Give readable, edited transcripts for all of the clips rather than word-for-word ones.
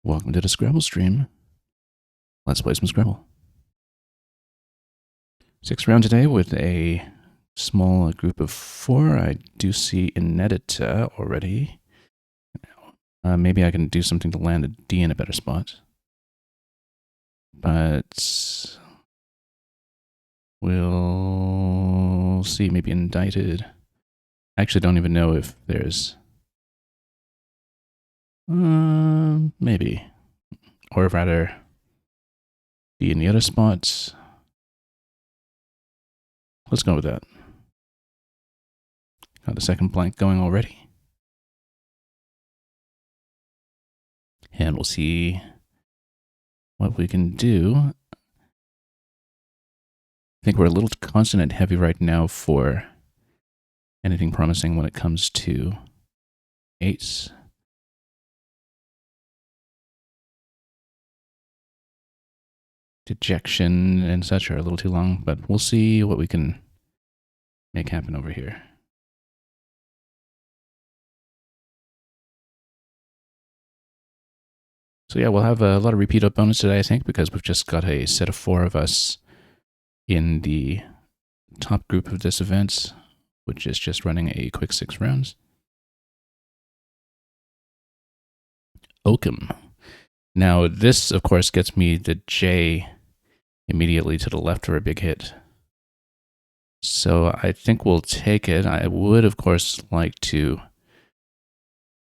Welcome to the Scrabble stream. Let's play some Scrabble. 6th round today with a small group of 4. I do see Inedita already. Maybe I can do something to land a D in a better spot. But we'll see. Maybe Indicted. I actually don't even know if there's... maybe. Or rather, D in the other spots. Let's go with that. Got the second blank going already. And we'll see what we can do. I think we're a little consonant heavy right now for anything promising when it comes to 8s. Dejection and such are a little too long, but we'll see what we can make happen over here. So yeah, we'll have a lot of repeat up bonus today, I think, because we've just got a set of 4 of us in the top group of this event, which is just running a quick 6 rounds. Oakham. Now, this, of course, gets me the J immediately to the left for a big hit. So I think we'll take it. I would, of course, like to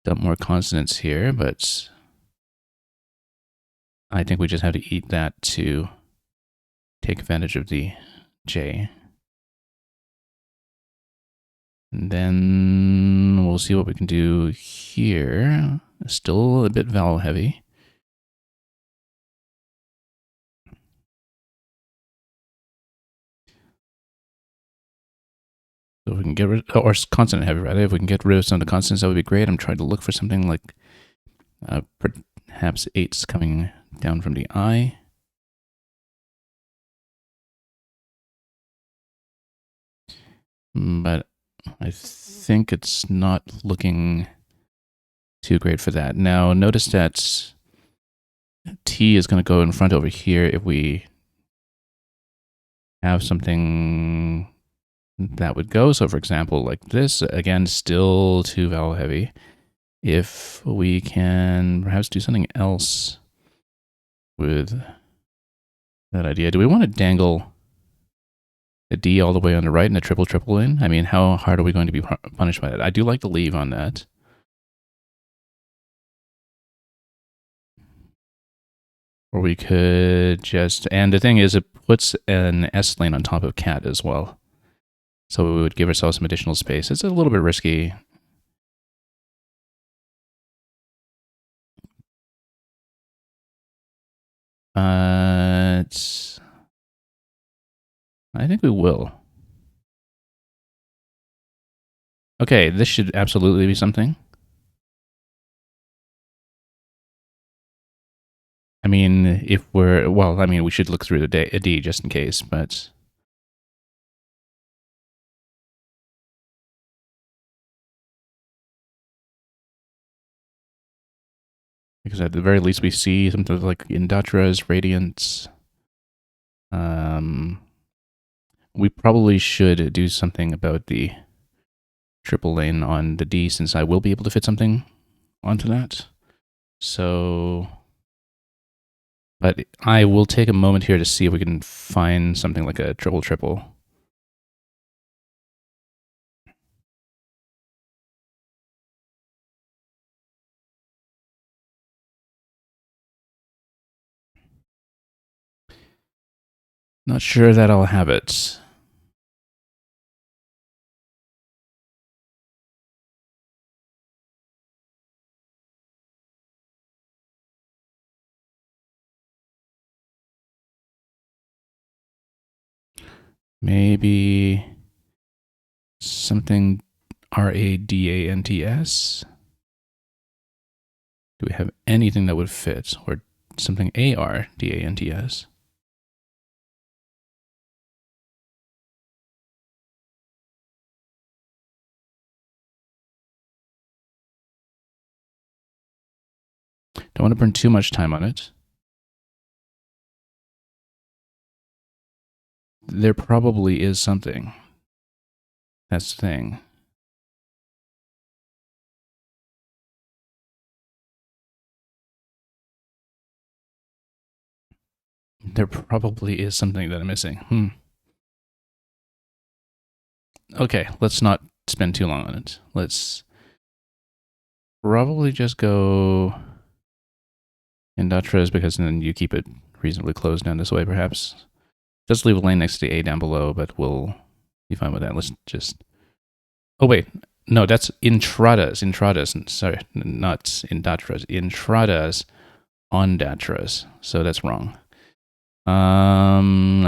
dump more consonants here, but I think we just have to eat that to take advantage of the J. And then we'll see what we can do here. Still a bit vowel heavy. So if we can get rid, or consonant heavy, rather. If we can get rid of some of the consonants, that would be great. I'm trying to look for something like perhaps 8s coming down from the I. But I think it's not looking too great for that. Now, notice that T is going to go in front over here if we have something that would go. So, for example, like this, again, still too vowel heavy. If we can perhaps do something else with that idea. Do we want to dangle the D all the way on the right and a triple in? I mean, how hard are we going to be punished by that? I do like the leave on that. Or we could just, and the thing is, it puts an S lane on top of cat as well. So we would give ourselves some additional space. It's a little bit risky. But I think we will. Okay, this should absolutely be something. I mean, if we're, well, I mean, we should look through a D just in case, but... Because at the very least we see something like Indutra's, Radiance. We probably should do something about the triple lane on the D, since I will be able to fit something onto that. So... But I will take a moment here to see if we can find something like a triple. Not sure that I'll have it. Maybe something RADANTS? Do we have anything that would fit? Or something ARDANTS? Don't Don't want to burn too much time on it. There probably is something. That's the thing. There probably is something that I'm missing. Okay, let's not spend too long on it. Let's probably just go Industrias, because then you keep it reasonably closed down this way, perhaps. Just leave a lane next to the A down below, but we'll be fine with that. Let's just... Oh, wait. No, that's Intradas. Intradas. Sorry, not Indatras. Intradas on Datras. So that's wrong. I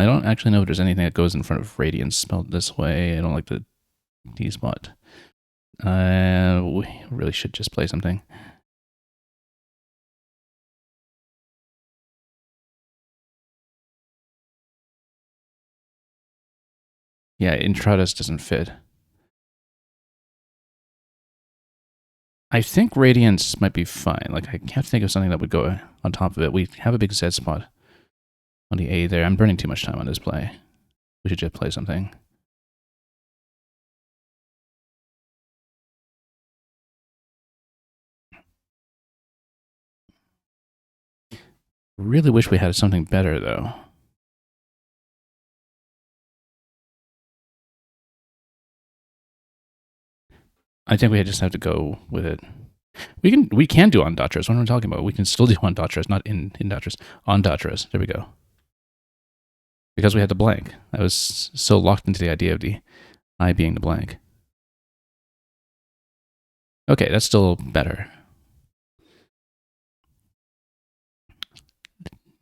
don't actually know if there's anything that goes in front of Radiance spelled this way. I don't like the D spot. We really should just play something. Yeah, Intradas doesn't fit. I think Radiance might be fine. Like, I can't think of something that would go on top of it. We have a big Z spot on the A there. I'm burning too much time on this play. We should just play something. Really wish we had something better, though. I think we just have to go with it. We can do on Datras. What am I talking about? We can still do on Datras, not in Datras. On Datras. There we go. Because we had the blank. I was so locked into the idea of the I being the blank. Okay, that's still better.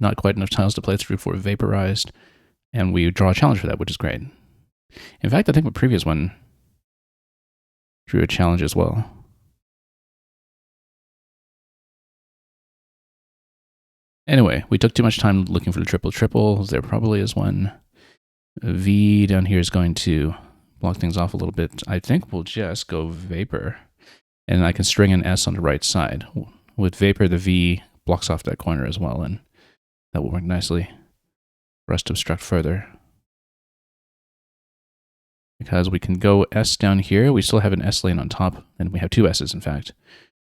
Not quite enough tiles to play through for Vaporized, and we draw a challenge for that, which is great. In fact, I think the previous one drew a challenge as well. Anyway, we took too much time looking for the triple. There probably is one. V down here is going to block things off a little bit. I think we'll just go Vapor. And I can string an S on the right side. With Vapor, the V blocks off that corner as well, and that will work nicely for us to obstruct further. Because we can go S down here. We still have an S lane on top, and we have two S's, in fact,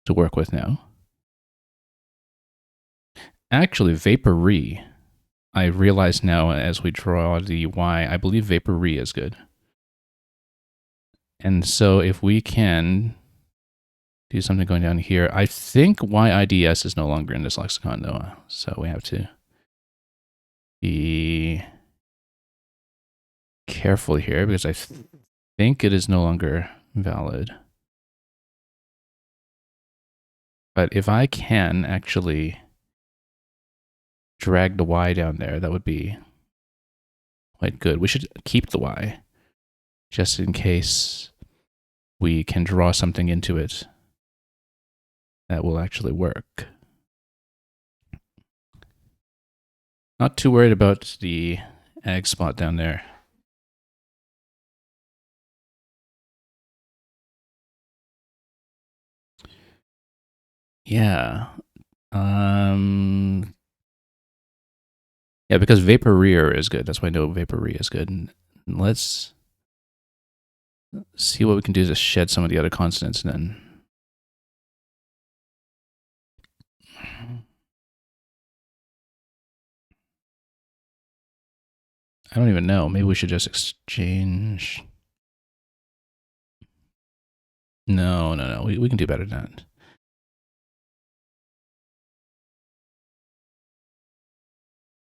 to work with now. Actually, Vapory, I realize now as we draw the Y, I believe Vapory is good. And so if we can do something going down here, I think YIDS is no longer in this lexicon, though. So we have to be careful here, because I think it is no longer valid. But if I can actually drag the Y down there, that would be quite good. We should keep the Y, just in case we can draw something into it that will actually work. Not too worried about the ag spot down there. Yeah. Yeah, because Vaporeer is good. That's why I know Vaporeer is good. And let's see what we can do to shed some of the other consonants, and then I don't even know. Maybe we should just exchange. No. We can do better than that.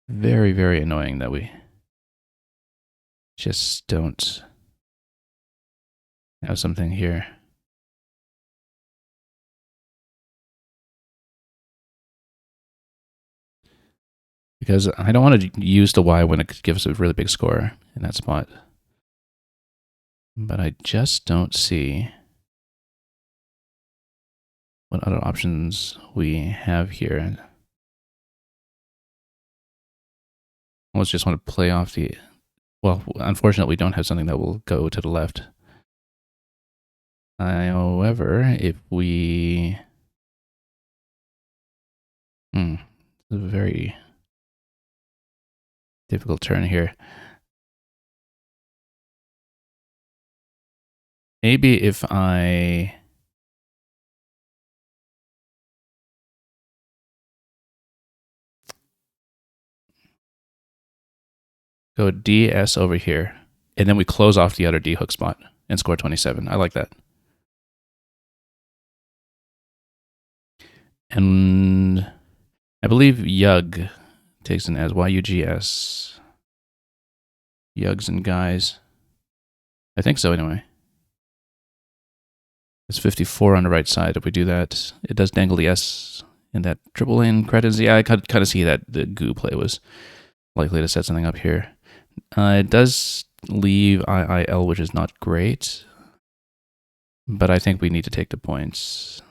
Very, very annoying that we just don't have something here. Because I don't want to use the Y when it gives a really big score in that spot. But I just don't see what other options we have here. I almost just want to play off the... Well, unfortunately, we don't have something that will go to the left. However, if we It's a very difficult turn here. Maybe if I go DS over here, and then we close off the other D hook spot and score 27. I like that. And I believe Yug takes an as YUGS. Yugs and guys. I think so anyway. It's 54 on the right side. If we do that, it does dangle the S in that triple lane credits. Yeah, I kind of see that the goo play was likely to set something up here. It does leave IIL, which is not great, but I think we need to take the points.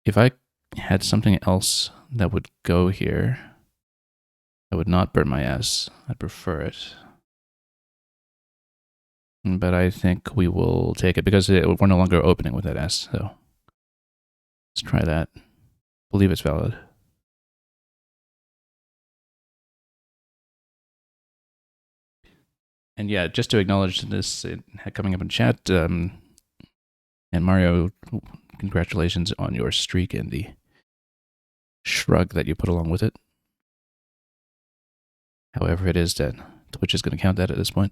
If I had something else that would go here, I would not burn my S. I'd prefer it. But I think we will take it because we're no longer opening with that S. So let's try that. Believe it's valid. And yeah, just to acknowledge this coming up in chat, and Mario, congratulations on your streak and the shrug that you put along with it. However it is that Twitch is going to count that at this point.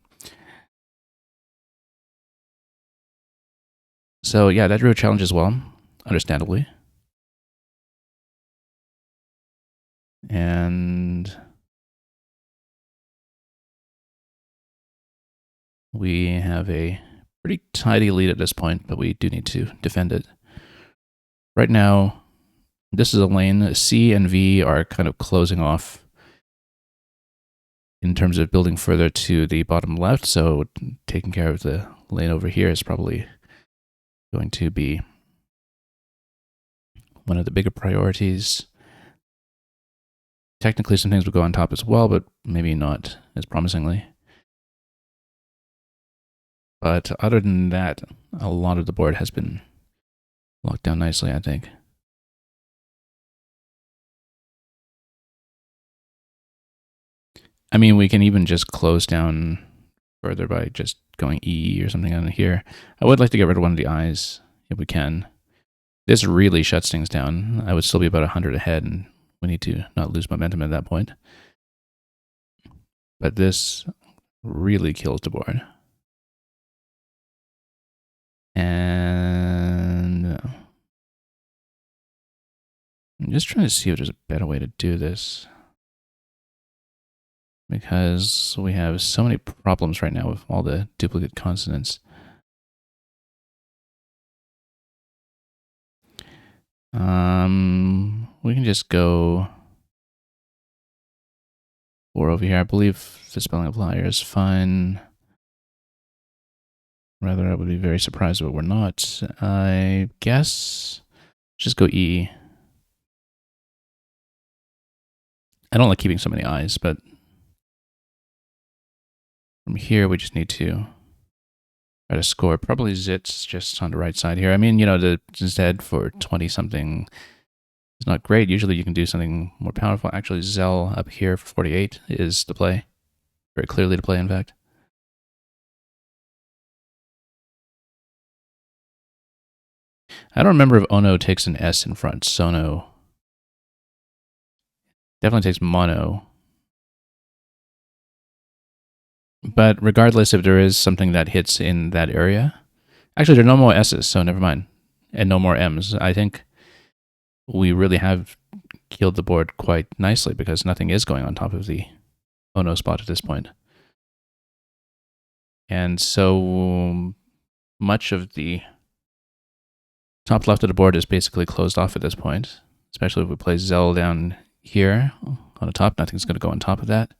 So yeah, that drew a challenge as well, understandably. And we have a pretty tidy lead at this point, but we do need to defend it. Right now, this is a lane. C and V are kind of closing off in terms of building further to the bottom left, so taking care of the lane over here is probably going to be one of the bigger priorities. Technically, some things would go on top as well, but maybe not as promisingly. But other than that, a lot of the board has been locked down nicely, I think. I mean, we can even just close down further by just going E or something on here. I would like to get rid of one of the I's if we can. This really shuts things down. I would still be about 100 ahead, and we need to not lose momentum at that point. But this really kills the board. And I'm just trying to see if there's a better way to do this, because we have so many problems right now with all the duplicate consonants. We can just go 4 over here. I believe the spelling of liar is fine. Rather, I would be very surprised if we're not. I guess just go E. I don't like keeping so many I's, but from here we just need to try to score. Probably Zits just on the right side here. I mean, you know, the Z for 20-something is not great. Usually you can do something more powerful. Actually, Zell up here for 48 is the play. Very clearly the play, in fact. I don't remember if Ono takes an S in front. Sono definitely takes mono. But regardless, if there is something that hits in that area, actually there are no more S's, so never mind. And no more M's. I think we really have killed the board quite nicely because nothing is going on top of the Ono spot at this point. And so much of the top left of the board is basically closed off at this point, especially if we play Zell down here on the top. Nothing's going to go on top of that.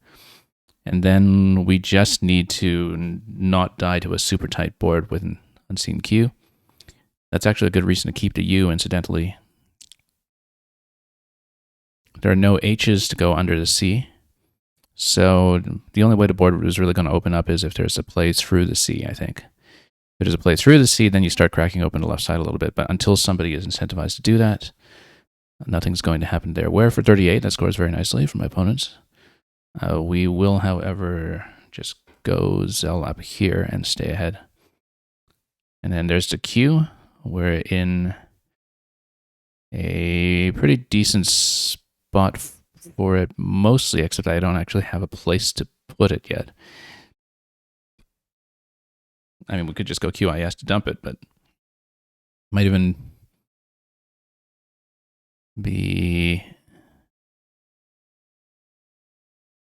And then we just need to not die to a super tight board with an unseen Q. That's actually a good reason to keep the U, incidentally. There are no H's to go under the C. So the only way the board is really going to open up is if there's a play through the C, I think. If there's a play through the C, then you start cracking open the left side a little bit. But until somebody is incentivized to do that, Nothing's going to happen there. Where for 38, that scores very nicely for my opponents. We will, however, just go Zell up here and stay ahead. And then there's the Q. We're in a pretty decent spot for it mostly, except I don't actually have a place to put it yet. I mean, we could just go QIS to dump it, but might even be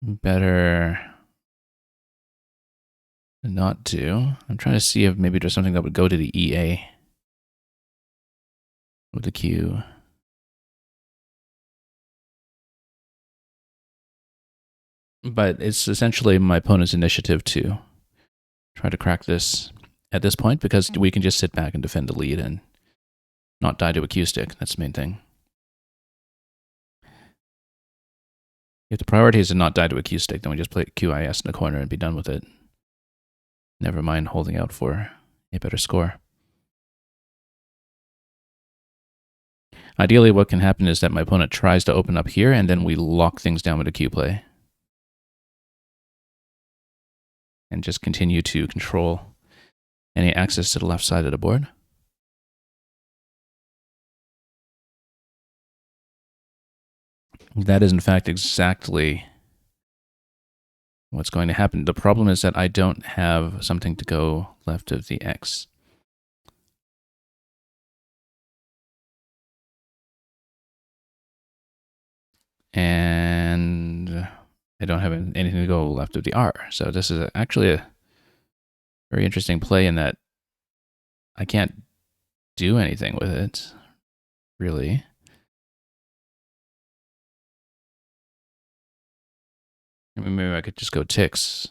better not to. I'm trying to see if maybe there's something that would go to the EA with the Q. But it's essentially my opponent's initiative to try to crack this at this point, because we can just sit back and defend the lead and not die to a Q stick. That's the main thing. If the priority is to not die to a Q stick, then we just play QIS in the corner and be done with it. Never mind holding out for a better score. Ideally, what can happen is that my opponent tries to open up here, and then we lock things down with a Q play. And just continue to control any access to the left side of the board. That is, in fact, exactly what's going to happen. The problem is that I don't have something to go left of the X. And I don't have anything to go left of the R. So this is actually a very interesting play in that I can't do anything with it, really. I mean, maybe I could just go ticks,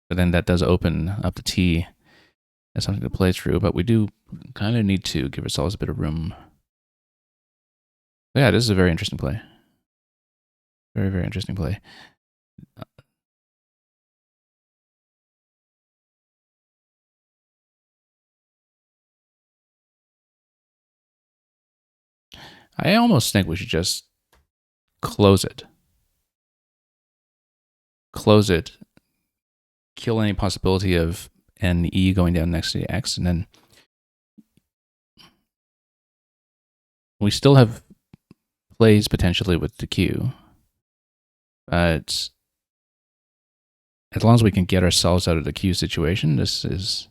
but then that does open up the T as something to play through, but we do kind of need to give ourselves a bit of room. But yeah, this is a very interesting play. Very, very interesting play. I almost think we should just close it. Close it. Kill any possibility of an E going down next to the X, and then we still have plays potentially with the Q. But as long as we can get ourselves out of the Q situation, this is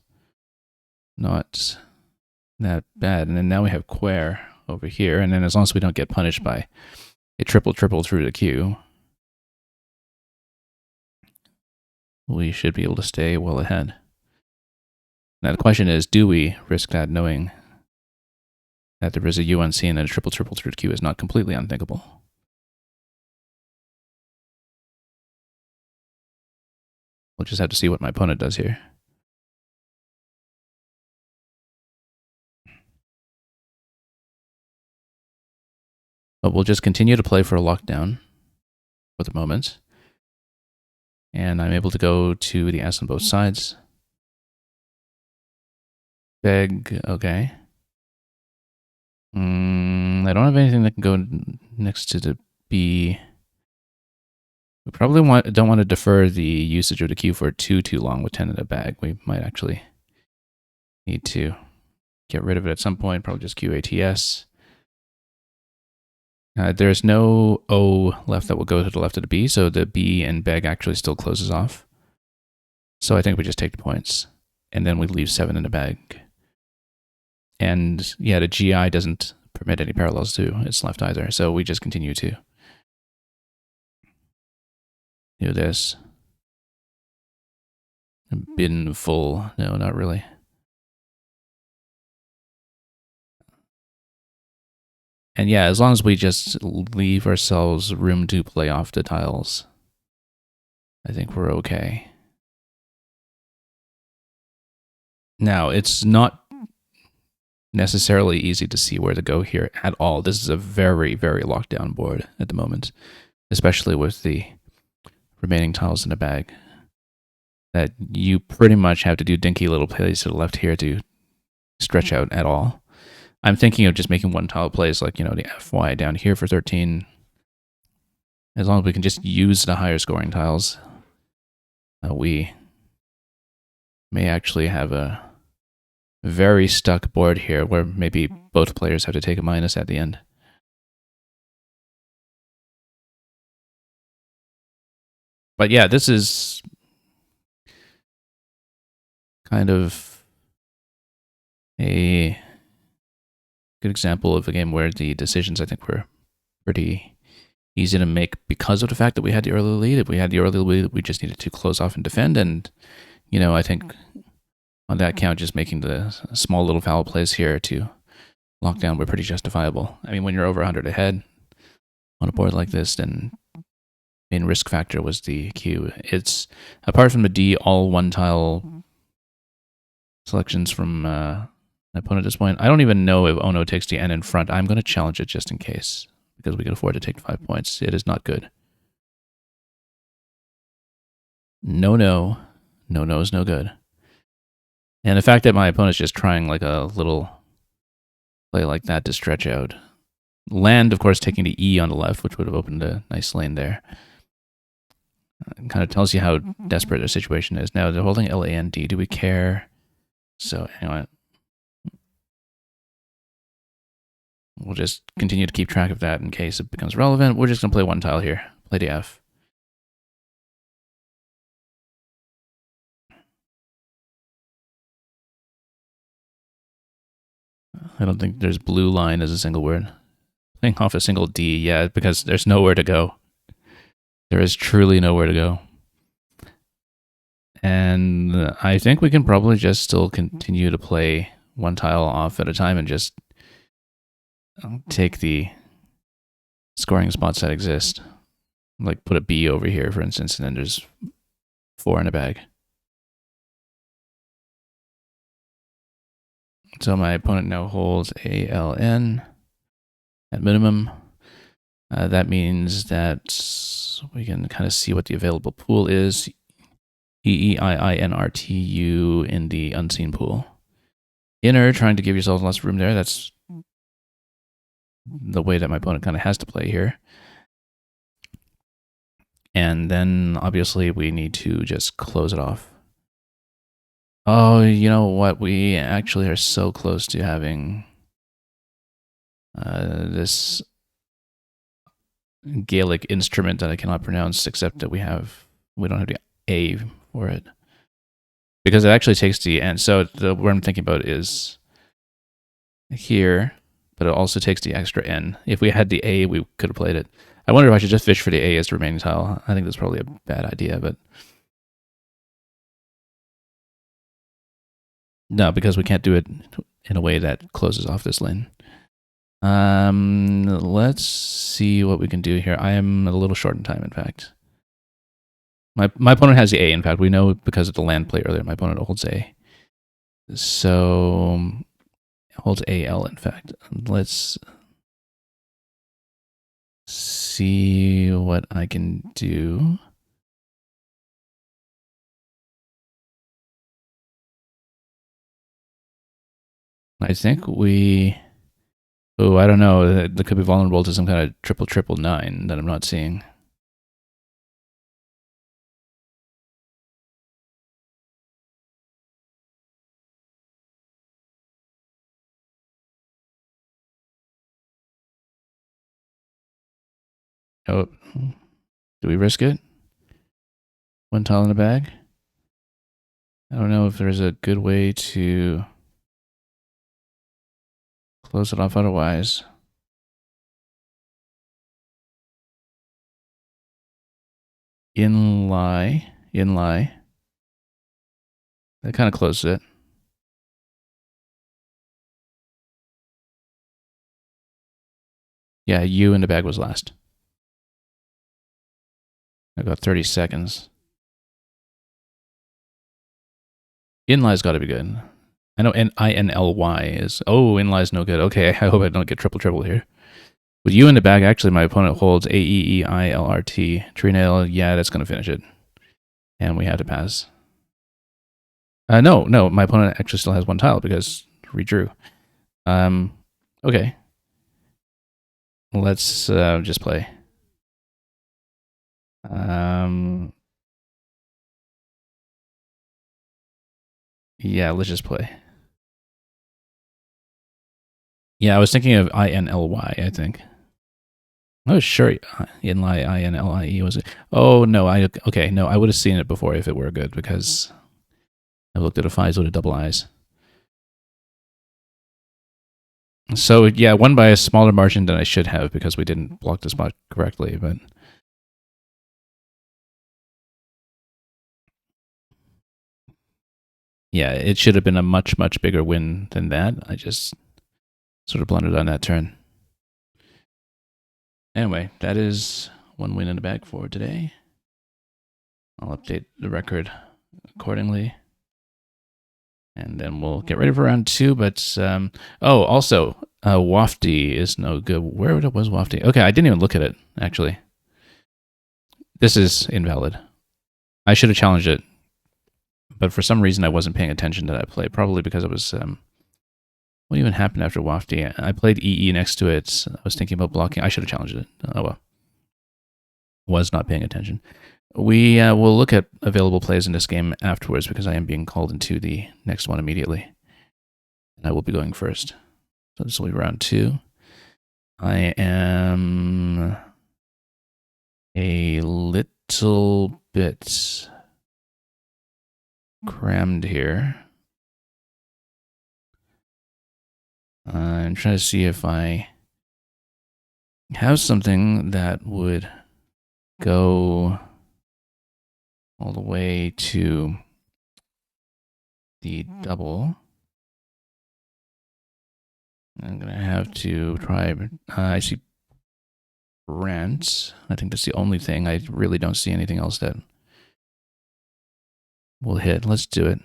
not that bad. And then now we have Quare over here, and then as long as we don't get punished by a triple through the Q, we should be able to stay well ahead. Now the question is, do we risk that, knowing that there is a UNC and a triple through the Q is not completely unthinkable? We'll just have to see what my opponent does here. But we'll just continue to play for a lockdown for the moment. And I'm able to go to the S on both sides. Beg, okay. I don't have anything that can go next to the B. We probably don't want to defer the usage of the Q for too long with 10 in the bag. We might actually need to get rid of it at some point, probably just QATS. There's no O left that will go to the left of the B, so the B and beg actually still closes off. So I think we just take the points, and then we leave 7 in the bag. And yeah, the GI doesn't permit any parallels to its left either, so we just continue to do this. Bin full. No, not really. And yeah, as long as we just leave ourselves room to play off the tiles, I think we're okay. Now, it's not necessarily easy to see where to go here at all. This is a very, very locked down board at the moment, especially with the remaining tiles in the bag, that you pretty much have to do dinky little plays to the left here to stretch out at all. I'm thinking of just making one tile plays like, the FY down here for 13. As long as we can just use the higher scoring tiles, we may actually have a very stuck board here where maybe both players have to take a minus at the end. But yeah, this is kind of a good example of a game where the decisions, I think, were pretty easy to make because of the fact that we had the early lead. If we had the early lead, we just needed to close off and defend. And, I think on that count, just making the small little foul plays here to lock down were pretty justifiable. I mean, when you're over 100 ahead on a board like this, then main risk factor was the Q. It's, apart from the D, all one tile selections from an opponent at this point. I don't even know if Ono takes the N in front. I'm going to challenge it just in case, because we can afford to take 5 points. It is not good. No is no good. And the fact that my opponent's just trying like a little play like that to stretch out. Land, of course, taking the E on the left, which would have opened a nice lane there. It kind of tells you how desperate the situation is. Now, they're holding LAND. Do we care? So, anyway, we'll just continue to keep track of that in case it becomes relevant. We're just going to play one tile here. Play the F. I don't think there's blue line as a single word. Playing off a single D, yeah, because there's nowhere to go. There is truly nowhere to go. And I think we can probably just still continue to play one tile off at a time and just take the scoring spots that exist. Like put a B over here, for instance, and then there's 4 in a bag. So my opponent now holds ALN at minimum. That means that we can kind of see what the available pool is. EEIINRTU in the unseen pool. Inner, trying to give yourself less room there. That's the way that my opponent kind of has to play here. And then, obviously, we need to just close it off. Oh, you know what? We actually are so close to having this Gaelic instrument that I cannot pronounce, except that we don't have the A for it. Because it actually takes the N. So what I'm thinking about is here, but it also takes the extra N. If we had the A, we could have played it. I wonder if I should just fish for the A as the remaining tile. I think that's probably a bad idea, but no, because we can't do it in a way that closes off this lane. Let's see what we can do here. I am a little short in time, in fact. My opponent has the A, in fact. We know because of the land play earlier. My opponent holds A. So, holds AL, in fact. Let's see what I can do. I think we... Oh, I don't know. That could be vulnerable to some kind of 999 that I'm not seeing. Oh, do we risk it? One tile in the bag? I don't know if there's a good way to close it off otherwise. Inlie. That kind of closed it. Yeah, U in the bag was last. I got 30 seconds. Inlie's got to be good. I know INLY is... Oh, inlie's no good. Okay, I hope I don't get triple here. With U in the bag, actually, my opponent holds AEEILRT. Tree nail, yeah, that's going to finish it. And we have to pass. No, my opponent actually still has one tile because redrew. Okay, let's just play. Yeah, let's just play. Yeah, I was thinking of INLY, I think. Oh, sure. Inlie, INLIE was it? Oh, no. Okay, no, I would have seen it before if it were good because I looked at a Fies with a double I's. So, yeah, won by a smaller margin than I should have because we didn't block the spot correctly, but yeah, it should have been a much, much bigger win than that. I just sort of blundered on that turn. Anyway, that is one win in the bag for today. I'll update the record accordingly. And then we'll get ready for round two. But, also, Wafty is no good. Where was Wafty? Okay, I didn't even look at it, actually. This is invalid. I should have challenged it. But for some reason, I wasn't paying attention to that play. Probably because it was. What even happened after Wafty? I played EE next to it. I was thinking about blocking. I should have challenged it. Oh well. Was not paying attention. We will look at available plays in this game afterwards because I am being called into the next one immediately. And I will be going first. So this will be round two. I am a little bit crammed here. I'm trying to see if I have something that would go all the way to the double. I'm going to have to try. I see Brent. I think that's the only thing. I really don't see anything else that will hit. Let's do it.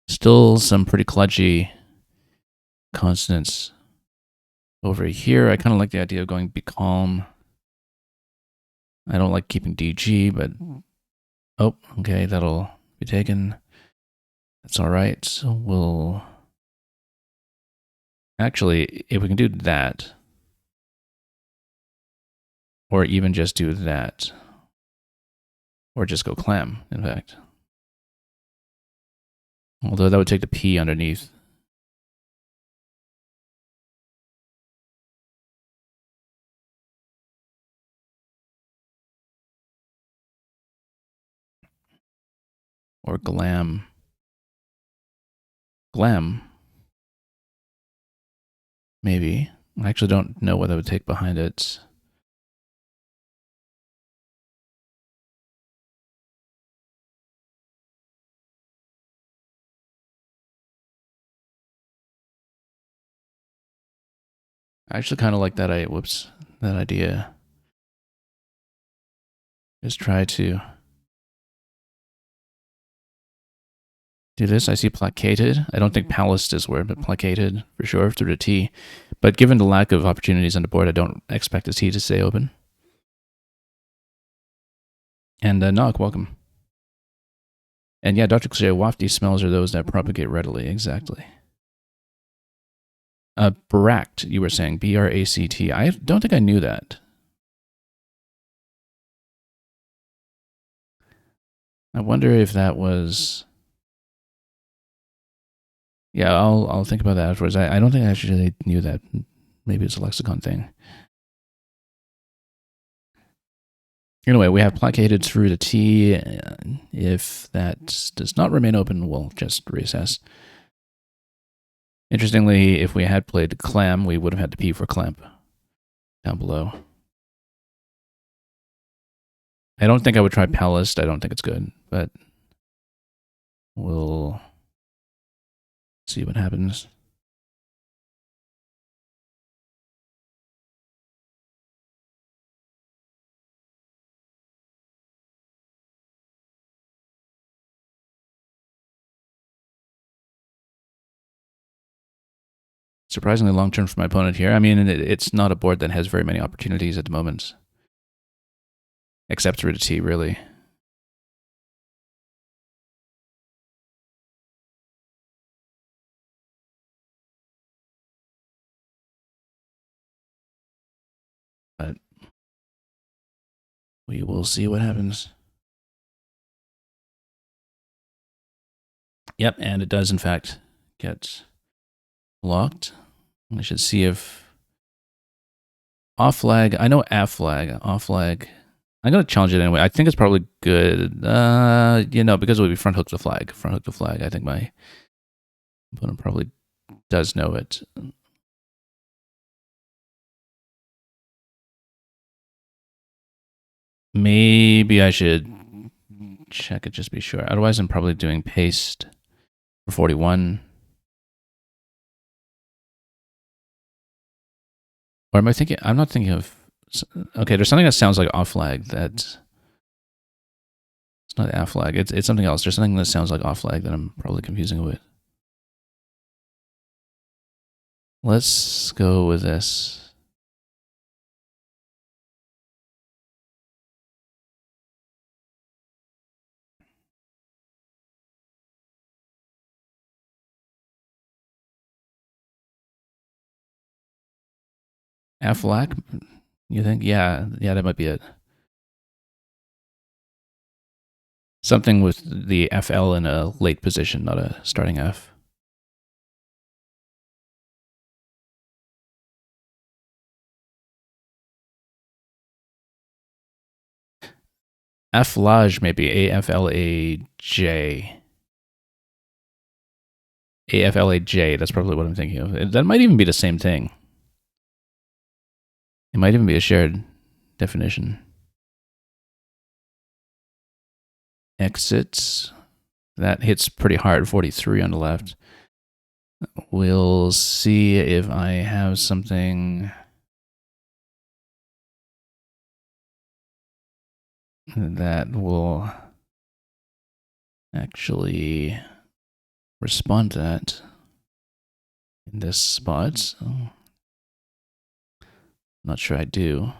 Still some pretty clutchy consonants over here. I kind of like the idea of going be calm. I don't like keeping DG, but oh, okay, that'll be taken. That's all right. So we'll actually, if we can do that, or even just do that, or just go clam, in fact. Although that would take the P underneath. Or glam. Glam. Maybe. I actually don't know what I would take behind it. I actually kind of like that. That idea. Just try to do this. I see placated. I don't think palaced is word, but placated for sure through the T. But given the lack of opportunities on the board, I don't expect the T to stay open. And knock, welcome. And yeah, Dr. Cliche, wafty smells are those that propagate readily. Exactly. Bract, you were saying. B-R-A-C-T. I don't think I knew that. I wonder if that was... Yeah, I'll think about that afterwards. I don't think I actually knew that. Maybe it's a lexicon thing. Anyway, we have placated through the T. If that does not remain open, we'll just reassess. Interestingly, if we had played clam, we would have had to P for clamp down below. I don't think I would try palaced. I don't think it's good, but we'll see what happens. Surprisingly long turn for my opponent here. I mean, it's not a board that has very many opportunities at the moment. Except through the T, really. We will see what happens. Yep, and it does in fact get locked. I should see if off flag. I know F flag, off flag. I'm gonna challenge it anyway. I think it's probably good. Because it would be front hook the flag. Front hook the flag. I think my opponent probably does know it. Maybe I should check it just to be sure. Otherwise, I'm probably doing paste for 41. Or am I thinking? I'm not thinking of. Okay, there's something that sounds like off flag. It's not F flag. It's something else. There's something that sounds like off flag that I'm probably confusing it with. Let's go with this. F flag? You think? Yeah, that might be it. Something with the FL in a late position, not a starting F. Aflage maybe, AFLAJ. AFLAJ, that's probably what I'm thinking of. That might even be the same thing. It might even be a shared definition. Exits. That hits pretty hard, 43 on the left. We'll see if I have something that will actually respond to that in this spot. So not sure I do.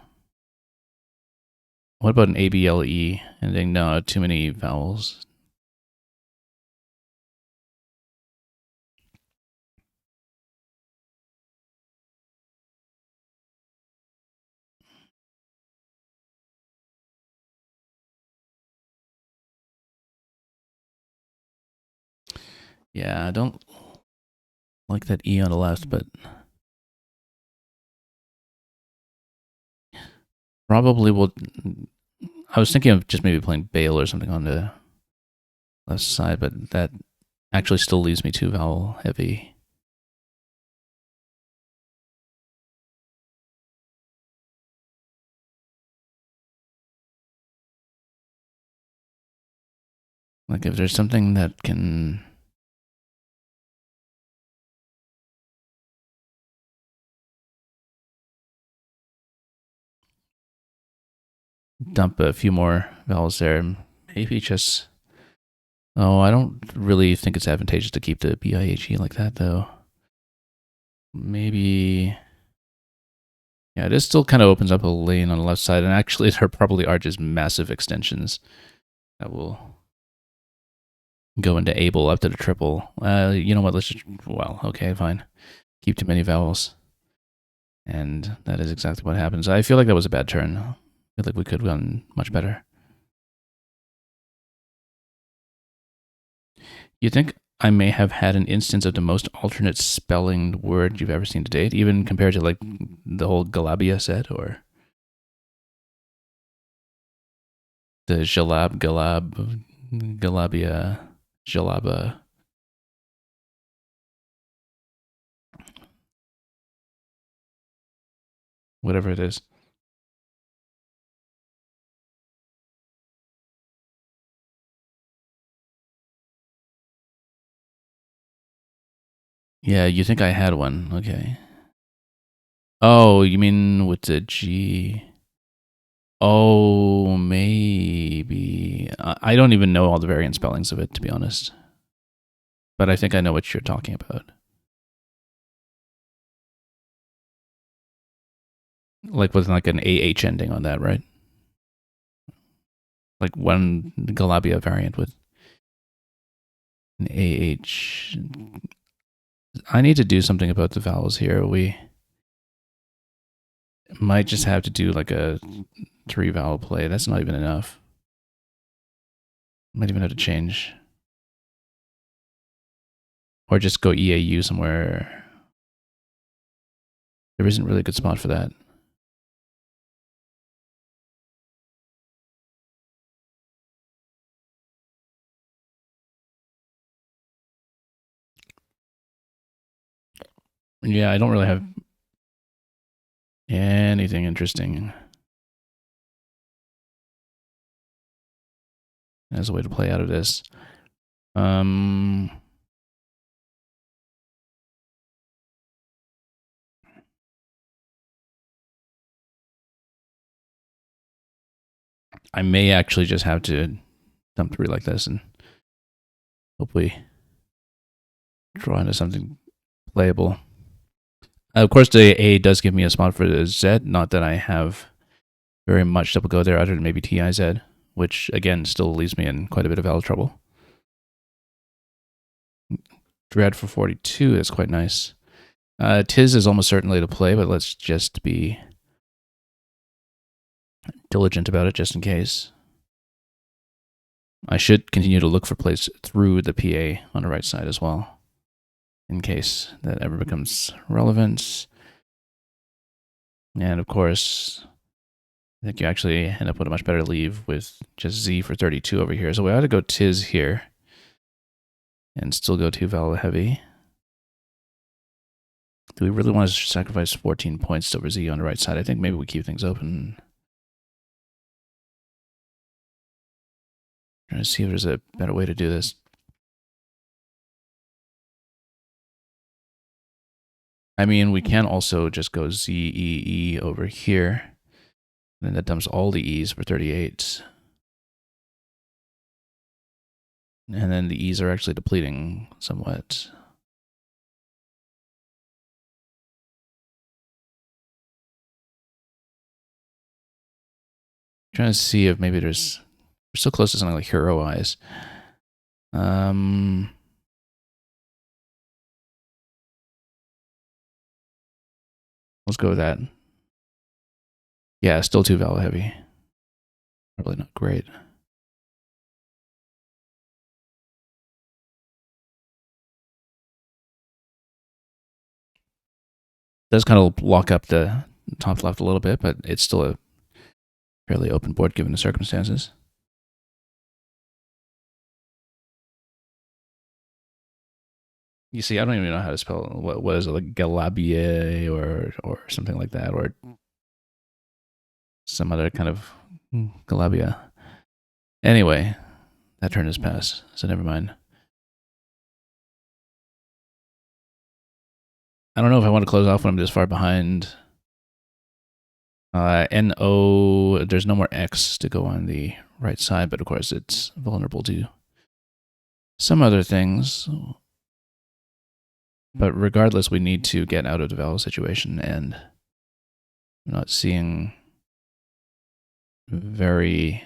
What about an ABLE ending? No, too many vowels. Yeah, I don't like that E on the left, but probably will. I was thinking of just maybe playing Bale or something on the left side, but that actually still leaves me too vowel heavy. Like if there's something that can dump a few more vowels there, maybe just. Oh, I don't really think it's advantageous to keep the BIHE like that though. Maybe. Yeah, this still kind of opens up a lane on the left side, and actually there probably are just massive extensions that will go into able up to the triple. You know what? Let's just, well, okay, fine. Keep too many vowels. And that is exactly what happens. I feel like that was a bad turn. I feel like we could have done much better. You think I may have had an instance of the most alternate spelling word you've ever seen to date, even compared to like the whole Galabia set or the Jalab, Galab, Galabia, Jalaba. Whatever it is. Yeah, you think I had one. Okay. Oh, you mean with the G? Oh, maybe. I don't even know all the variant spellings of it, to be honest. But I think I know what you're talking about. Like with like an AH ending on that, right? Like one Galabia variant with an AH. I need to do something about the vowels here. We might just have to do like a 3 vowel play. That's not even enough. Might even have to change. Or just go EAU somewhere. There isn't really a good spot for that. Yeah, I don't really have anything interesting as a way to play out of this. I may actually just have to dump 3 like this and hopefully draw into something playable. Of course, the A does give me a spot for the Z. Not that I have very much that will go there other than maybe TIZ, which again still leaves me in quite a bit of L trouble. Dread for 42 is quite nice. Tiz is almost certainly to play, but let's just be diligent about it just in case. I should continue to look for plays through the PA on the right side as well, in case that ever becomes relevant. And of course, I think you actually end up with a much better leave with just Z for 32 over here. So we ought to go Tiz here and still go 2 vowel heavy. Do we really want to sacrifice 14 points over Z on the right side? I think maybe we keep things open. Trying to see if there's a better way to do this. I mean, we can also just go Z, E, E over here. Then that dumps all the E's for 38. And then the E's are actually depleting somewhat. Trying to see if maybe we're so close to something like Hero Eyes. Let's go with that. Yeah, still 2 vowel heavy. Probably not great. Does kind of lock up the top left a little bit, but it's still a fairly open board given the circumstances. You see, I don't even know how to spell what is it, like Galabier or something like that, or some other kind of Galabia. Anyway, that turn is passed, so never mind. I don't know if I want to close off when I'm this far behind. NO, there's no more X to go on the right side, but of course it's vulnerable to some other things. But regardless, we need to get out of the vowel situation, and I'm not seeing very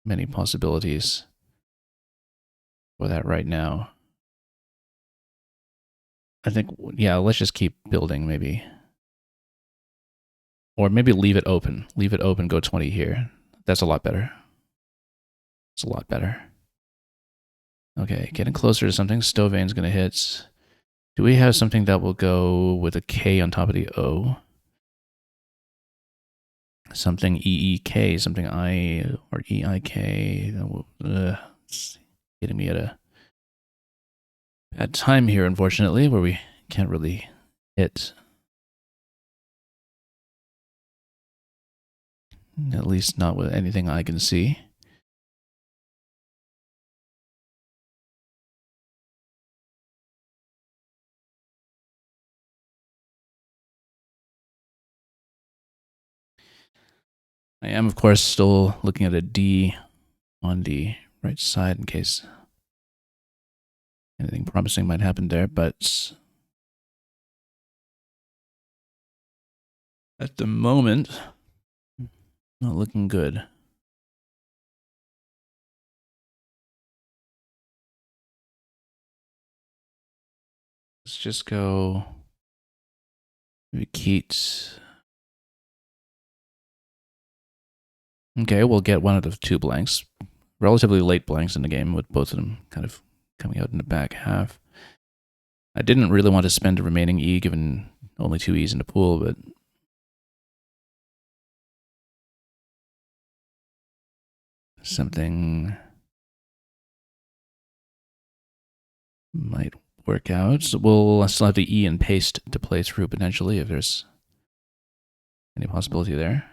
many possibilities for that right now. I think, yeah, let's just keep building maybe. Or maybe leave it open. Leave it open, go 20 here. That's a lot better. It's a lot better. Okay, getting closer to something. Stovane's going to hit. Do we have something that will go with a K on top of the O? Something EEK, something I or EIK. It's getting me at a bad time here, unfortunately, where we can't really hit. At least not with anything I can see. I am, of course, still looking at a D on the right side in case anything promising might happen there, but at the moment, not looking good. Let's just go maybe Keats. Okay, we'll get one out of two blanks. Relatively late blanks in the game, with both of them kind of coming out in the back half. I didn't really want to spend the remaining E, given only two E's in the pool, but something might work out. So we'll still have the E and paste to play through potentially if there's any possibility there.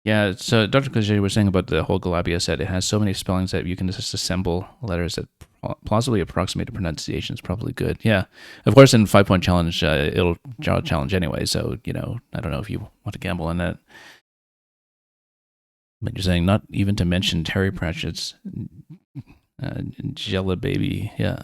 Yeah, so Dr. Cliche was saying about the whole Galabia set, it has so many spellings that you can just assemble letters that plausibly approximate the pronunciation is probably good. Yeah. Of course, in 5 Point Challenge, it'll challenge anyway, so, I don't know if you want to gamble on that. But you're saying not even to mention Terry Pratchett's Jella Baby. Yeah.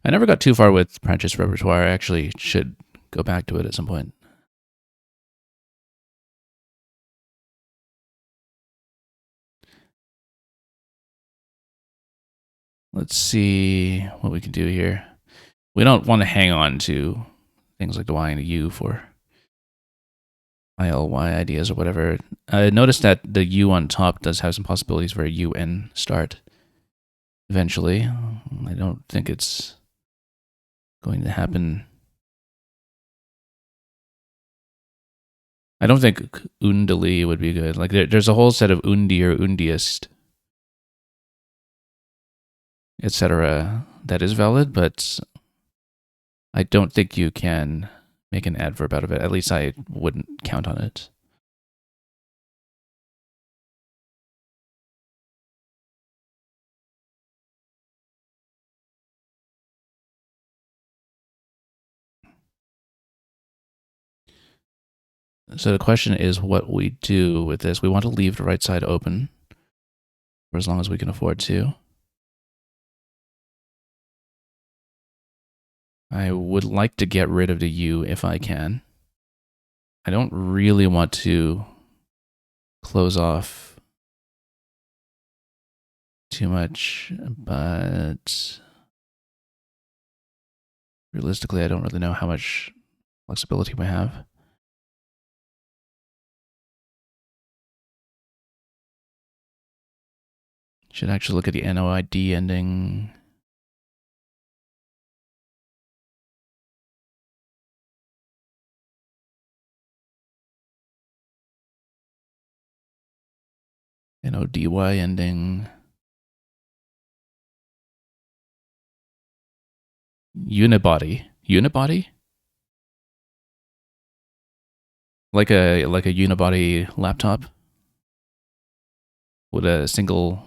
I never got too far with Pratchett's repertoire. I actually should go back to it at some point. Let's see what we can do here. We don't want to hang on to things like the Y and the U for ILY ideas or whatever. I noticed that the U on top does have some possibilities for a UN start eventually. I don't think it's going to happen. I don't think Undali would be good. Like there's a whole set of Undi or Undiest, etc. that is valid, but I don't think you can make an adverb out of it. At least I wouldn't count on it. So the question is what we do with this. We want to leave the right side open for as long as we can afford to. I would like to get rid of the U if I can. I don't really want to close off too much, but realistically, I don't really know how much flexibility we have. Should actually look at the NOID ending. NODY ending. Unibody. Unibody? Like a unibody laptop with a single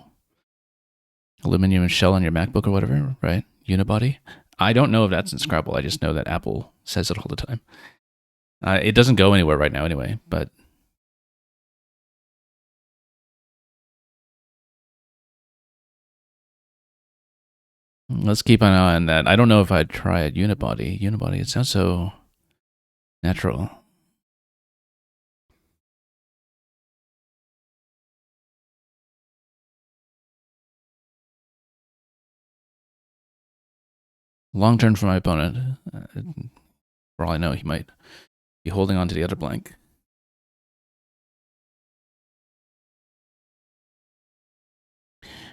aluminum shell on your MacBook or whatever, right? Unibody. I don't know if that's in Scrabble. I just know that Apple says it all the time. It doesn't go anywhere right now anyway, but let's keep an eye on that. I don't know if I'd try it. Unibody. Unibody. It sounds so natural. Long turn for my opponent. For all I know, he might be holding on to the other blank.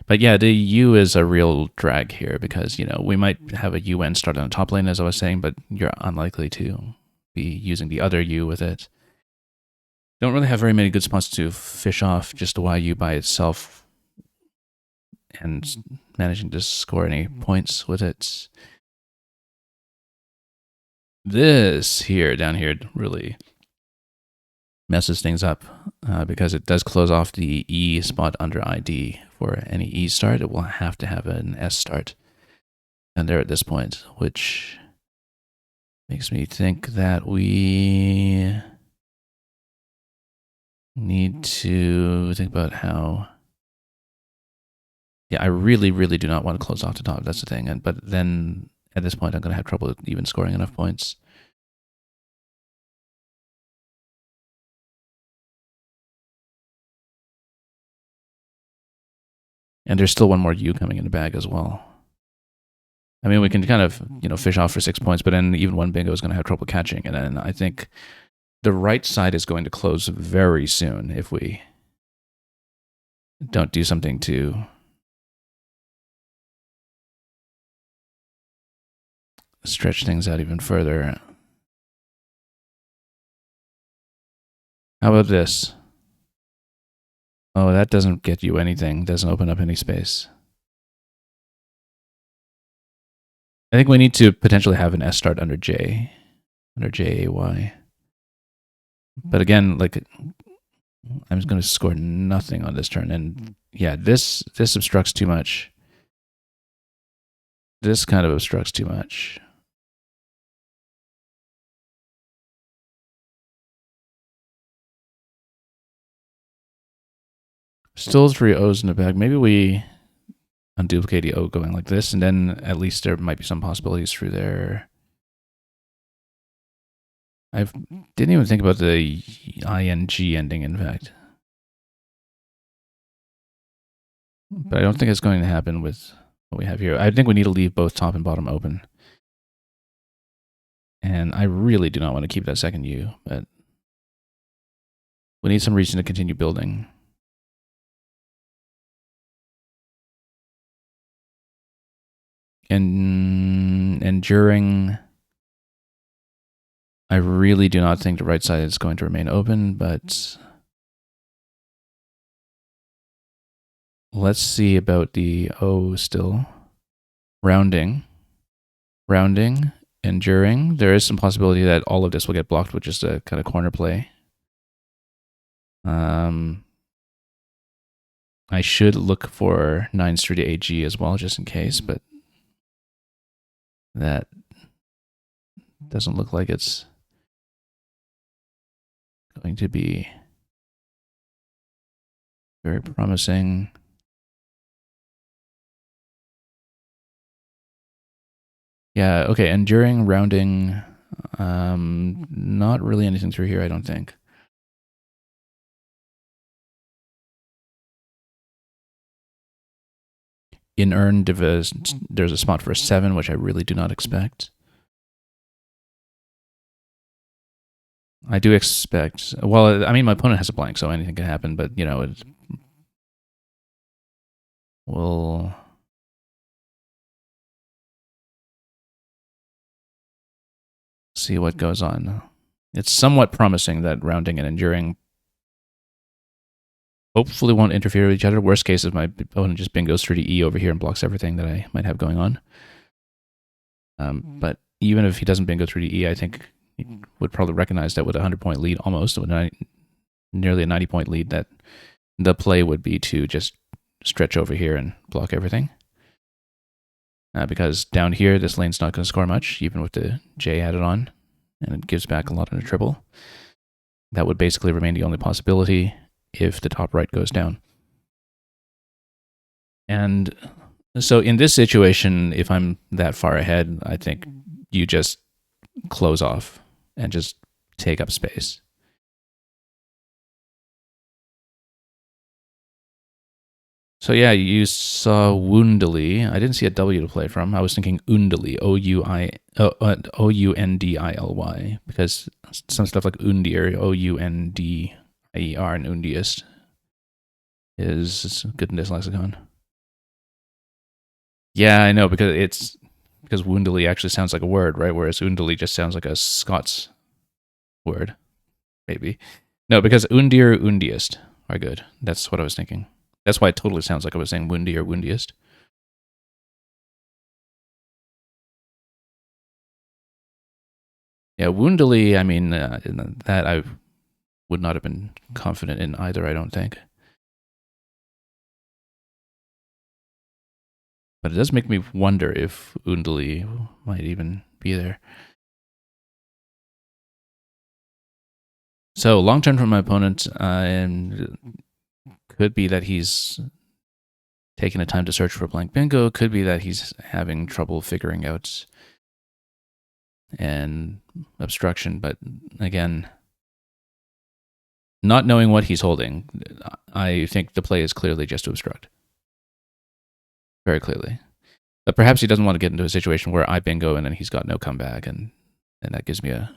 But yeah, the U is a real drag here because, we might have a UN start on the top lane, as I was saying, but you're unlikely to be using the other U with it. Don't really have very many good spots to fish off just a YU by itself and managing to score any points with it. This here, down here, really messes things up because it does close off the E spot under ID. For any E start, it will have to have an S start. And there at this point, which makes me think that we need to think about how... Yeah, I really, really do not want to close off the top. That's the thing. But then at this point, I'm going to have trouble even scoring enough points. And there's still one more U coming in the bag as well. I mean, we can kind of, fish off for 6 points, but then even one bingo is going to have trouble catching. And then I think the right side is going to close very soon if we don't do something to stretch things out even further. How about this? Oh, that doesn't get you anything. Doesn't open up any space. I think we need to potentially have an S start under J, under JAY. But again, like, I'm just going to score nothing on this turn. And yeah, this obstructs too much. This kind of obstructs too much. Still 3 O's in the bag. Maybe we unduplicate the O going like this, and then at least there might be some possibilities through there. I didn't even think about the ing ending, in fact. But I don't think it's going to happen with what we have here. I think we need to leave both top and bottom open. And I really do not want to keep that second U, but we need some reason to continue building. And during, I really do not think the right side is going to remain open, but let's see about the O still. Rounding, enduring. There is some possibility that all of this will get blocked with just a kind of corner play. I should look for 9s through to AG as well, just in case, but that doesn't look like it's going to be very promising. Yeah, okay, enduring, rounding, not really anything through here, I don't think. In earn, there's a spot for a 7, which I really do not expect. I do expect, well, I mean, my opponent has a blank, so anything can happen, but, we'll see what goes on. It's somewhat promising that rounding and enduring hopefully won't interfere with each other. Worst case is my opponent just bingos through to E over here and blocks everything that I might have going on. But even if he doesn't bingo through to E, I think he would probably recognize that with a 100-point lead, almost, with nearly a 90-point lead, that the play would be to just stretch over here and block everything. Because down here, this lane's not going to score much, even with the J added on, and it gives back a lot in a triple. That would basically remain the only possibility if the top right goes down. And so in this situation, if I'm that far ahead, I think you just close off and just take up space. So yeah, you saw Woundily. I didn't see a W to play from. I was thinking Undily, O-U-N-D-I-L-Y, because some stuff like Undir, O-U-N-D-I-E-R, and Undiest is good in this lexicon. Yeah, I know, because Woundily actually sounds like a word, right? Whereas Undily just sounds like a Scots word, maybe. No, because Undir, Undiest are good. That's what I was thinking. That's why it totally sounds like I was saying Woundy or Woundiest. Yeah, Woundily, I mean, that I would not have been confident in either, I don't think. But it does make me wonder if Undily might even be there. So, long turn from my opponent, and could be that he's taking the time to search for a blank bingo, could be that he's having trouble figuring out an obstruction, but again, not knowing what he's holding, I think the play is clearly just to obstruct. very clearly. But perhaps he doesn't want to get into a situation where I bingo and then he's got no comeback, and that gives me a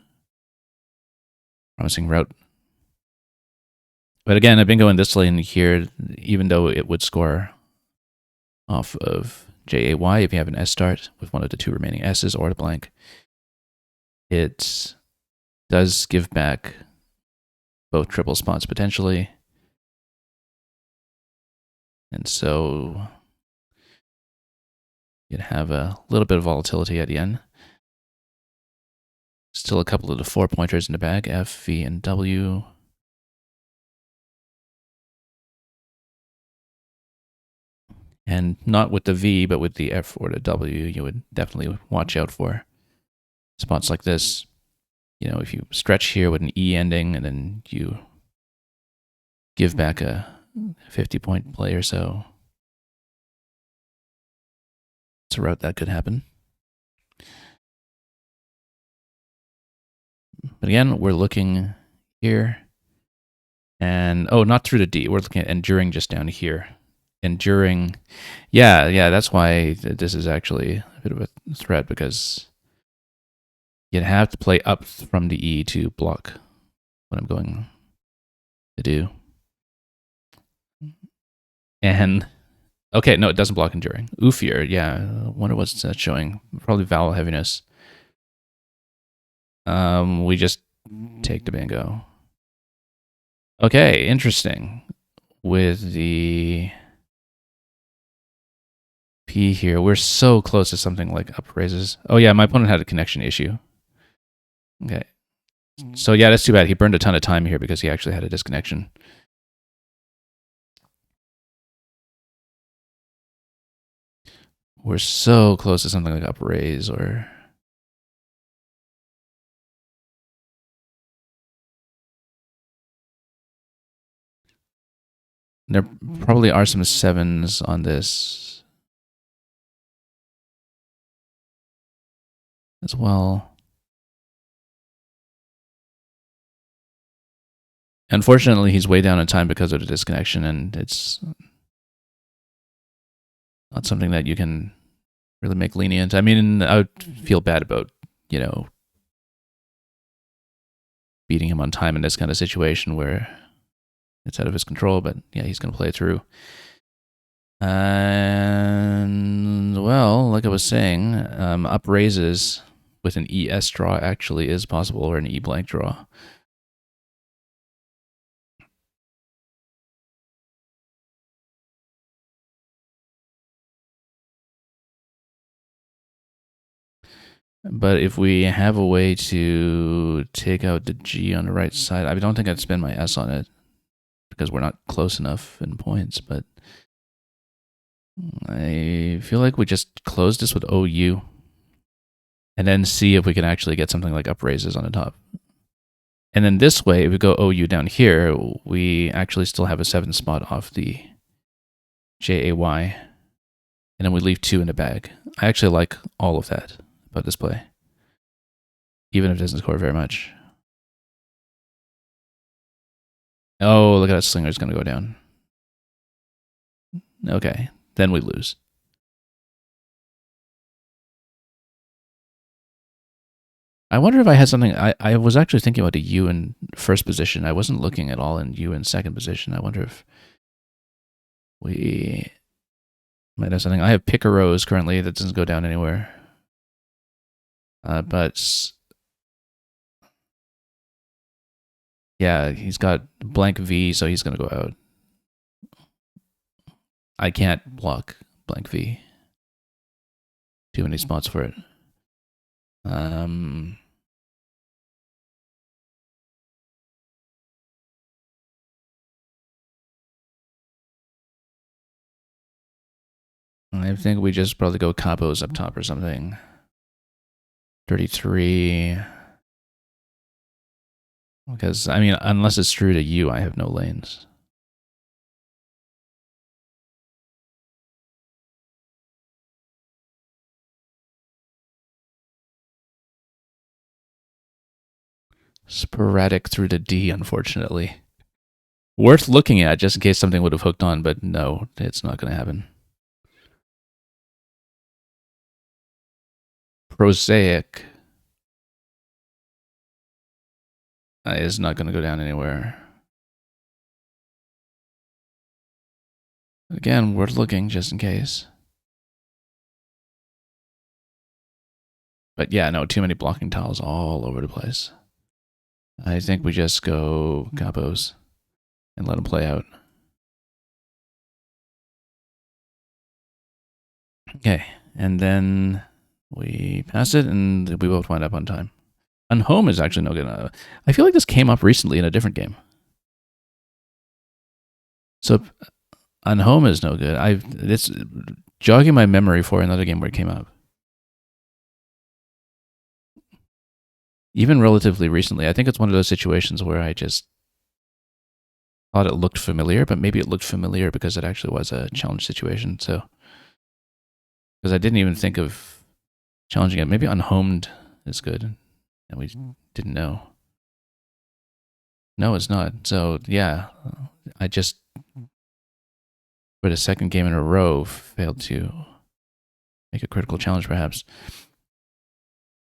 promising route. But again, a bingo in this lane here, even though it would score off of JAY if you have an S start with one of the two remaining S's or the blank, it does give back both triple spots potentially. And so you'd have a little bit of volatility at the end. Still a couple of the 4-pointers in the bag, F, V, and W. And not with the V, but with the F or the W, you would definitely watch out for spots like this. You know, if you stretch here with an E ending and then you give back a 50-point play or so, it's a route that could happen. But again, we're looking here. And, oh, not through the D. We're looking at enduring just down here. Enduring. Yeah, that's why this is actually a bit of a threat, because you'd have to play up from the E to block what I'm going to do. And, okay, no, it doesn't block enduring. Oofier, yeah. I wonder what's that showing. Probably vowel heaviness. We just take the bingo. Okay, interesting. With the P here, we're so close to something like upraises. Oh yeah, my opponent had a connection issue. Okay. So yeah, that's too bad. He burned a ton of time here because he actually had a disconnection. We're so close to something like upraise or... There probably are some 7s on this as well. Unfortunately, he's way down in time because of the disconnection, and it's not something that you can really make lenient. I mean, I would feel bad about, you know, beating him on time in this kind of situation where it's out of his control, but yeah, he's going to play it through. And, well, like I was saying, up raises with an ES draw actually is possible, or an E blank draw. But if we have a way to take out the G on the right side, I don't think I'd spend my S on it because we're not close enough in points, but I feel like we just close this with OU and then see if we can actually get something like upraises on the top. And then this way, if we go OU down here, we actually still have a 7 spot off the JAY, and then we leave 2 in the bag. I actually like all of that about this play, even if it doesn't score very much. Oh, look at that slinger's going to go down. Okay, then we lose. I wonder if I had something. I was actually thinking about a U in first position. I wasn't looking at all in U in second position. I wonder if we might have something. I have pick a rose currently that doesn't go down anywhere. But yeah, he's got blank V, so he's going to go out. I can't block blank V. Too many spots for it. I think we just probably go capos up top or something. 33. Because, I mean, unless it's true to U, I have no lanes. Sporadic through the D, unfortunately. Worth looking at just in case something would have hooked on, but no, it's not going to happen. prosaic is not going to go down anywhere. Again, worth looking just in case. But yeah, no, too many blocking tiles all over the place. I think we just go capos and let them play out. Okay, and then we pass it, and we both wind up on time. Unhome is actually no good. I feel like this came up recently in a different game. So Unhome is no good. It's jogging my memory for another game where it came up. Even relatively recently, I think it's one of those situations where I just thought it looked familiar, but maybe it looked familiar because it actually was a challenge situation. So, because I didn't even think of challenging it. Maybe Unhomed is good, and we didn't know. No, it's not. So, yeah, I just, for the second game in a row, failed to make a critical challenge, perhaps.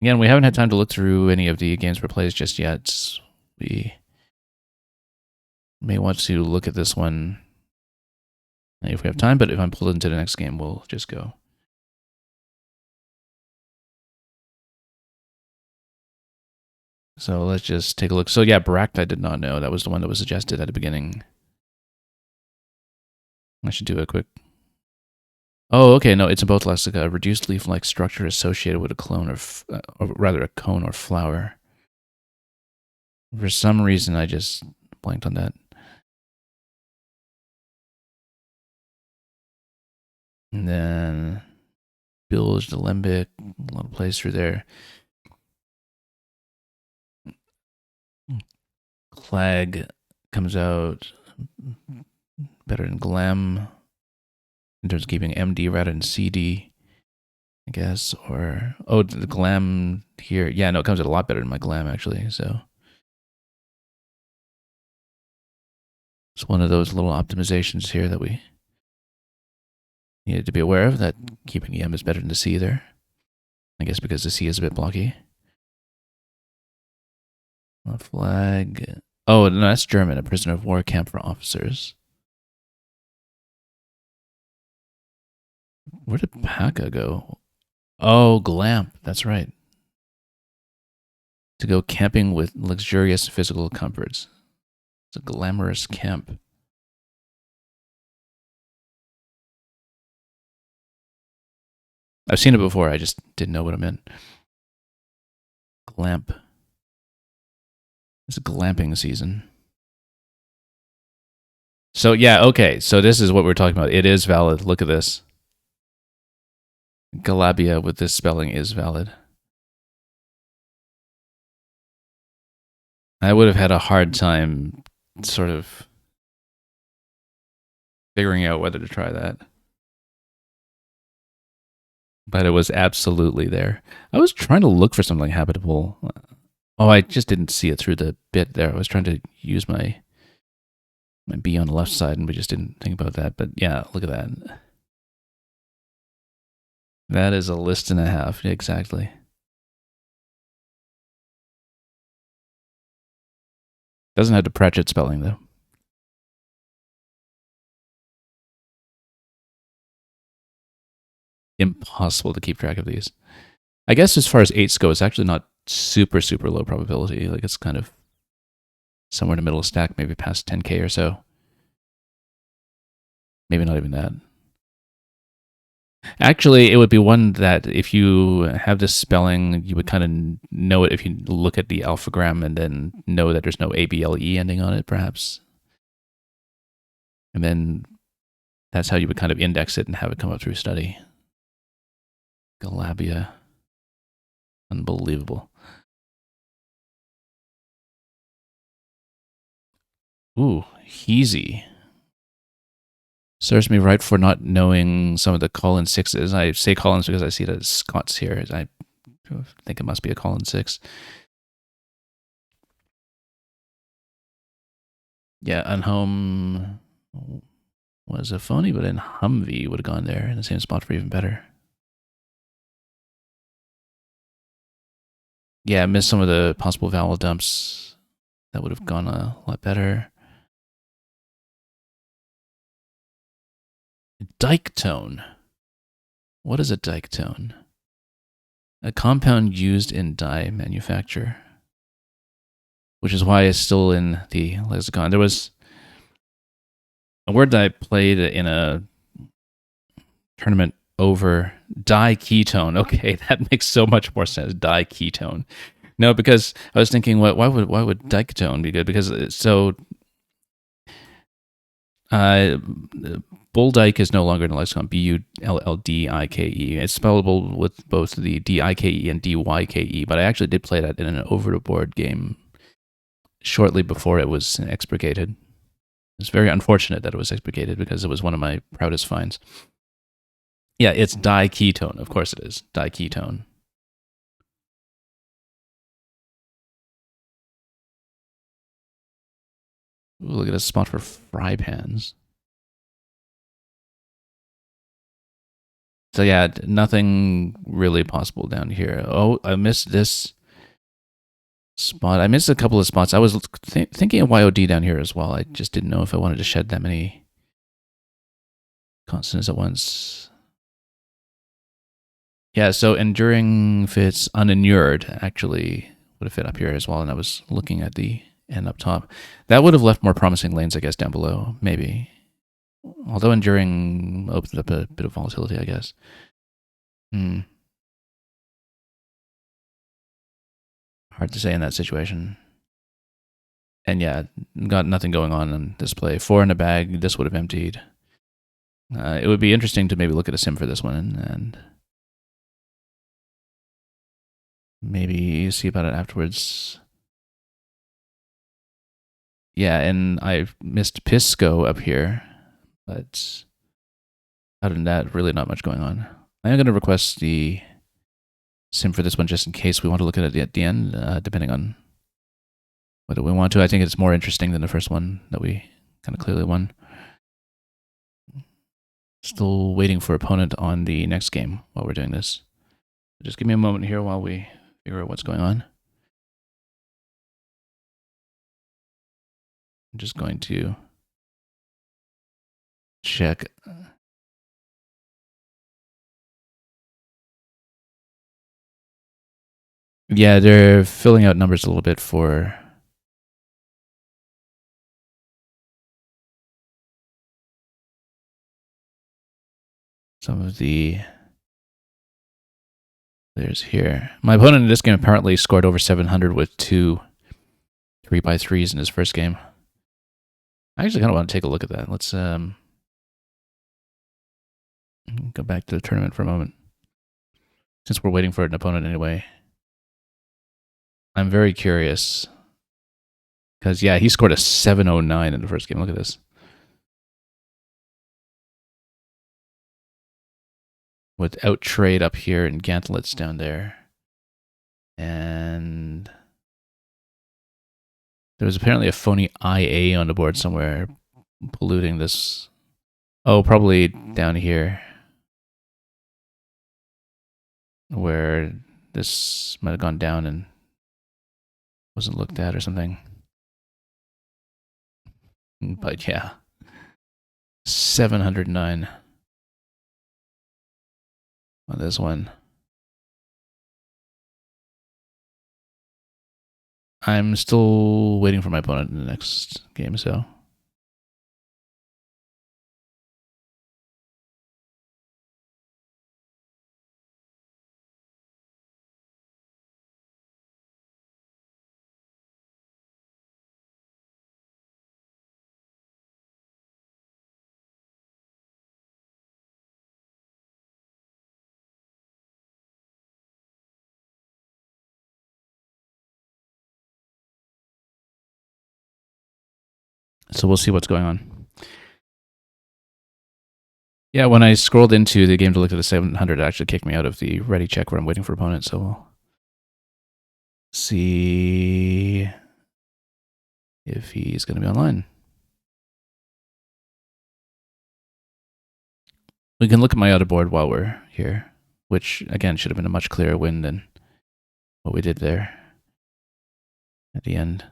Again, we haven't had time to look through any of the games for plays just yet. We may want to look at this one if we have time, but if I'm pulled into the next game, we'll just go. So let's just take a look. So yeah, Bract I did not know. That was the one that was suggested at the beginning. I should do a quick... Oh, okay, no, it's both like a reduced leaf-like structure associated with a clone or rather a cone or flower. For some reason, I just blanked on that. And then Bilge, the limbic, a lot of plays through there. Clag comes out better than Glam in terms of keeping MD rather than CD, I guess. Or, oh, the Glam here. Yeah, no, it comes out a lot better than my Glam, actually. So it's one of those little optimizations here that we needed to be aware of, that keeping the M is better than the C there. I guess because the C is a bit blocky. A flag. Oh, no, that's German. A prisoner of war camp for officers. Where did Paka go? Oh, Glamp. That's right. To go camping with luxurious physical comforts. It's a glamorous camp. I've seen it before. I just didn't know what it meant. Glamp. It's a glamping season. So, yeah, okay. So this is what we're talking about. It is valid. Look at this. Galabia with this spelling is valid. I would have had a hard time sort of figuring out whether to try that. But it was absolutely there. I was trying to look for something habitable. Oh, I just didn't see it through the bit there. I was trying to use my B on the left side, and we just didn't think about that. But yeah, look at that. That is a list and a half, exactly. Doesn't have the Pratchett spelling, though. Impossible to keep track of these. I guess as far as 8s go, it's actually not super, super low probability. Like, it's kind of somewhere in the middle of stack, maybe past 10K or so. Maybe not even that. Actually, it would be one that if you have this spelling, you would kind of know it if you look at the alphagram and then know that there's no ABLE ending on it, perhaps. And then that's how you would kind of index it and have it come up through study. Galabia. Unbelievable. Ooh, Heezy. Serves me right for not knowing some of the Colin Sixes. I say Collins because I see that Scott's here. I think it must be a Colin Six. Yeah, Unhome was a phony, but then Humvee would have gone there in the same spot for even better. Yeah, I missed some of the possible vowel dumps. That would have gone a lot better. Dike tone. What is a dike tone? A compound used in dye manufacture, which is why it's still in the lexicon. There was a word that I played in a tournament over diketone. Okay, that makes so much more sense. Diketone. No, because I was thinking, why would diketone be good? Because uh, bull dyke is no longer in the lexicon. Bulldike. It's spellable with both the dike and dyke. But I actually did play that in an over the board game shortly before it was expurgated. It's very unfortunate that it was expurgated because it was one of my proudest finds. Yeah, it's diketone. Of course it is. Diketone. Ooh, look at a spot for fry pans. So yeah, nothing really possible down here. Oh, I missed this spot. I missed a couple of spots. I was thinking of YOD down here as well. I just didn't know if I wanted to shed that many consonants at once. Yeah, so enduring fits uninured actually would have fit up here as well. And I was looking at the end up top. That would have left more promising lanes, I guess, down below, maybe. Although enduring opened up a bit of volatility, I guess. Hard to say in that situation. And yeah, got nothing going on display. 4 in a bag, this would have emptied. It would be interesting to maybe look at a sim for this one and maybe see about it afterwards. Yeah, and I missed Pisco up here, but other than that, really not much going on. I am going to request the sim for this one just in case we want to look at it at the end, depending on whether we want to. I think it's more interesting than the first one that we kind of clearly won. Still waiting for opponent on the next game while we're doing this. Just give me a moment here while we figure out what's going on. I'm just going to check. Yeah, they're filling out numbers a little bit for some of the players here. My opponent in this game apparently scored over 700 with 2 3x3s in his first game. I actually kind of want to take a look at that. Let's go back to the tournament for a moment. Since we're waiting for an opponent anyway. I'm very curious. Because, yeah, he scored a 709 in the first game. Look at this. With Outtrade up here and Gantlets down there. And there was apparently a phony IA on the board somewhere polluting this. Oh, probably down here. Where this might have gone down and wasn't looked at or something. But yeah. 709 on this one. I'm still waiting for my opponent in the next game, so. So we'll see what's going on. Yeah, when I scrolled into the game to look at the 700, it actually kicked me out of the ready check where I'm waiting for opponent, so we'll see if he's going to be online. We can look at my other board while we're here, which, again, should have been a much clearer win than what we did there at the end.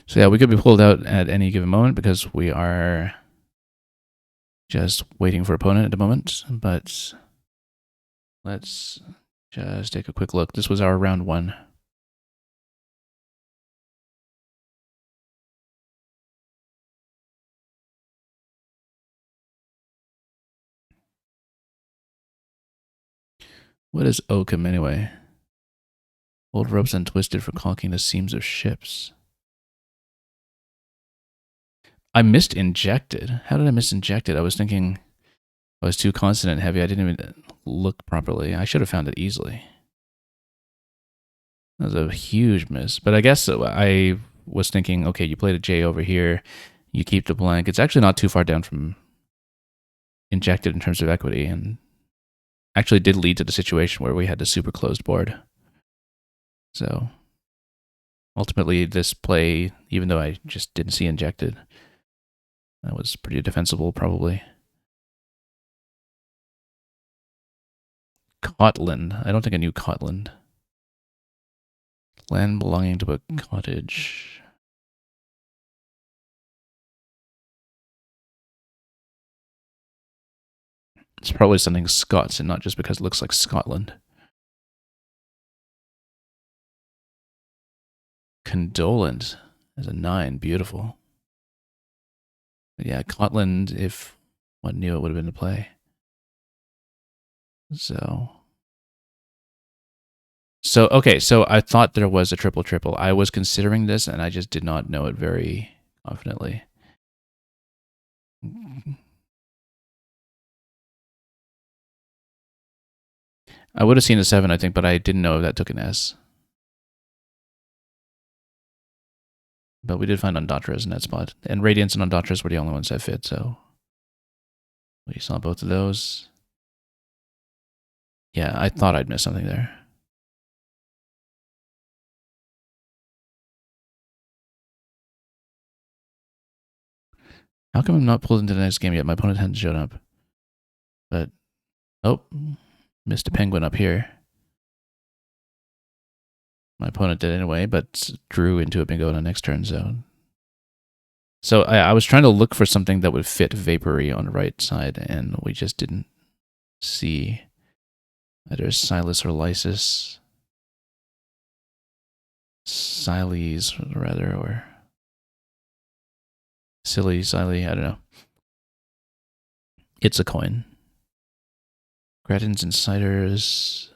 So yeah, we could be pulled out at any given moment because we are just waiting for opponent at the moment. But let's just take a quick look. This was our round one. What is oakum anyway? Old ropes untwisted for caulking the seams of ships. I missed injected. How did I miss injected? I was thinking I was too consonant heavy. I didn't even look properly. I should have found it easily. That was a huge miss. But I guess I was thinking, okay, you played a J over here. You keep the blank. It's actually not too far down from injected in terms of equity, and actually did lead to the situation where we had the super closed board. So ultimately, this play, even though I just didn't see injected, that was pretty defensible, probably. Cotland. I don't think I knew Cotland. Land belonging to a cottage. It's probably something Scots and not just because it looks like Scotland. Condolent as a 9. Beautiful. But yeah, Cotland, if one knew it, would have been to play. Okay, so I thought there was a triple triple. I was considering this and I just did not know it very confidently. I would have seen a 7, I think, but I didn't know if that took an S. But we did find Ondatras in that spot. And Radiance and Ondatras were the only ones that fit, so we saw both of those. Yeah, I thought I'd miss something there. How come I'm not pulled into the next game yet? My opponent hadn't shown up. But, oh, missed a penguin up here. My opponent did anyway, but drew into a bingo on the next turn, so I was trying to look for something that would fit Vapory on the right side, and we just didn't see either Silas or Lysis. Siles, rather, or Silly, Silly, I don't know. It's a coin. Gratins and Ciders.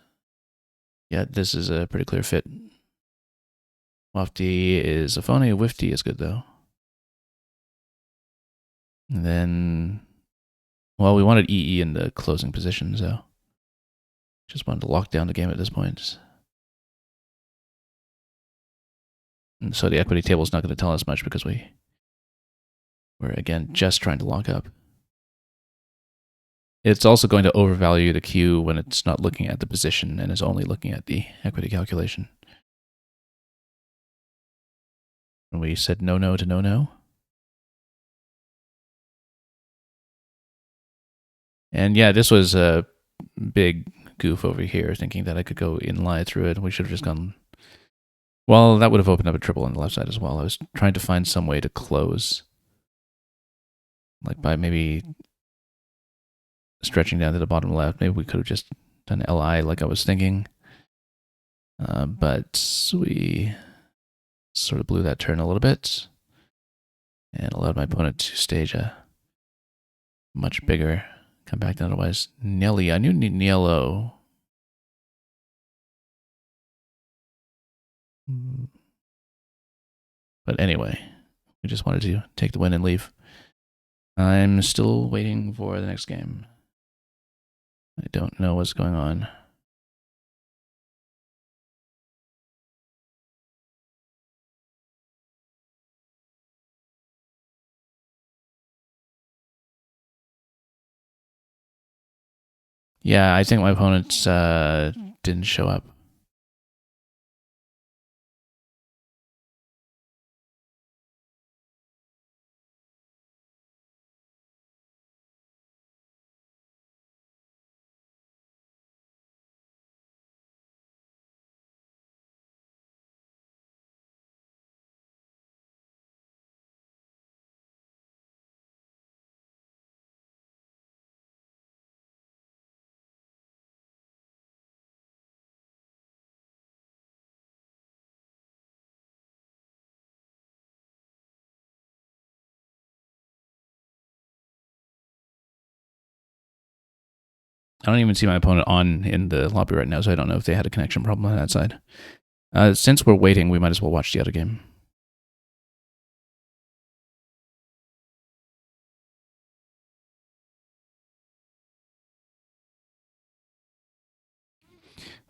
Yeah, this is a pretty clear fit. Wafty is a phony. Wifty is good, though. And then, well, we wanted EE in the closing position, so just wanted to lock down the game at this point. And so the equity table is not going to tell us much because we're, again, just trying to lock up. It's also going to overvalue the Q when it's not looking at the position and is only looking at the equity calculation. And we said no to no. And yeah, this was a big goof over here, thinking that I could go in lie through it. We should have just gone. Well, that would have opened up a triple on the left side as well. I was trying to find some way to close, like by maybe stretching down to the bottom left. Maybe we could have just done LI like I was thinking. But we sort of blew that turn a little bit and allowed my opponent to stage a much bigger comeback than otherwise. Nelly, I knew Niello. But anyway, we just wanted to take the win and leave. I'm still waiting for the next game. I don't know what's going on. Yeah, I think my opponents didn't show up. I don't even see my opponent on in the lobby right now, so I don't know if they had a connection problem on that side. Since we're waiting, we might as well watch the other game.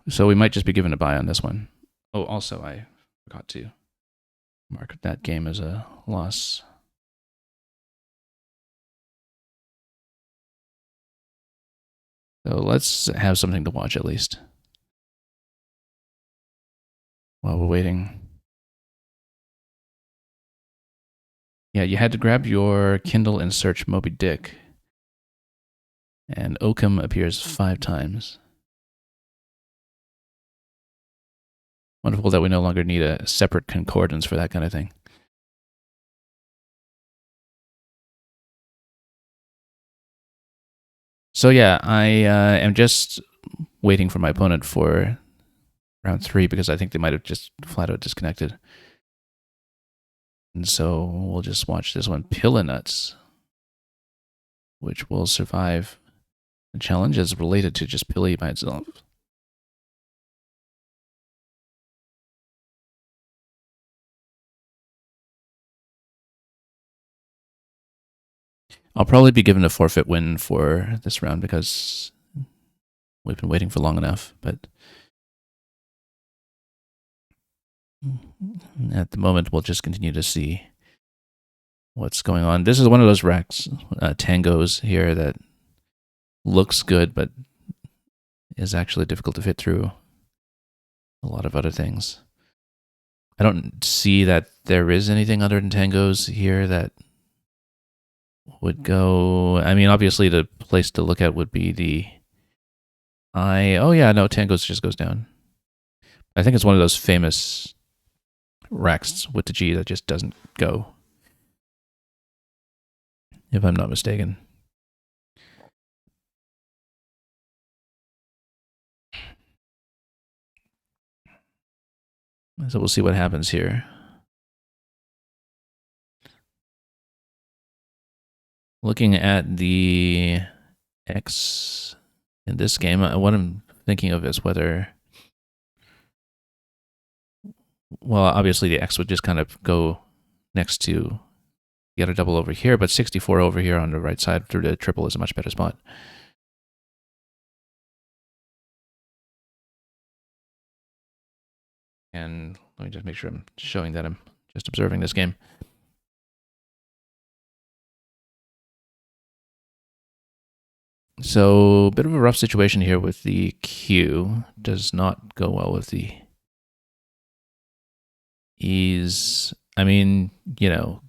So we might just be given a bye on this one. Oh, also, I forgot to mark that game as a loss. So let's have something to watch at least while we're waiting. Yeah, you had to grab your Kindle and search Moby Dick. And Oakham appears 5 times. Wonderful that we no longer need a separate concordance for that kind of thing. So yeah, I am just waiting for my opponent for round 3 because I think they might have just flat out disconnected. And so we'll just watch this one, Nuts, which will survive. The challenge is related to just Pilly by itself. I'll probably be given a forfeit win for this round because we've been waiting for long enough, but at the moment we'll just continue to see what's going on. This is one of those racks, tangos here that looks good, but is actually difficult to fit through a lot of other things. I don't see that there is anything other than tangos here that would go. I mean, obviously the place to look at would be the oh yeah, no, tangos just goes down. I think it's one of those famous racks with the G that just doesn't go, if I'm not mistaken. So we'll see what happens here. Looking at the X in this game, what I'm thinking of is whether, well, obviously the X would just kind of go next to the other double over here, but 64 over here on the right side through the triple is a much better spot. And let me just make sure I'm showing that I'm just observing this game. So, a bit of a rough situation here with the Q. Does not go well with the E's. I mean, you know,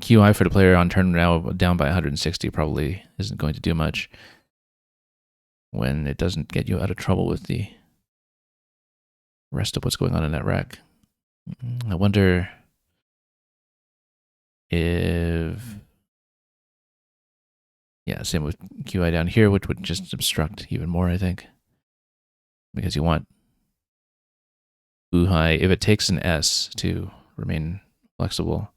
QI for the player on turn now down by 160 probably isn't going to do much when it doesn't get you out of trouble with the rest of what's going on in that rack. I wonder if, yeah, same with QI down here, which would just obstruct even more, I think, because you want Buhai, if it takes an S to remain flexible.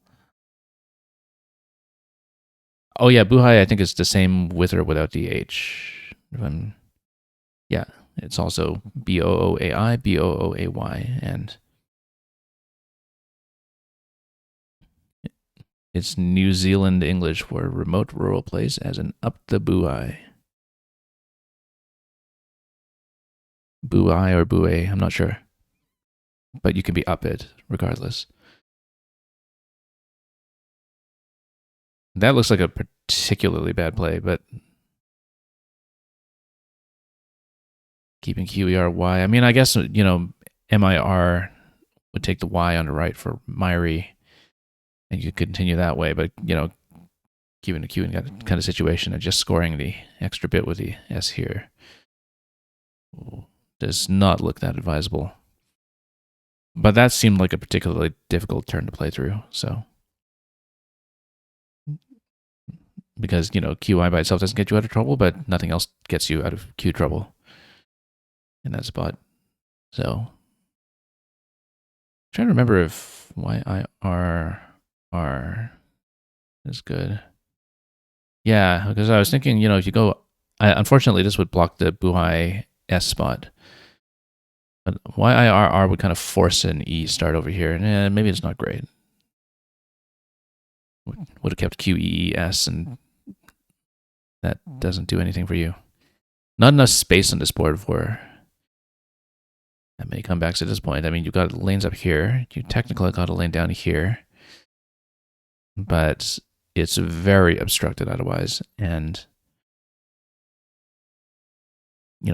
Oh yeah, Buhai I think is the same with or without the H. Yeah, it's also Booai, Booay, and it's New Zealand English for remote rural place as an up the Buhai. Buhai or Buay, I'm not sure. But you can be up it regardless. That looks like a particularly bad play, but keeping QER Y. I mean, I guess, you know, MIR would take the Y on the right for Myri, and you could continue that way, but, you know, keeping the Q in that kind of situation and just scoring the extra bit with the S here does not look that advisable. But that seemed like a particularly difficult turn to play through, so. Because, you know, QI by itself doesn't get you out of trouble, but nothing else gets you out of Q trouble in that spot. So, I'm trying to remember if YIRR is good. Yeah, because I was thinking, if you go, unfortunately, this would block the Buhai S spot. But YIRR would kind of force an E start over here, and maybe it's not great. Would have kept QEES, and that doesn't do anything for you. Not enough space on this board for that many comebacks at this point. I mean, you've got lanes up here. You technically got a lane down here, but it's very obstructed otherwise. And,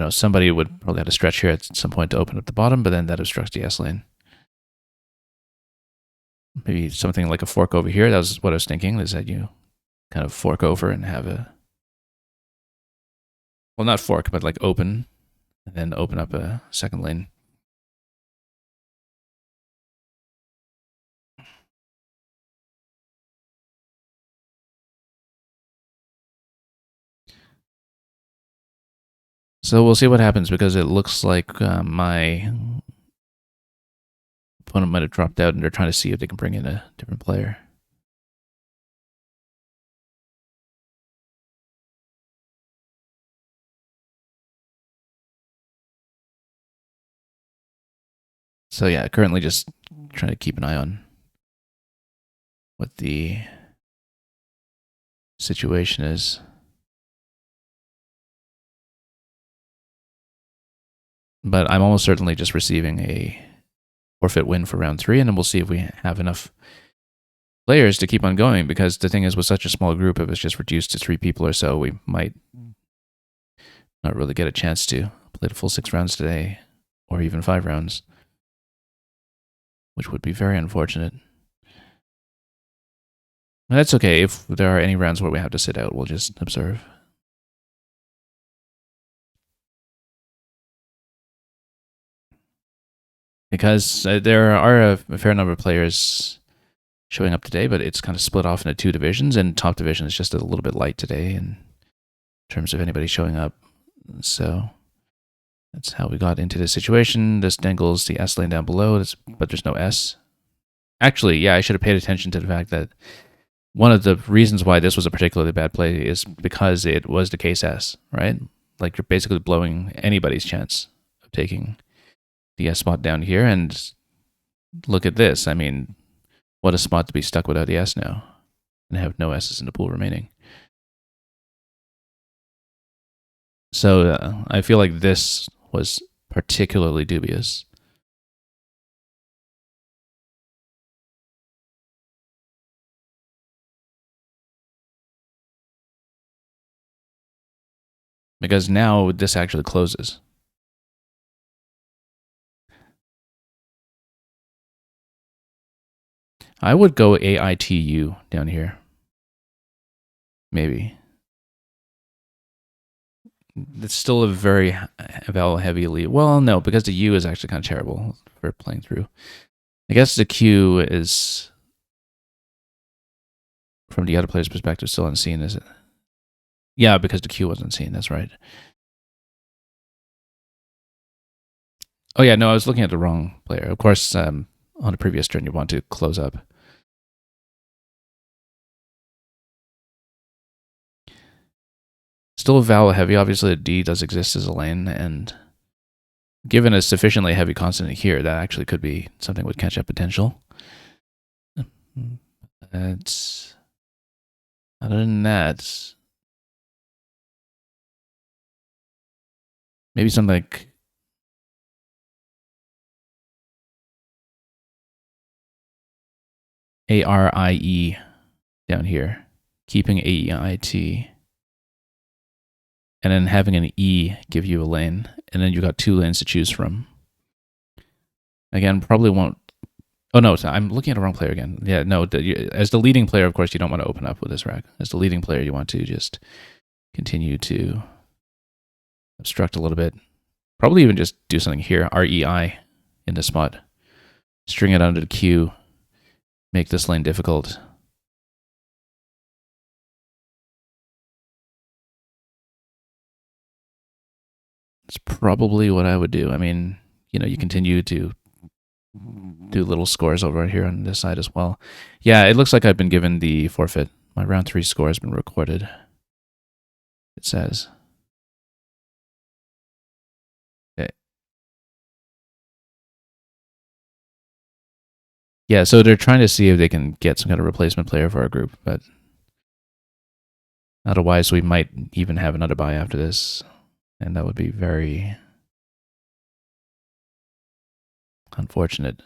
somebody would probably have to stretch here at some point to open up the bottom, but then that obstructs the S lane. Maybe something like a fork over here. That was what I was thinking, is that you kind of fork over and have well, not fork, but like open, and then open up a second lane. So we'll see what happens, because it looks like my opponent might have dropped out and they're trying to see if they can bring in a different player. So yeah, currently just trying to keep an eye on what the situation is. But I'm almost certainly just receiving a forfeit win for round 3, and then we'll see if we have enough players to keep on going, because the thing is, with such a small group, if it's just reduced to 3 people or so, we might not really get a chance to play the full 6 rounds today, or even 5 rounds, which would be very unfortunate. That's okay. If there are any rounds where we have to sit out, we'll just observe. Because there are a fair number of players showing up today, but it's kind of split off into 2 divisions, and top division is just a little bit light today in terms of anybody showing up. So that's how we got into this situation. This dangles the S lane down below, but there's no S. Actually, yeah, I should have paid attention to the fact that one of the reasons why this was a particularly bad play is because it was the case S, right? Like, you're basically blowing anybody's chance of taking the S spot down here. And look at this. I mean, what a spot to be stuck without the S now and have no S's in the pool remaining. So I feel like this was particularly dubious. Because now this actually closes. I would go AITU down here. Maybe. It's still a very vowel heavy lead. Well, no, because the U is actually kind of terrible for playing through. I guess the Q is, from the other player's perspective, still unseen, is it? Yeah, because the Q wasn't seen. That's right. Oh, yeah, no, I was looking at the wrong player. Of course, on a previous turn, you want to close up. Still vowel heavy. Obviously, a D does exist as a lane, and given a sufficiently heavy consonant here, that actually could be something with catch-up potential. Other than that, maybe something like ARIE down here, keeping AEIT, and then having an E give you a lane, and then you've got 2 lanes to choose from. Again, probably won't. Oh no, I'm looking at the wrong player again. Yeah, no, as the leading player, of course, you don't want to open up with this rack. As the leading player, you want to just continue to obstruct a little bit. Probably even just do something here, REI in this spot. String it under the Q, make this lane difficult. That's probably what I would do. I mean, you continue to do little scores over here on this side as well. Yeah, it looks like I've been given the forfeit. My round 3 score has been recorded. it says. Okay. Yeah, so they're trying to see if they can get some kind of replacement player for our group, but otherwise we might even have another bye after this, and that would be very unfortunate.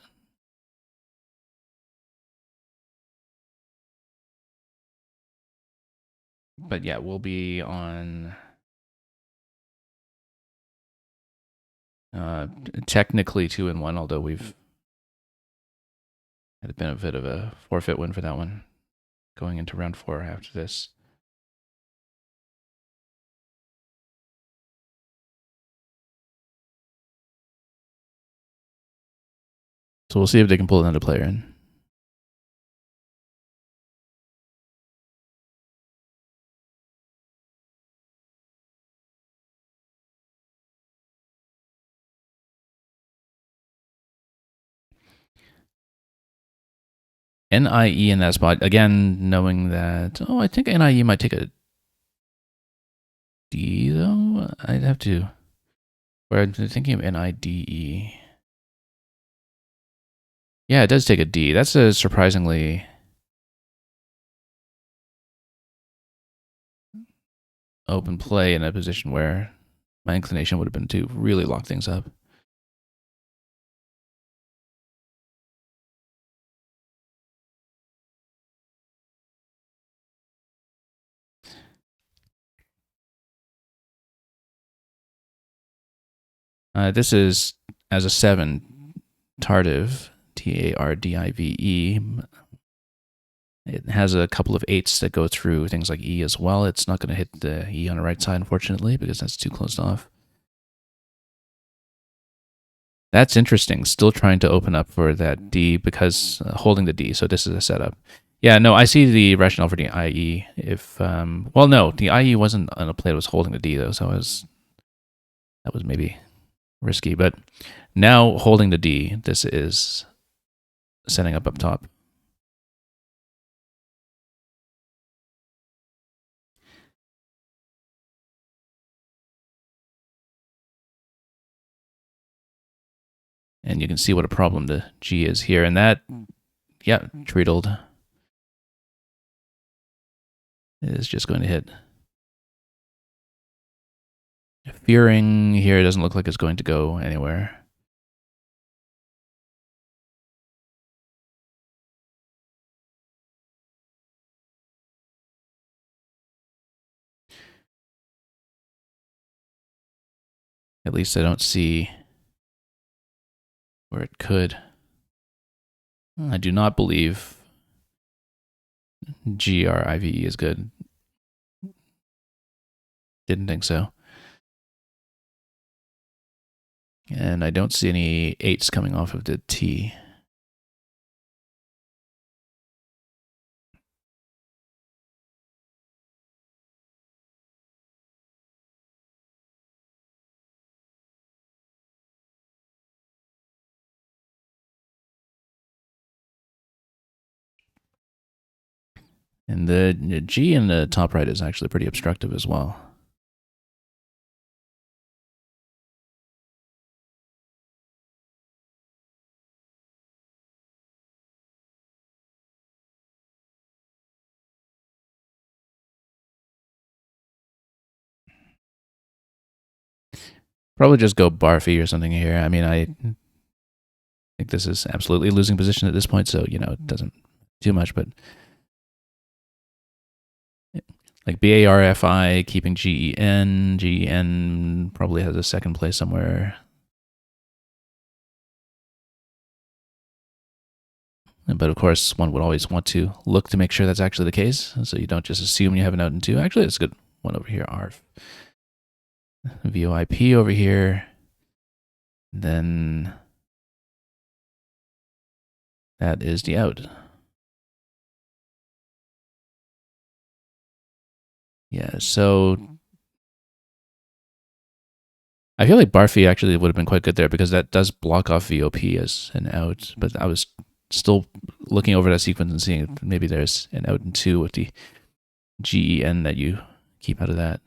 But yeah, we'll be on uh, technically 2-1, although we've had a benefit of a forfeit win for that one going into round 4 after this. So we'll see if they can pull another player in. NIE in that spot. Again, knowing that, I think NIE might take a D, though. I'd have to. Or I'm thinking of NIDE. Yeah, it does take a D. That's a surprisingly open play in a position where my inclination would have been to really lock things up. This is as a 7, Tardive, Tardive. It has a couple of 8s that go through things like E as well. It's not going to hit the E on the right side, unfortunately, because that's too closed off. That's interesting. Still trying to open up for that D because holding the D. So this is a setup. Yeah, no, I see the rationale for the IE. If well, no, the IE wasn't on a play that was holding the D though, so that was maybe risky. But now holding the D, this is setting up top. And you can see what a problem the G is here. And that, yeah, treatled is just going to hit. Fearing here doesn't look like it's going to go anywhere. At least I don't see where it could. I do not believe GRIVE is good. Didn't think so. And I don't see any 8s coming off of the T. And the G in the top right is actually pretty obstructive as well. Probably just go Barfy or something here. I mean, I think this is absolutely losing position at this point, so, it doesn't do much, but like BARFI, keeping GEN. GEN probably has a second place somewhere. But of course, one would always want to look to make sure that's actually the case, so you don't just assume you have an out in 2. Actually, it's a good one over here, ARF. VOIP over here. Then that is the out. Yeah, so I feel like Barfy actually would have been quite good there because that does block off VOP as an out, but I was still looking over that sequence and seeing if maybe there's an out in 2 with the GEN that you keep out of that.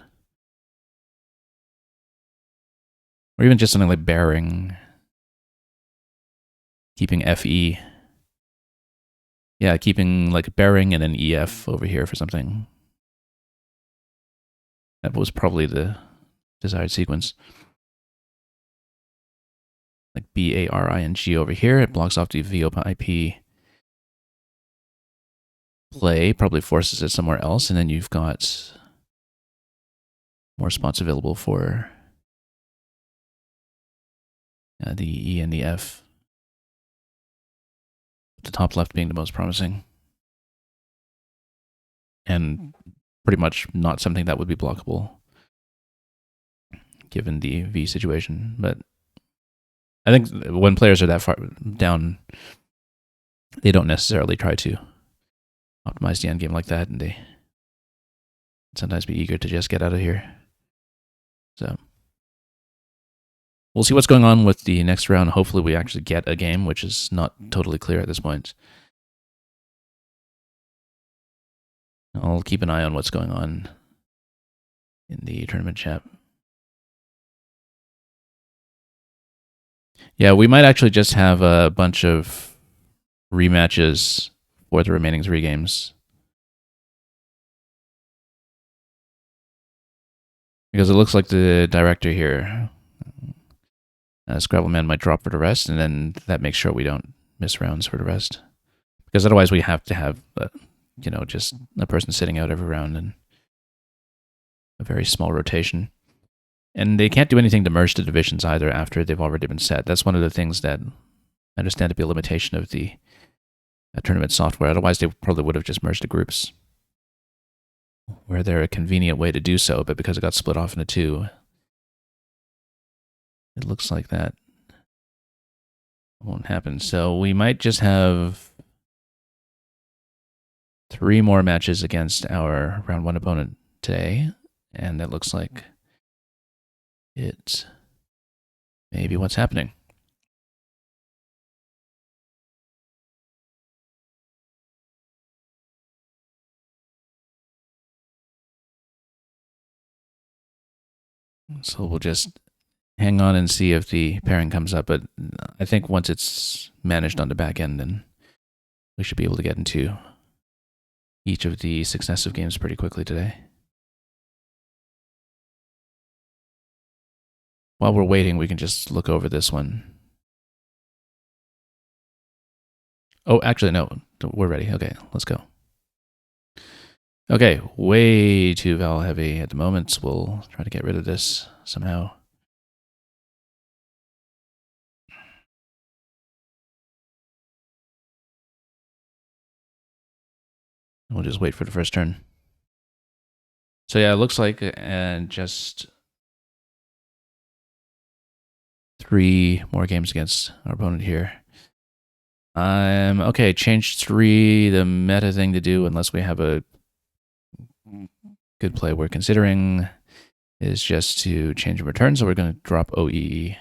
Or even just something like bearing, keeping FE. Yeah, keeping like bearing and an EF over here for something. That was probably the desired sequence. Like BARING over here, it blocks off the VOIP play, probably forces it somewhere else, and then you've got more spots available for the E and the F. The top left being the most promising. And pretty much not something that would be blockable given the V situation. But I think when players are that far down, they don't necessarily try to optimize the endgame like that, and they sometimes be eager to just get out of here. So we'll see what's going on with the next round. Hopefully we actually get a game, which is not totally clear at this point. I'll keep an eye on what's going on in the tournament chat. Yeah, we might actually just have a bunch of rematches for the remaining 3 games. Because it looks like the director here, Scrabble Man, might drop for the rest, and then that makes sure we don't miss rounds for the rest. Because otherwise we have to have, just a person sitting out every round and a very small rotation. And they can't do anything to merge the divisions either after they've already been set. That's one of the things that I understand to be a limitation of the tournament software. Otherwise, they probably would have just merged the groups where they're a convenient way to do so, but because it got split off into 2, it looks like that won't happen. So we might just have 3 more matches against our round 1 opponent today, and it looks like it may be what's happening. So we'll just hang on and see if the pairing comes up, but I think once it's managed on the back end, then we should be able to get into each of the successive games pretty quickly today. While we're waiting, we can just look over this one. Oh, actually, no, we're ready. Okay, let's go. Okay, way too vowel heavy at the moment. We'll try to get rid of this somehow. We'll just wait for the first turn. So yeah, it looks like just 3 more games against our opponent here. Okay, change 3. The meta thing to do, unless we have a good play we're considering, is just to change a return. So we're going to drop OEE.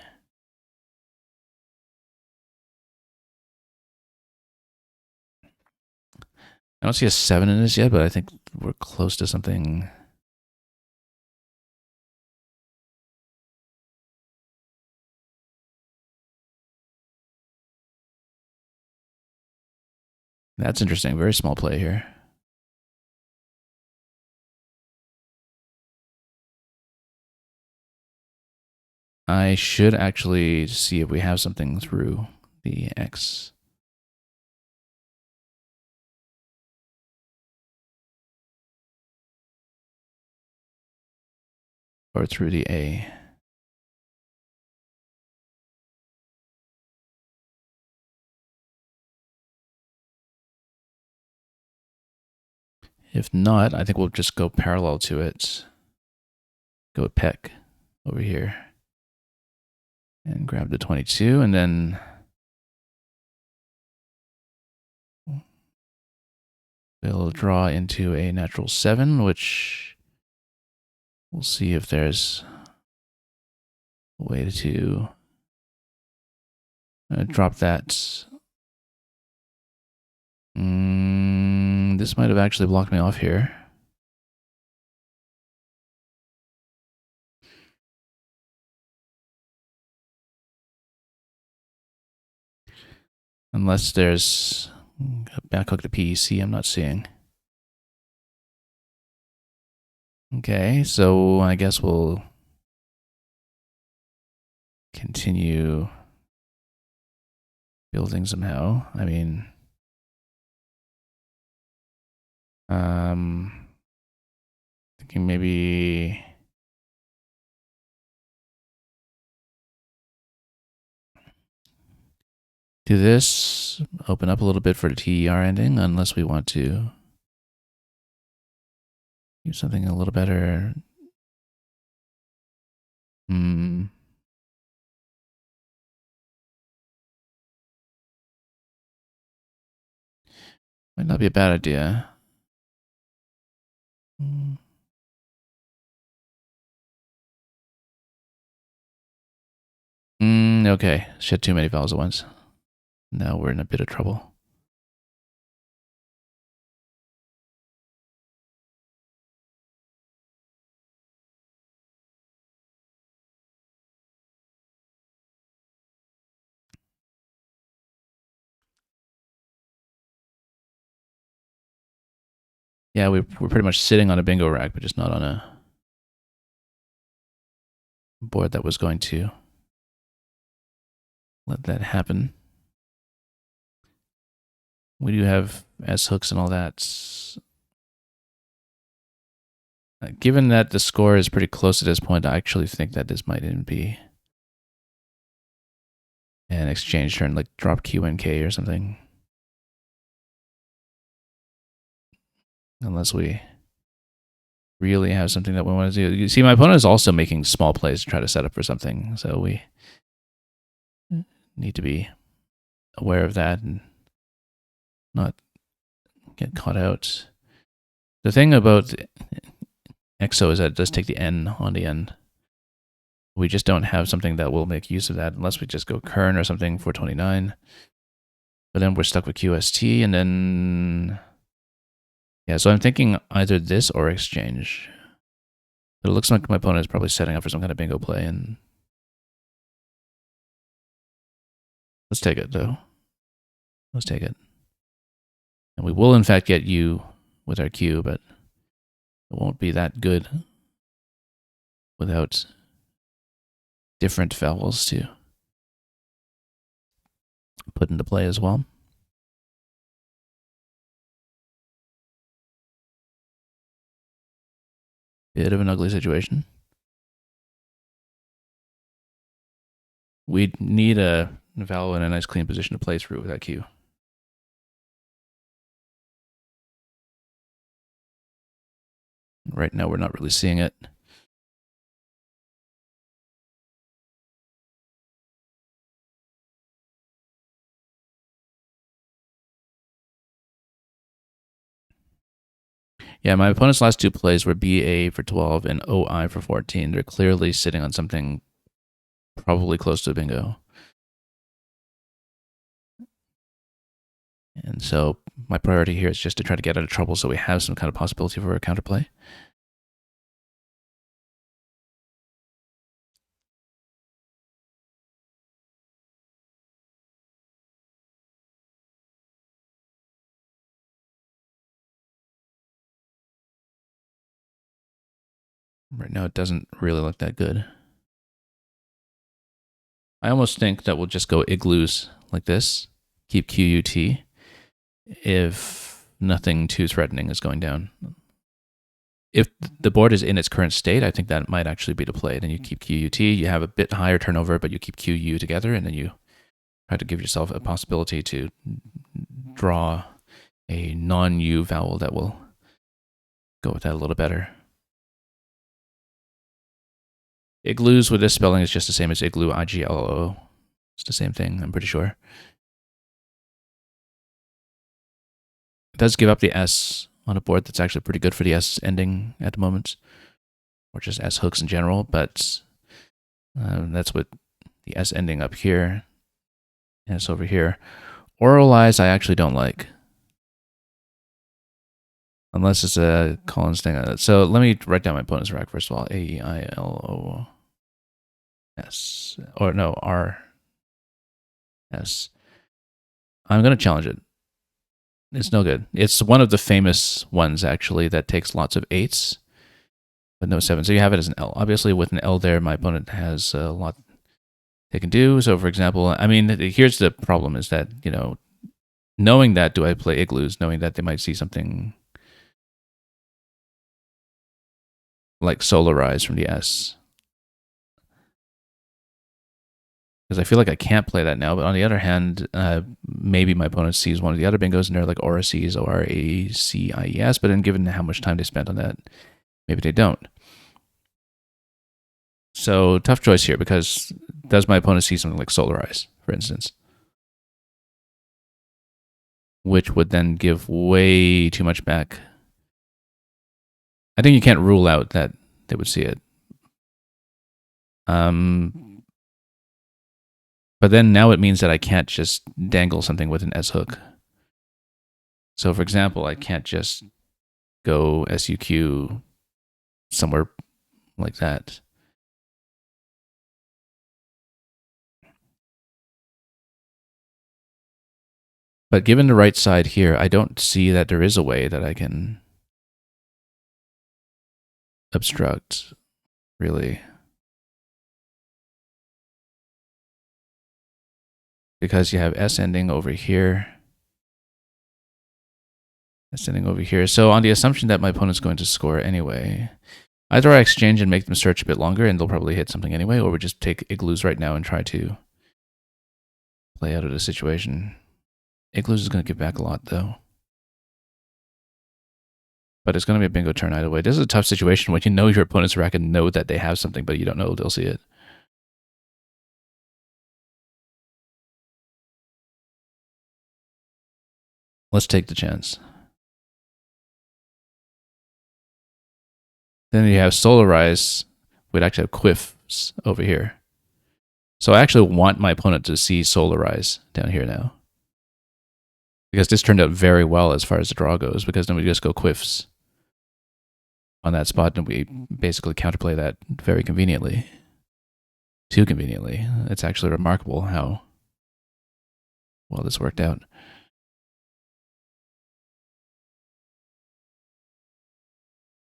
I don't see a 7 in this yet, but I think we're close to something. That's interesting. Very small play here. I should actually see if we have something through the X. Or through the A. If not, I think we'll just go parallel to it. Go with Peck over here. And grab the 22, and then we'll draw into a natural 7, which we'll see if there's a way to drop that. This might have actually blocked me off here. Unless there's a backhook to PEC I'm not seeing. Okay, so I guess we'll continue building somehow. I mean, thinking maybe do this, open up a little bit for the TER ending, unless we want to use something a little better. Might not be a bad idea. Okay, she had too many vowels at once. Now we're in a bit of trouble. Yeah, we're pretty much sitting on a bingo rack, but just not on a board that was going to let that happen. We do have S hooks and all that. Given that the score is pretty close at this point, I actually think that this might even be an exchange turn, like drop Q and K or something. Unless we really have something that we want to do. You see, my opponent is also making small plays to try to set up for something, so we need to be aware of that and not get caught out. The thing about EXO is that it does take the N on the end. We just don't have something that will make use of that unless we just go Kern or something for 29. But then we're stuck with QST, and then yeah, so I'm thinking either this or exchange. But it looks like my opponent is probably setting up for some kind of bingo play, and let's take it though. Let's take it. And we will in fact get U with our Q, but it won't be that good without different vowels to put into play as well. Bit of an ugly situation. We need a vowel in a nice clean position to play through with that Q. Right now we're not really seeing it. Yeah, my opponent's last two plays were BA for 12 and OI for 14. They're clearly sitting on something probably close to a bingo. And so my priority here is just to try to get out of trouble so we have some kind of possibility for a counterplay. Right now it doesn't really look that good. I almost think that we'll just go igloos like this, keep QUT, if nothing too threatening is going down. If the board is in its current state, I think that might actually be the play. Then you keep QUT, you have a bit higher turnover, but you keep QU together, and then you try to give yourself a possibility to draw a non-U vowel that will go with that a little better. Igloos with this spelling is just the same as igloo, IGLO. It's the same thing, I'm pretty sure. It does give up the S on a board that's actually pretty good for the S ending at the moment, or just S hooks in general, but that's what the S ending up here, S over here. Oralize I actually don't like. Unless it's a Collins thing. So let me write down my opponent's rack first of all. AILOS. Or no, RS. I'm going to challenge it. It's no good. It's one of the famous ones, actually, that takes lots of 8s, but no 7s. So you have it as an L. Obviously, with an L there, my opponent has a lot they can do. So, for example, I mean, here's the problem is that, knowing that, do I play Igloos, knowing that they might see something like Solarize from the S? Because I feel like I can't play that now. But on the other hand, maybe my opponent sees one of the other bingos and they're like Aura sees Oracies. But then given how much time they spent on that, maybe they don't. So tough choice here because does my opponent see something like Solarize, for instance? Which would then give way too much back. I think you can't rule out that they would see it. But then now it means that I can't just dangle something with an S hook. So, for example, I can't just go SUQ somewhere like that. But given the right side here, I don't see that there is a way that I can obstruct, really. Because you have S ending over here. S ending over here. So on the assumption that my opponent's going to score anyway, either I exchange and make them search a bit longer and they'll probably hit something anyway, or we just take Igloos right now and try to play out of the situation. Igloos is going to give back a lot, though. But it's going to be a bingo turn either way. This is a tough situation when you know your opponent's rack and know that they have something, but you don't know they'll see it. Let's take the chance. Then you have Solarize. We'd actually have Quiffs over here. So I actually want my opponent to see Solarize down here now. Because this turned out very well as far as the draw goes, because then we just go Quiffs on that spot, and we basically counterplay that very conveniently. Too conveniently. It's actually remarkable how well this worked out.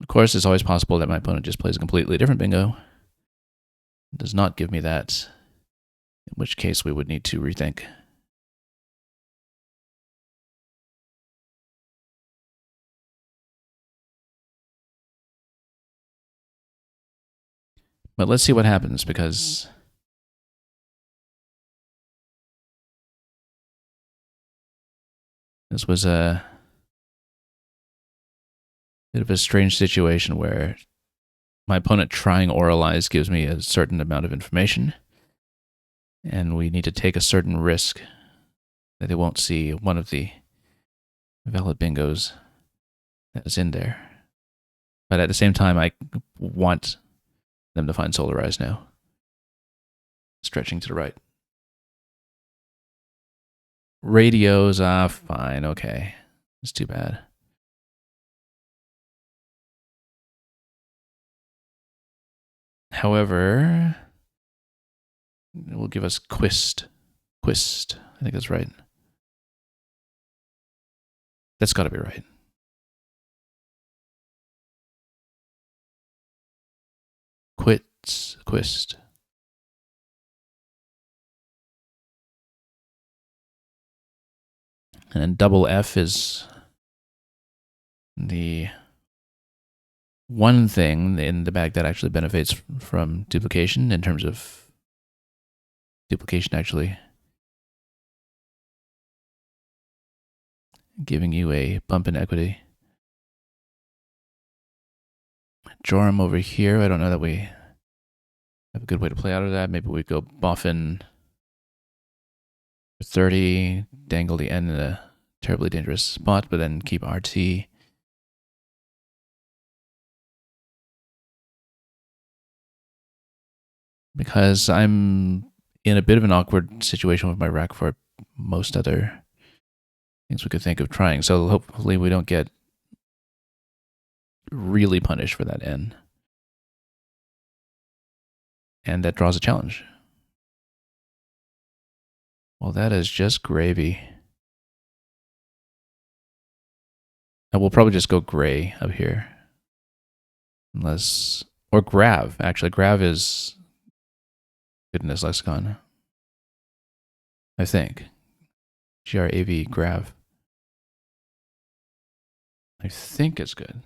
Of course, it's always possible that my opponent just plays a completely different bingo. It does not give me that, in which case we would need to rethink. But let's see what happens, because this was a bit of a strange situation where my opponent trying Oralize gives me a certain amount of information, and we need to take a certain risk that they won't see one of the valid bingos that is in there. But at the same time, I want them to find Solarize now. Stretching to the right. Radios, fine, okay. It's too bad. However, it will give us Quist. Quist, I think that's right. That's got to be right. Quist. And then double F is the one thing in the bag that actually benefits from duplication in terms of duplication actually giving you a bump in equity. Joram over here, I don't know that we have a good way to play out of that. Maybe we go Boffin for 30, dangle the N in a terribly dangerous spot, but then keep RT. Because I'm in a bit of an awkward situation with my rack for most other things we could think of trying. So hopefully we don't get really punished for that N. And that draws a challenge. Well, that is just gravy. And we'll probably just go gray up here. Unless, or grav. Actually, grav is good in this lexicon. I think. Grav, grav. I think it's good.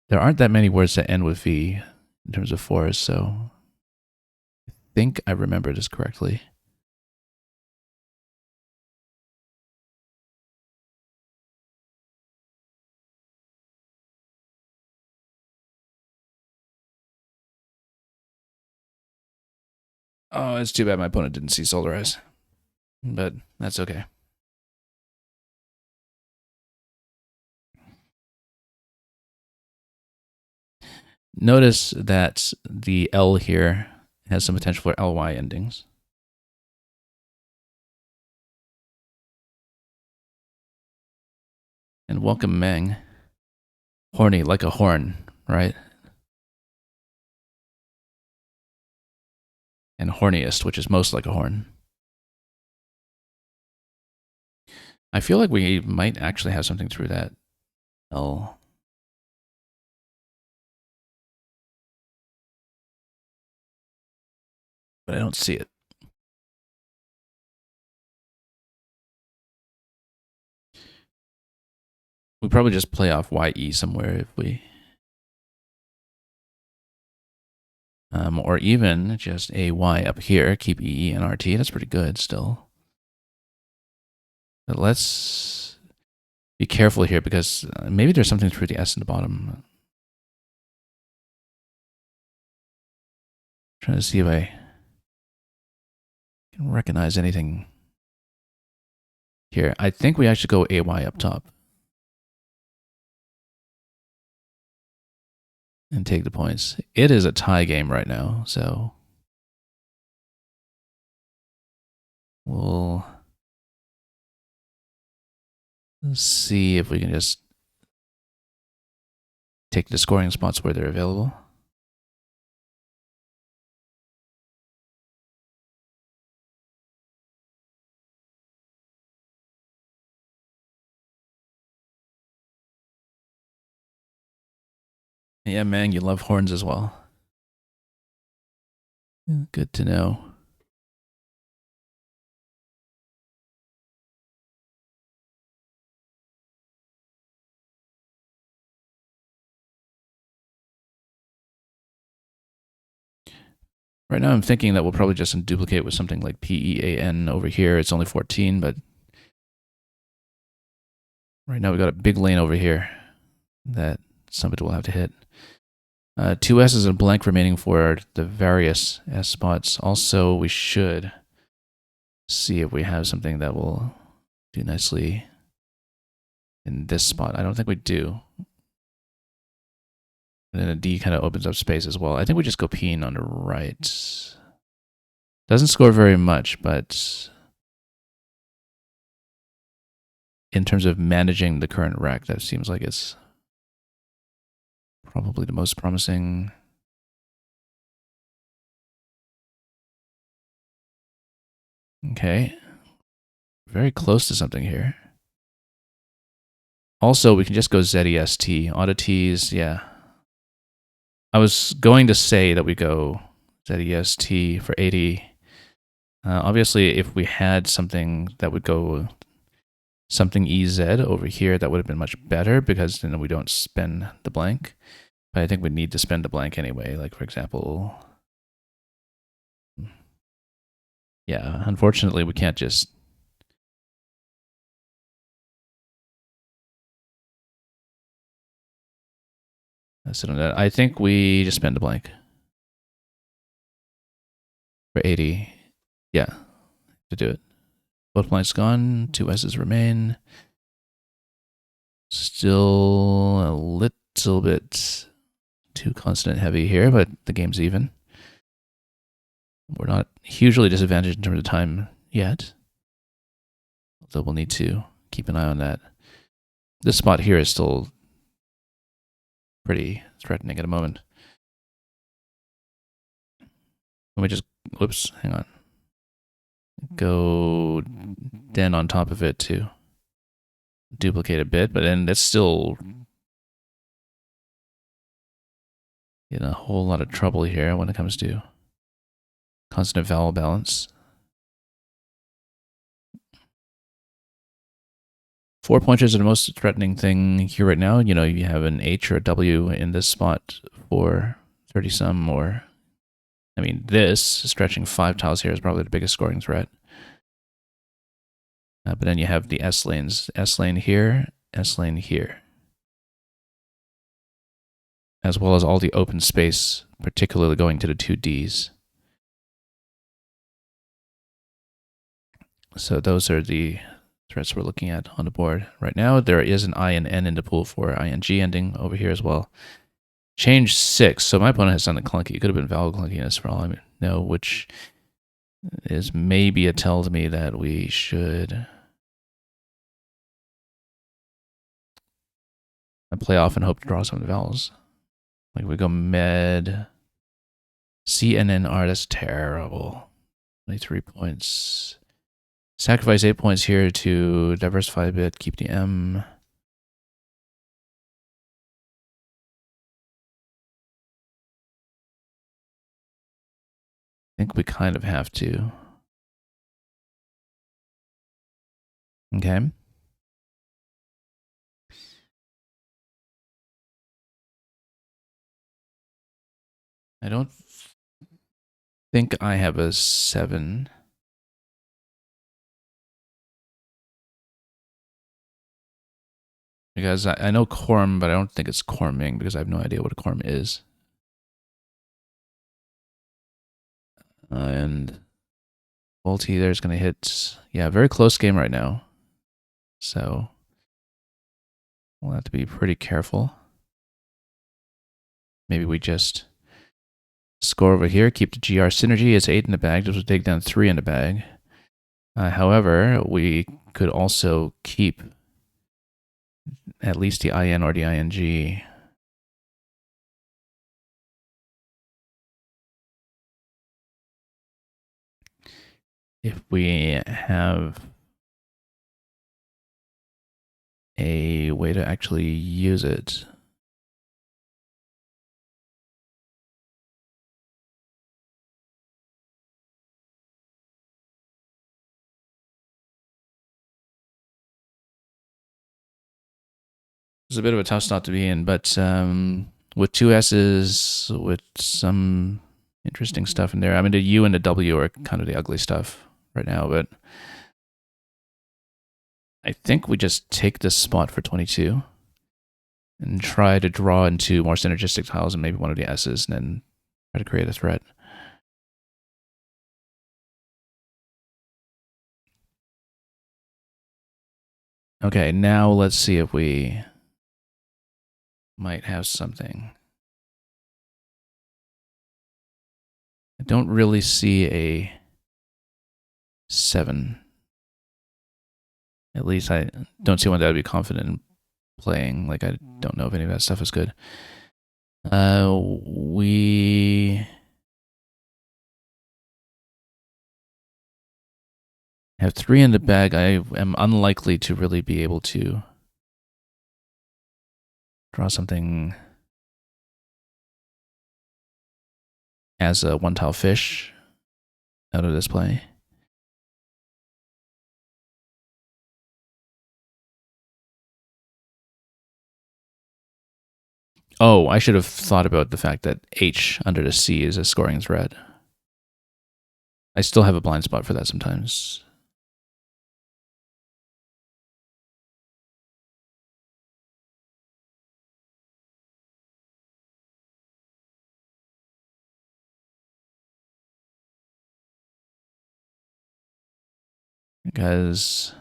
There aren't that many words that end with V in terms of forest, so I think I remember this correctly. Oh, it's too bad my opponent didn't see Solarize. But that's okay. Notice that the L here has some potential for ly endings. And welcome Meng. Horny like a horn, right? And horniest, which is most like a horn. I feel like we might actually have something through that L. But I don't see it. We probably just play off YE somewhere if we... or even just AY up here, keep EE and RT. That's pretty good still. But let's be careful here because maybe there's something through the S in the bottom. Trying to see if I can recognize anything here. I think we actually go AY up top. And take the points. It is a tie game right now, so we'll see if we can just take the scoring spots where they're available. Yeah, man, you love horns as well. Good to know. Right now I'm thinking that we'll probably just duplicate with something like PEAN over here. It's only 14, but right now we got a big lane over here that somebody will have to hit. 2 S's and blank remaining for the various S spots. Also, we should see if we have something that will do nicely in this spot. I don't think we do. And then a D kind of opens up space as well. I think we just go Peen on the right. Doesn't score very much, but in terms of managing the current rack, that seems like it's probably the most promising. Okay. Very close to something here. Also, we can just go ZEST. Oddities, yeah. I was going to say that we go ZEST for 80. Obviously, if we had something that would go something EZ over here, that would have been much better because then we don't spend the blank. But I think we need to spend the blank anyway. Like, for example, yeah, unfortunately, we can't just sit on that. I think we just spend the blank for 80. Yeah, to do it. Both blanks gone. 2 S's remain. Still a little bit too consonant heavy here, but the game's even. We're not hugely disadvantaged in terms of time yet. So we'll need to keep an eye on that. This spot here is still pretty threatening at the moment. Let me just, whoops, hang on. go den on top of it to duplicate a bit, but then that's still in a whole lot of trouble here when it comes to consonant vowel balance. 4 pointers are the most threatening thing here right now. You know, you have an H or a W in this spot for 30 some, or I mean, this stretching 5 tiles here is probably the biggest scoring threat. But then you have the S lanes, S lane here, S lane here, as well as all the open space, particularly going to the 2 Ds. So those are the threats we're looking at on the board right now. There is an I and N in the pool for ing ending over here as well. Change 6. So my opponent has done a clunky. It could have been vowel clunkiness for all I know, which is maybe a tell to me that we should play off and hope to draw some of the vowels. Like we go med, CNNR. That's terrible. 23 points. Sacrifice 8 points here to diversify a bit. Keep the M. I think we kind of have to. Okay. I don't think I have a 7. Because I know Corm, but I don't think it's Corming because I have no idea what a Corm is. And Volty there's going to hit. Yeah, very close game right now. So we'll have to be pretty careful. Maybe we just score over here, keep the GR synergy. It's 8 in the bag. This will take down 3 in the bag. However, we could also keep at least the IN or the ING. If we have a way to actually use it. It's a bit of a tough spot to be in, but with 2 S's, with some interesting stuff in there. I mean, the U and the W are kind of the ugly stuff right now, but I think we just take this spot for 22 and try to draw into more synergistic tiles and maybe one of the S's and then try to create a threat. Okay, now let's see if we might have something. I don't really see a 7. At least I don't see one that I'd be confident in playing. Like, I don't know if any of that stuff is good. We have 3 in the bag. I am unlikely to really be able to draw something as a 1-tile fish out of this play. Oh, I should have thought about the fact that H under the C is a scoring threat. I still have a blind spot for that sometimes. Because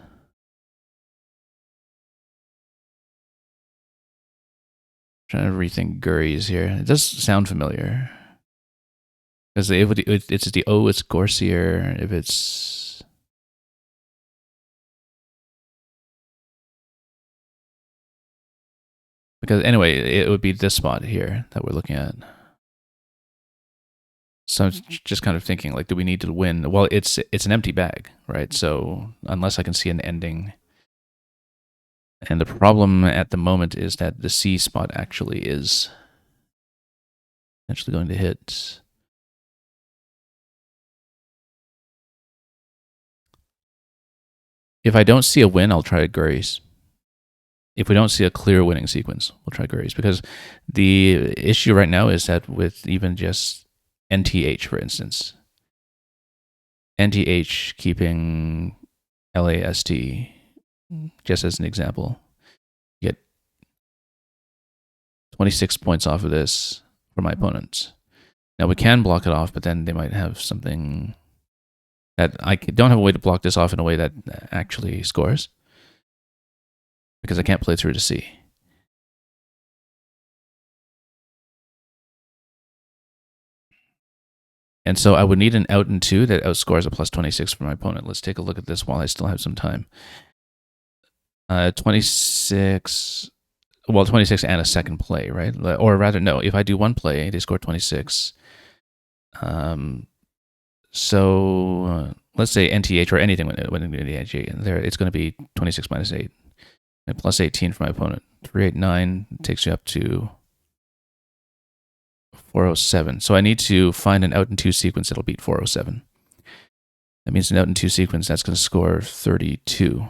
I'm trying to rethink Gurries here. It does sound familiar. Because if it's the O, it's Gorsier. If it's... Because anyway, it would be this spot here that we're looking at. So I'm just kind of thinking, like, do we need to win? Well, it's an empty bag, right? So unless I can see an ending, and the problem at the moment is that the C spot actually is potentially going to hit. If I don't see a win, I'll try Gurries. If we don't see a clear winning sequence, we'll try Gurries, because the issue right now is that with even just NTH, for instance, NTH keeping LAST, just as an example, you get 26 points off of this for my opponents. Now we can block it off, but then they might have something that I don't have a way to block this off in a way that actually scores, because I can't play through to C. And so I would need an out and two that outscores a plus 26 for my opponent. Let's take a look at this while I still have some time. 26, well, 26 and a second play, right? Or rather, no, if I do one play, they score 26. So let's say NTH or anything when NTH, there it's going to be 26 minus 8. And plus 18 for my opponent. 389 takes you up to 407. So I need to find an out and two sequence that'll beat 407. That means an out and two sequence that's going to score 32.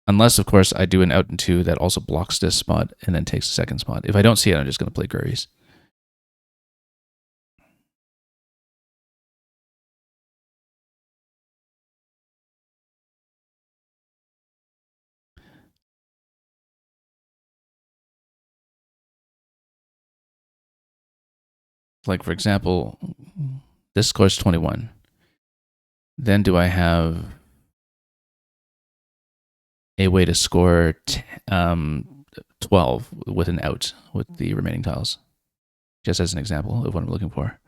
Unless, of course, I do an out and two that also blocks this spot and then takes the second spot. If I don't see it, I'm just going to play Gurries. Like, for example, this scores 21. Then do I have a way to score 12 with an out with the remaining tiles? Just as an example of what I'm looking for.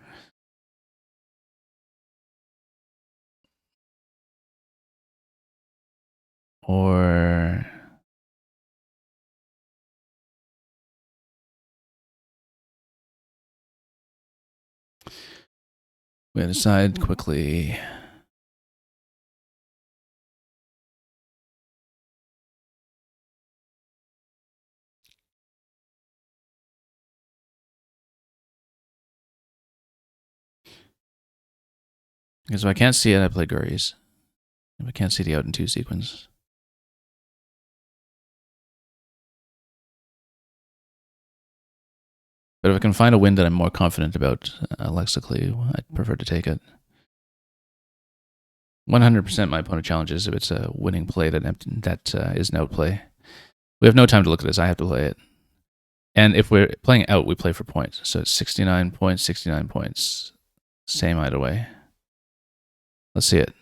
Or we gotta decide quickly. Because if I can't see it, I play Gurries. If I can't see the out and two sequence. But if I can find a win that I'm more confident about lexically, I'd prefer to take it. 100% my opponent challenges if it's a winning play that is an outplay. We have no time to look at this. I have to play it. And if we're playing out, we play for points. So it's 69 points, 69 points. Same either way. Let's see it.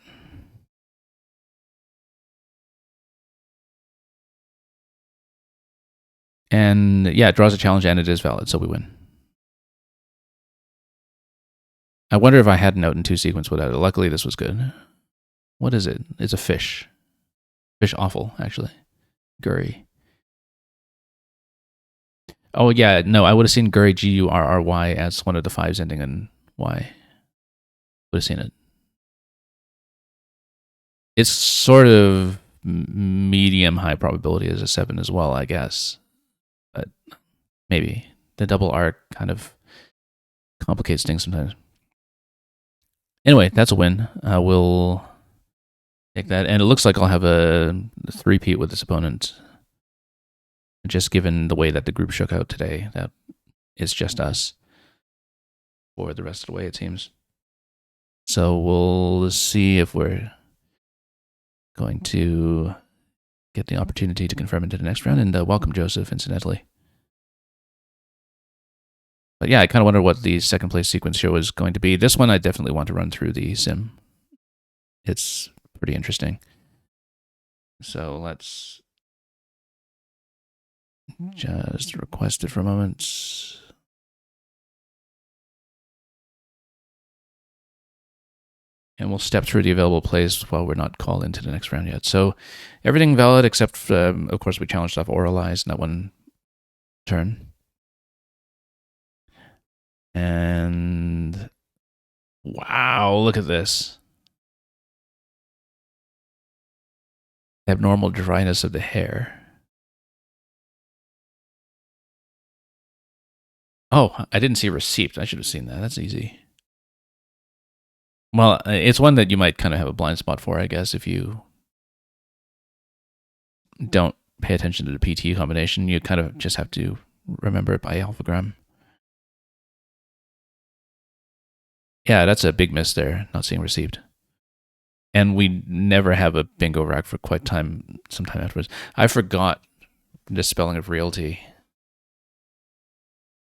And yeah, it draws a challenge and it is valid, so we win. I wonder if I had an out and two sequence without it. Luckily, this was good. What is it? It's a fish. Fish offal, actually. Gurry. Oh, yeah, no, I would have seen Gurry, Gurry, as one of the fives ending in Y. Would have seen it. It's sort of medium high probability as a 7 as well, I guess. But maybe. The double R kind of complicates things sometimes. Anyway, that's a win. We'll take that. And it looks like I'll have a three-peat with this opponent. Just given the way that the group shook out today, that it's just us for the rest of the way, it seems. So we'll see if we're going to get the opportunity to confirm into the next round. And welcome, Joseph, incidentally. But yeah, I kind of wonder what the second place sequence show is going to be. This one I definitely want to run through the sim. It's pretty interesting. So let's just request it for a moment. And we'll step through the available plays while we're not called into the next round yet. So everything valid except, of course, we challenged off Oralize in that one turn. And wow, look at this. Abnormal dryness of the hair. Oh, I didn't see a receipt. I should have seen that. That's easy. Well, it's one that you might kind of have a blind spot for, I guess, if you don't pay attention to the PT combination. You kind of just have to remember it by alphagram. Yeah, that's a big miss there, not seeing received. And we never have a bingo rack for quite some time afterwards. I forgot the spelling of realty.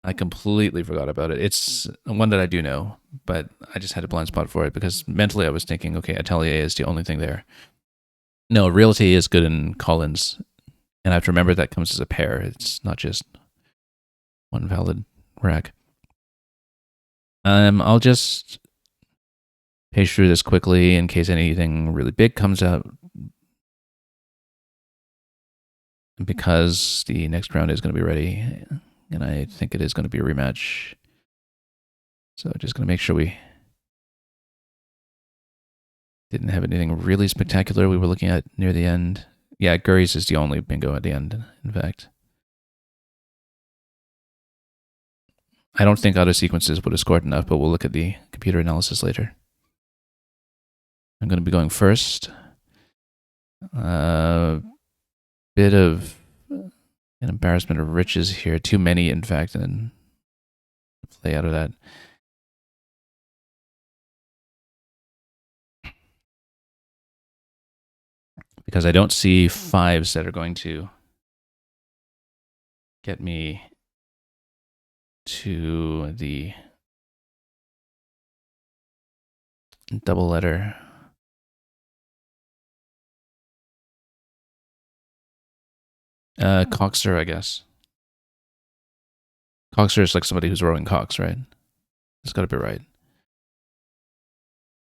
I completely forgot about it. It's one that I do know, but I just had a blind spot for it because mentally I was thinking, okay, atelier is the only thing there. No, realty is good in Collins, and I have to remember that comes as a pair. It's not just one valid rack. I'll just page through this quickly in case anything really big comes out, because the next round is going to be ready, and I think it is going to be a rematch. So just going to make sure we didn't have anything really spectacular we were looking at near the end. Yeah, Gurry's is the only bingo at the end, in fact. I don't think auto sequences would have scored enough, but we'll look at the computer analysis later. I'm going to be going first. Bit of an embarrassment of riches here. Too many, in fact, and then play out of that. Because I don't see fives that are going to get me to the double letter. Coxer, I guess. Coxer is like somebody who's rowing cocks, right? It's got to be right.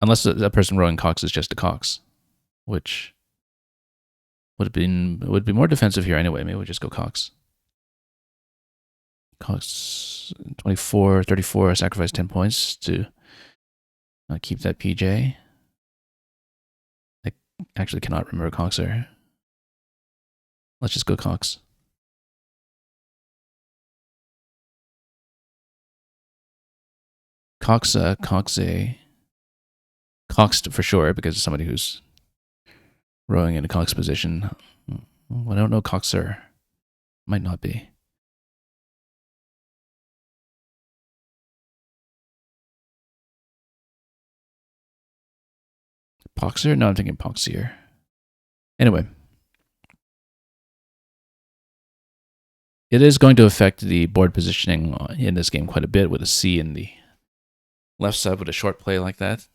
Unless a person rowing cocks is just a cox, which would be more defensive here anyway. Maybe we just go cox. Cox 24, 34, sacrifice 10 points to keep that PJ. I actually cannot remember coxer. Let's just go cox. Coxa, coxe. Coxed for sure, because it's somebody who's rowing in a cox position. I don't know coxer. Might not be. Poxer? No, I'm thinking poxier. Anyway. It is going to affect the board positioning in this game quite a bit with a C in the left side with a short play like that.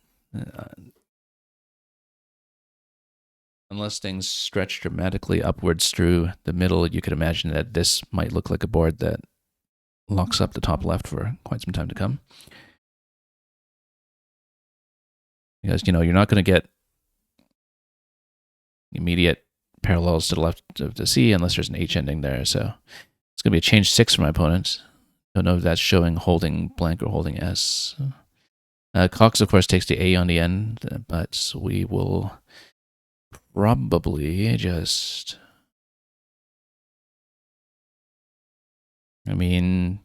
Unless things stretch dramatically upwards through the middle, you could imagine that this might look like a board that locks up the top left for quite some time to come. Because, you're not going to get immediate parallels to the left of the C unless there's an H ending there. So it's going to be a change 6 for my opponent. Don't know if that's showing holding blank or holding S. Cox, of course, takes the A on the end, but we will probably just... keeping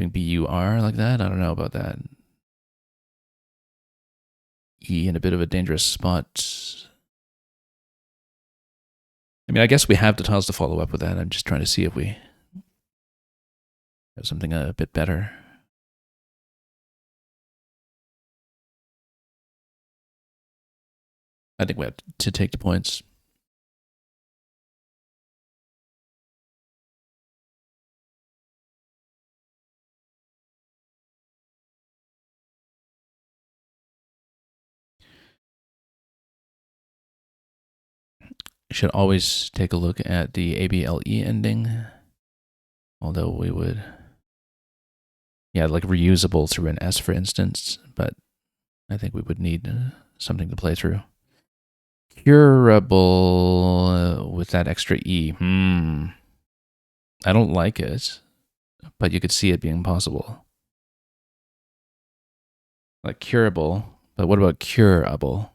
BUR like that? I don't know about that. E in a bit of a dangerous spot. I guess we have the tiles to follow up with that. I'm just trying to see if we have something a bit better. I think we have to take the points. Should always take a look at the ABLE ending. Although we would... Yeah, like reusable through an S, for instance. But I think we would need something to play through. Curable with that extra E. I don't like it, but you could see it being possible. Like curable, but what about curable?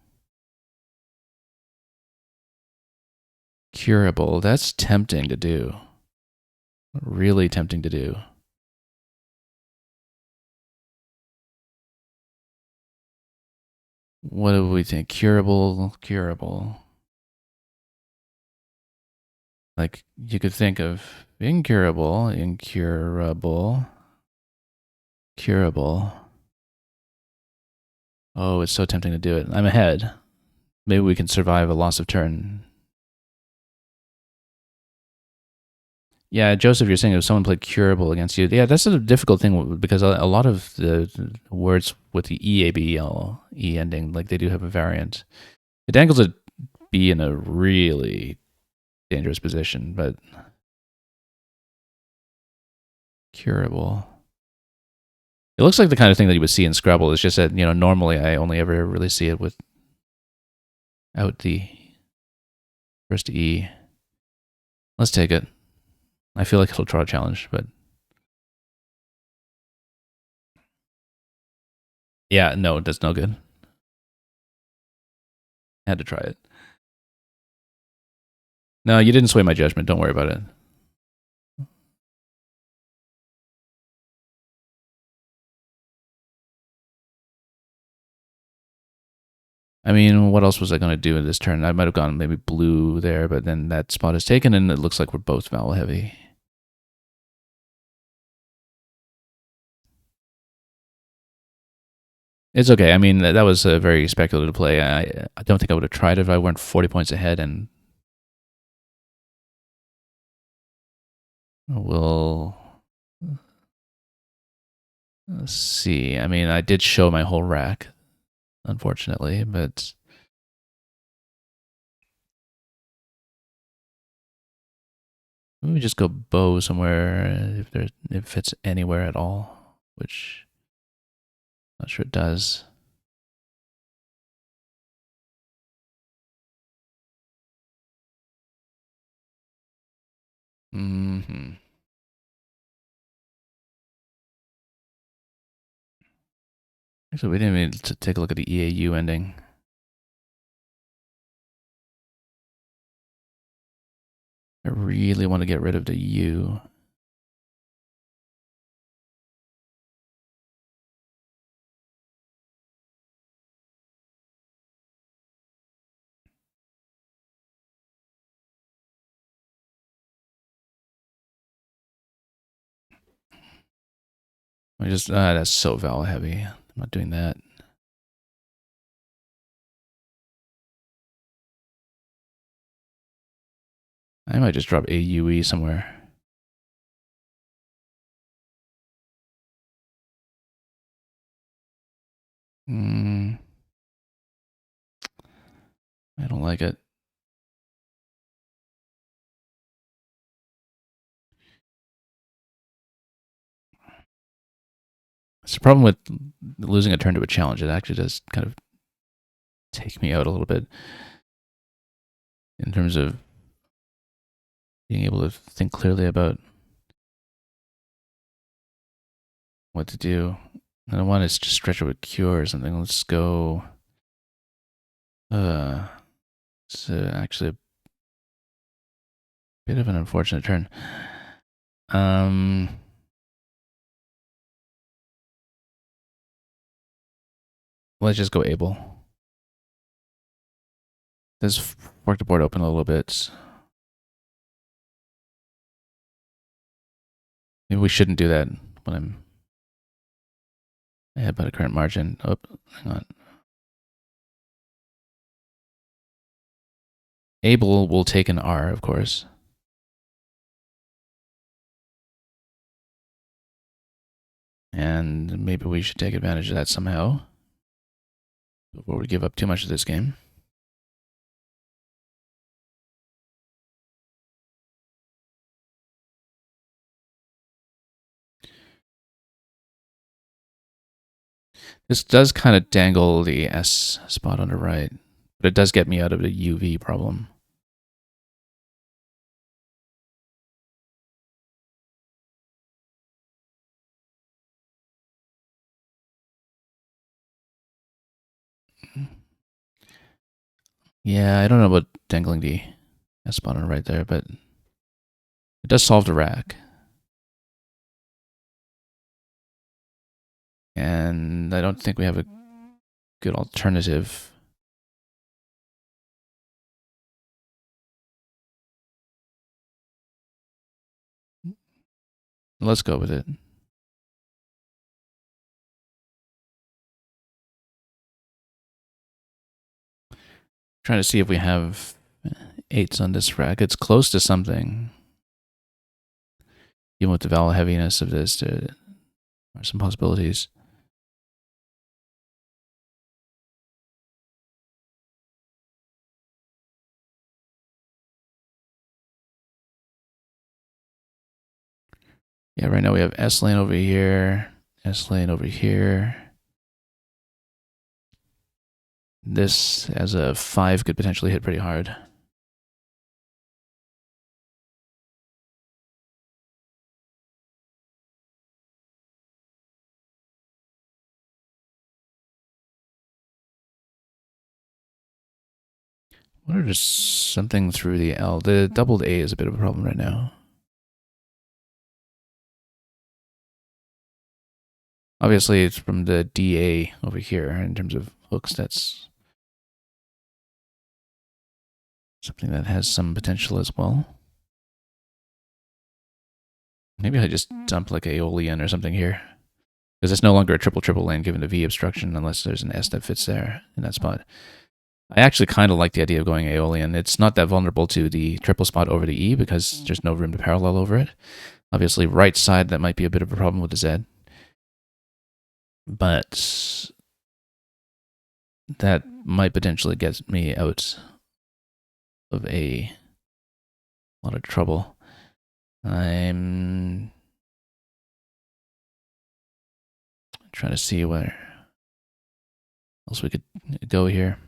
Curable, that's tempting to do. Really tempting to do. What do we think? Curable, curable. Like you could think of incurable, incurable, curable. Oh, it's so tempting to do it. I'm ahead. Maybe we can survive a loss of turn. Yeah, Joseph, you're saying if someone played curable against you, yeah, that's a difficult thing because a lot of the words with the EABL, E ending, like they do have a variant. It dangles a B in a really dangerous position, but curable. It looks like the kind of thing that you would see in Scrabble. It's just that, normally I only ever really see it without the first E. Let's take it. I feel like it'll draw a challenge, but yeah, no, that's no good. I had to try it. No, you didn't sway my judgment. Don't worry about it. I mean, what else was I going to do in this turn? I might have gone maybe blue there, but then that spot is taken, and it looks like we're both vowel heavy. It's okay. I mean, that was a very speculative play. I don't think I would have tried it if I weren't 40 points ahead, and we'll see. I mean, I did show my whole rack, unfortunately, but maybe just go bow somewhere if it's anywhere at all, which I'm not sure it does. Hmm. Actually, we didn't even take a look at the EAU ending. I really want to get rid of the U. That's so vowel heavy. I'm not doing that. I might just drop AUE somewhere. Mm, I don't like it. It's the problem with losing a turn to a challenge. It actually does kind of take me out a little bit in terms of being able to think clearly about what to do. I don't want to just stretch it with cure or something. Let's go. It's actually a bit of an unfortunate turn. Um, let's just go able. Let's fork the board open a little bit. Maybe we shouldn't do that when I'm ahead by the current margin. Oh, hang on. Able will take an R, of course. And maybe we should take advantage of that somehow before we give up too much of this game. This does kind of dangle the S spot on the right, but it does get me out of the UV problem. Yeah, I don't know about dangling the S spot on the right there, but it does solve the rack. And I don't think we have a good alternative. Let's go with it. Trying to see if we have eights on this rack. It's close to something. Even with the vowel heaviness of this, there are some possibilities. Yeah, right now we have S lane over here, S lane over here. This as a 5 could potentially hit pretty hard. What are just something through the L? The doubled A is a bit of a problem right now. Obviously, it's from the DA over here in terms of hooks. That's something that has some potential as well. Maybe I just dump like Aeolian or something here. Because it's no longer a triple lane given the V obstruction unless there's an S that fits there in that spot. I actually kind of like the idea of going Aeolian. It's not that vulnerable to the triple spot over the E because there's no room to parallel over it. Obviously, right side, that might be a bit of a problem with the Z. But that might potentially get me out of a lot of trouble. I'm trying to see where else we could go here.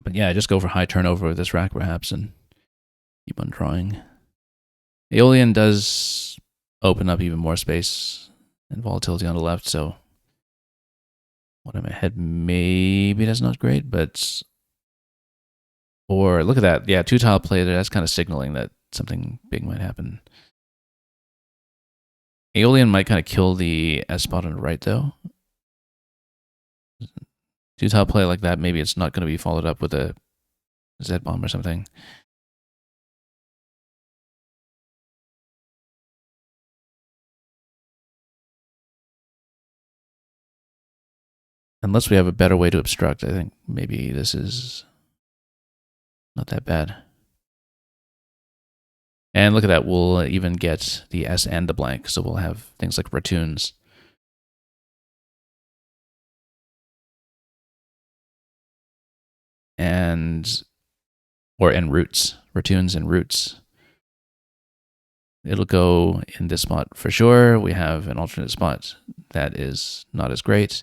But yeah, just go for high turnover with this rack perhaps and keep on drawing. Aeolian does open up even more space and volatility on the left, so one in my head maybe that's not great, but or look at that. Yeah, 2-tile play there, that's kind of signaling that something big might happen. Aeolian might kind of kill the S spot on the right though. 2-tile play like that, maybe it's not going to be followed up with a Z bomb or something. Unless we have a better way to obstruct, I think maybe this is not that bad. And look at that, we'll even get the S and the blank, so we'll have things like ratoons. And roots, ratoons and roots. It'll go in this spot for sure. We have an alternate spot that is not as great.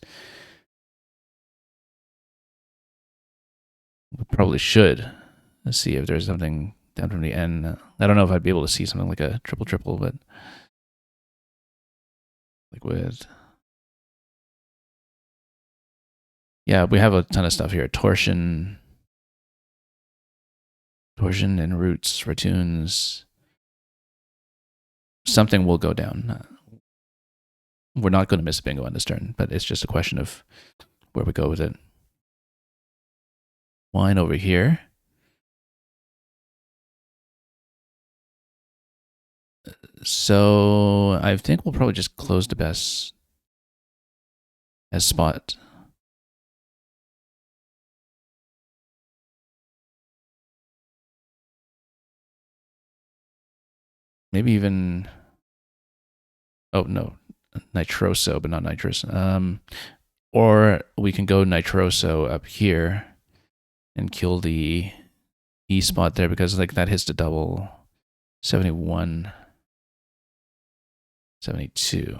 We probably should see if there's something down from the N. I don't know if I'd be able to see something like a triple, but like with, yeah, we have a ton of stuff here. Torsion and roots, ratoons. Something will go down. We're not going to miss a bingo on this turn, but it's just a question of where we go with it. Wine over here. So I think we'll probably just close the best as spot. Maybe even, oh no, nitroso, but not nitrous. Or we can go nitroso up here and kill the E spot there because like that hits the double 71, 72.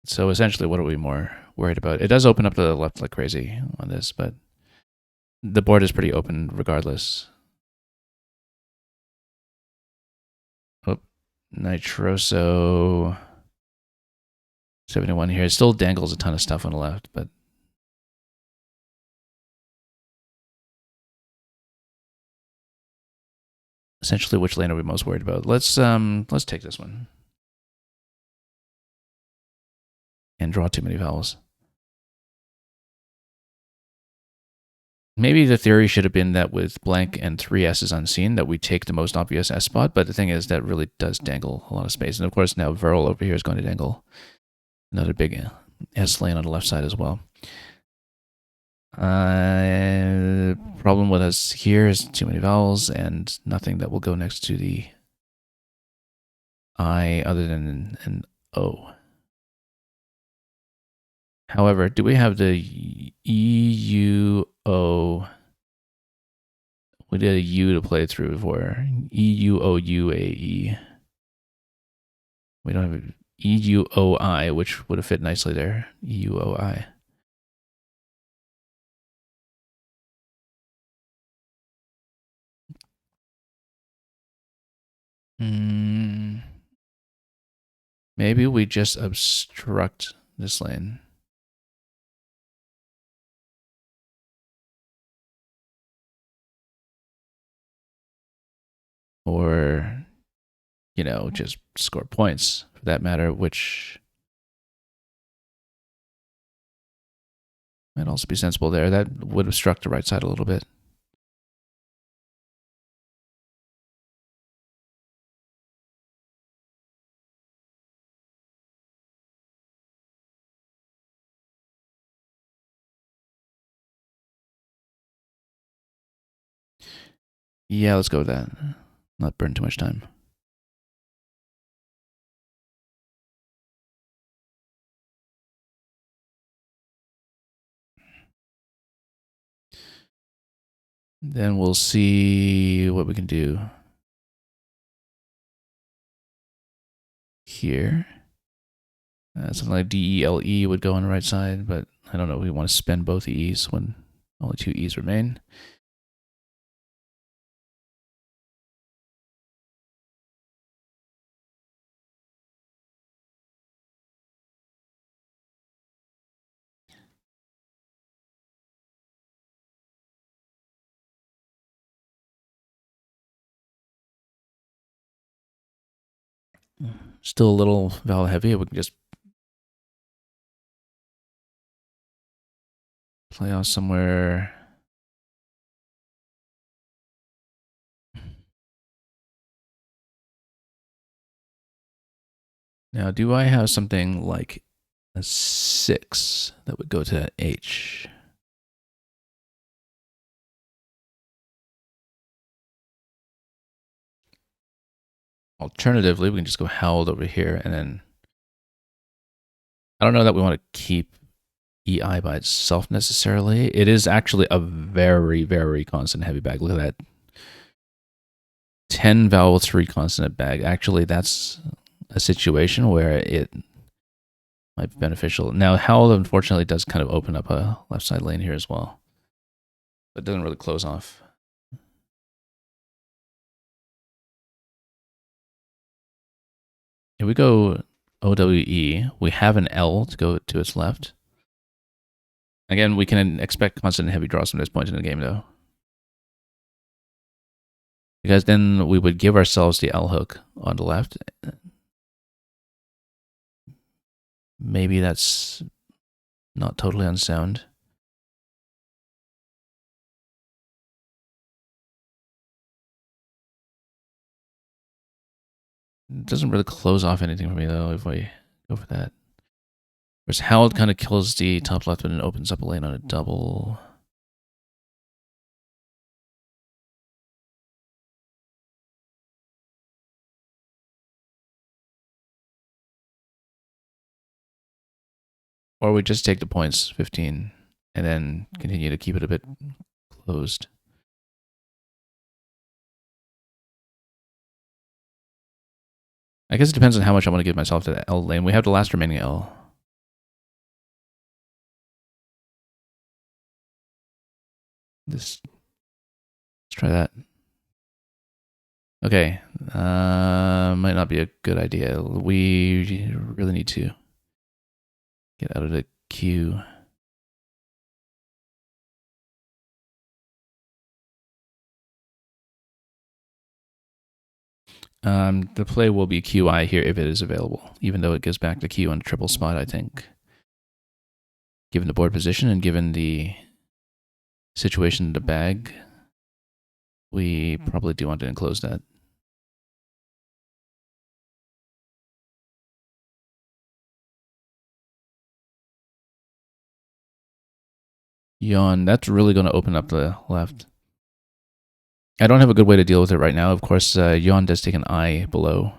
So essentially, what are we more worried about? It does open up to the left like crazy on this, but The board is pretty open regardless. Oh, Nitroso 71 here. It still dangles a ton of stuff on the left, but essentially, which lane are we most worried about? Let's take this one and draw too many vowels. Maybe the theory should have been that with blank and 3 S's unseen, that we take the most obvious S spot, but the thing is that really does dangle a lot of space. And of course, now Verl over here is going to dangle another big S lane on the left side as well. Problem with us here is too many vowels and nothing that will go next to the I other than an O. However, do we have the E-U-O? We did a U to play through before. E-U-O-U-A-E. We don't have E-U-O-I, which would have fit nicely there. E-U-O-I. Maybe we just obstruct this lane. Or, you know, just score points for that matter, which might also be sensible there. That would obstruct the right side a little bit. Yeah, let's go with that. Not burn too much time. Then we'll see what we can do here. Something like D-E-L-E would go on the right side, but I don't know if we want to spend both E's when only 2 E's remain. Still a little vowel heavy. We can just play off somewhere. Now, do I have something like a 6 that would go to H? Alternatively, we can just go howled over here, and then I don't know that we want to keep EI by itself necessarily. It is actually a very, very consonant heavy bag. Look at that. 10 vowel, 3 consonant bag. Actually, that's a situation where it might be beneficial. Now, howl, unfortunately, does kind of open up a left side lane here as well. But it doesn't really close off. If we go OWE, we have an L to go to its left. Again, we can expect consonant heavy draws from this point in the game, though. Because then we would give ourselves the L hook on the left. Maybe that's not totally unsound. It doesn't really close off anything for me, though, if we go for that. Whereas Howled kind of kills the top left and opens up a lane on a double. Or we just take the points, 15, and then continue to keep it a bit closed. I guess it depends on how much I want to give myself to the L lane. We have the last remaining L. Let's try that. Okay, might not be a good idea. We really need to get out of the queue. The play will be QI here if it is available, even though it gives back the Q on a triple spot, I think. Given the board position and given the situation in the bag, we probably do want to enclose that. Yawn, that's really going to open up the left. I don't have a good way to deal with it right now. Of course, Yawn does take an I below.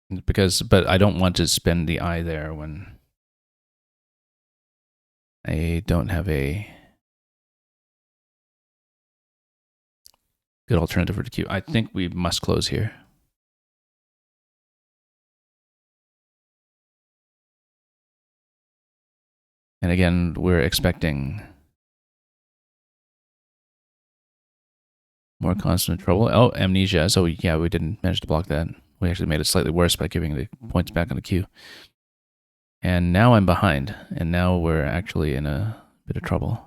But I don't want to spend the I there when I don't have a good alternative for the Q. I think we must close here. And again, we're expecting more constant trouble. Oh, amnesia. So yeah, we didn't manage to block that. We actually made it slightly worse by giving the points back on the queue. And now I'm behind. And now we're actually in a bit of trouble.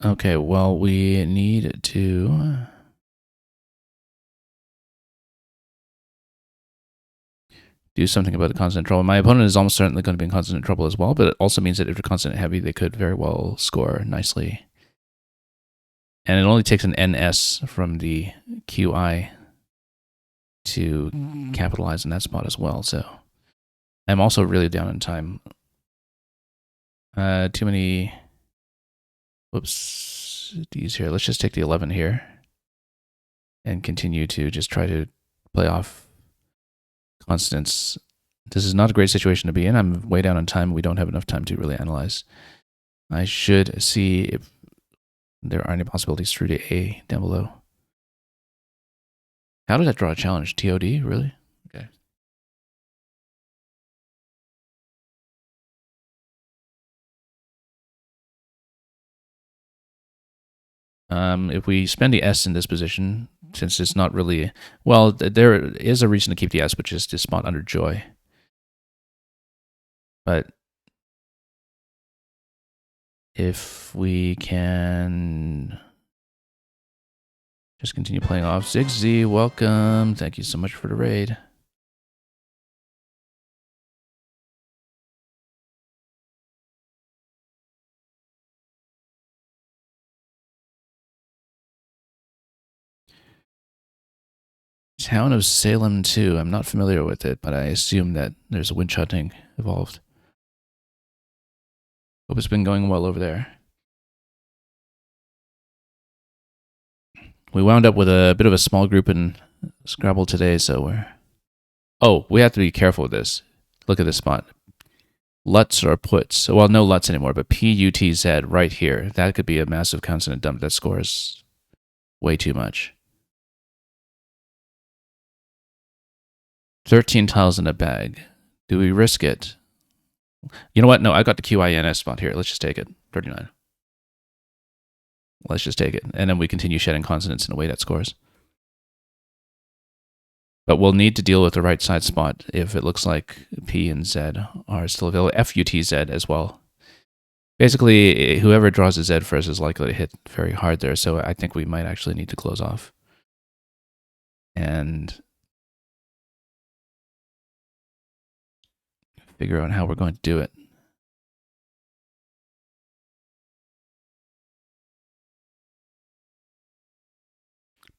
Okay, well, we need to do something about the constant trouble. My opponent is almost certainly going to be in constant trouble as well, but it also means that if they're constant heavy, they could very well score nicely. And it only takes an NS from the QI to capitalize in that spot as well. So I'm also really down in time. Too many. Whoops. D's here. Let's just take the 11 here and continue to just try to play off constants. This is not a great situation to be in. I'm way down on time. We don't have enough time to really analyze. I should see if there are any possibilities through to A down below. How did that draw a challenge? TOD? Really? Okay. If we spend the S in this position, since it's not really... Well, there is a reason to keep the S, which is to spot under joy. But if we can just continue playing off. Zigzy, welcome. Thank you so much for the raid. Town of Salem 2. I'm not familiar with it, but I assume that there's a witch hunting involved. Hope it's been going well over there. We wound up with a bit of a small group in Scrabble today, so we're... Oh, we have to be careful with this. Look at this spot. Luts or puts. Well, no Luts anymore, but P-U-T-Z right here. That could be a massive consonant dump that scores way too much. 13 tiles in a bag. Do we risk it? You know what? No, I got the QINS spot here. Let's just take it. 39. Let's just take it. And then we continue shedding consonants in a way that scores. But we'll need to deal with the right side spot if it looks like P and Z are still available. FUTZ as well. Basically, whoever draws a Z first is likely to hit very hard there, so I think we might actually need to close off. And figure out how we're going to do it.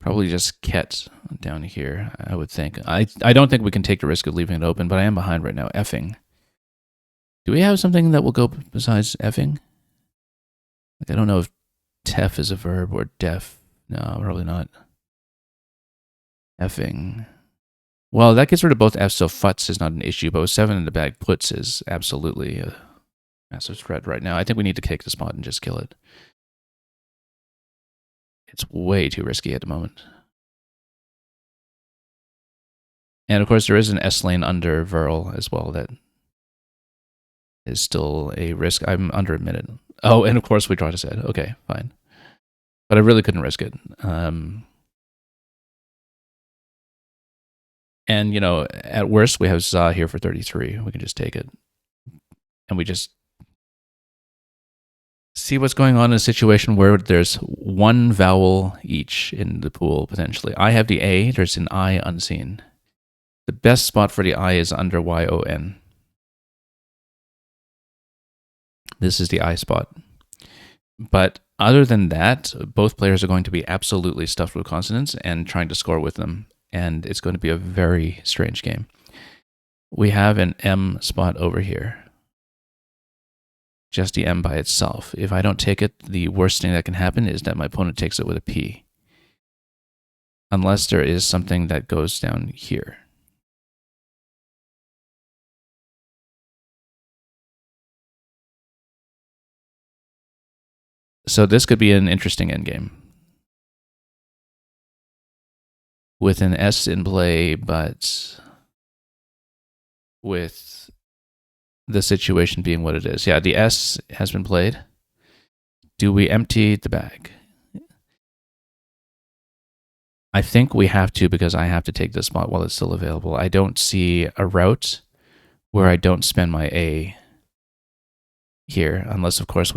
Probably just Ket down here, I would think. I don't think we can take the risk of leaving it open, but I am behind right now. Effing. Do we have something that will go besides effing? Like, I don't know if tef is a verb or def. No, probably not. Effing. Well, that gets rid of both F's, so futz is not an issue, but with 7 in the bag, puts is absolutely a massive threat right now. I think we need to take the spot and just kill it. It's way too risky at the moment. And of course, there is an S lane under Verl as well that is still a risk. I'm under a minute. Oh, and of course we draw to Z. Okay, fine. But I really couldn't risk it. And, you know, at worst, we have Za here for 33. We can just take it. And we just see what's going on in a situation where there's one vowel each in the pool, potentially. I have the A. There's an I unseen. The best spot for the I is under Y-O-N. This is the I spot. But other than that, both players are going to be absolutely stuffed with consonants and trying to score with them. And it's going to be a very strange game. We have an M spot over here. Just the M by itself. If I don't take it, the worst thing that can happen is that my opponent takes it with a P. Unless there is something that goes down here. So this could be an interesting endgame. With an S in play, but with the situation being what it is. Yeah, the S has been played. Do we empty the bag? I think we have to because I have to take this spot while it's still available. I don't see a route where I don't spend my A here, unless, of course,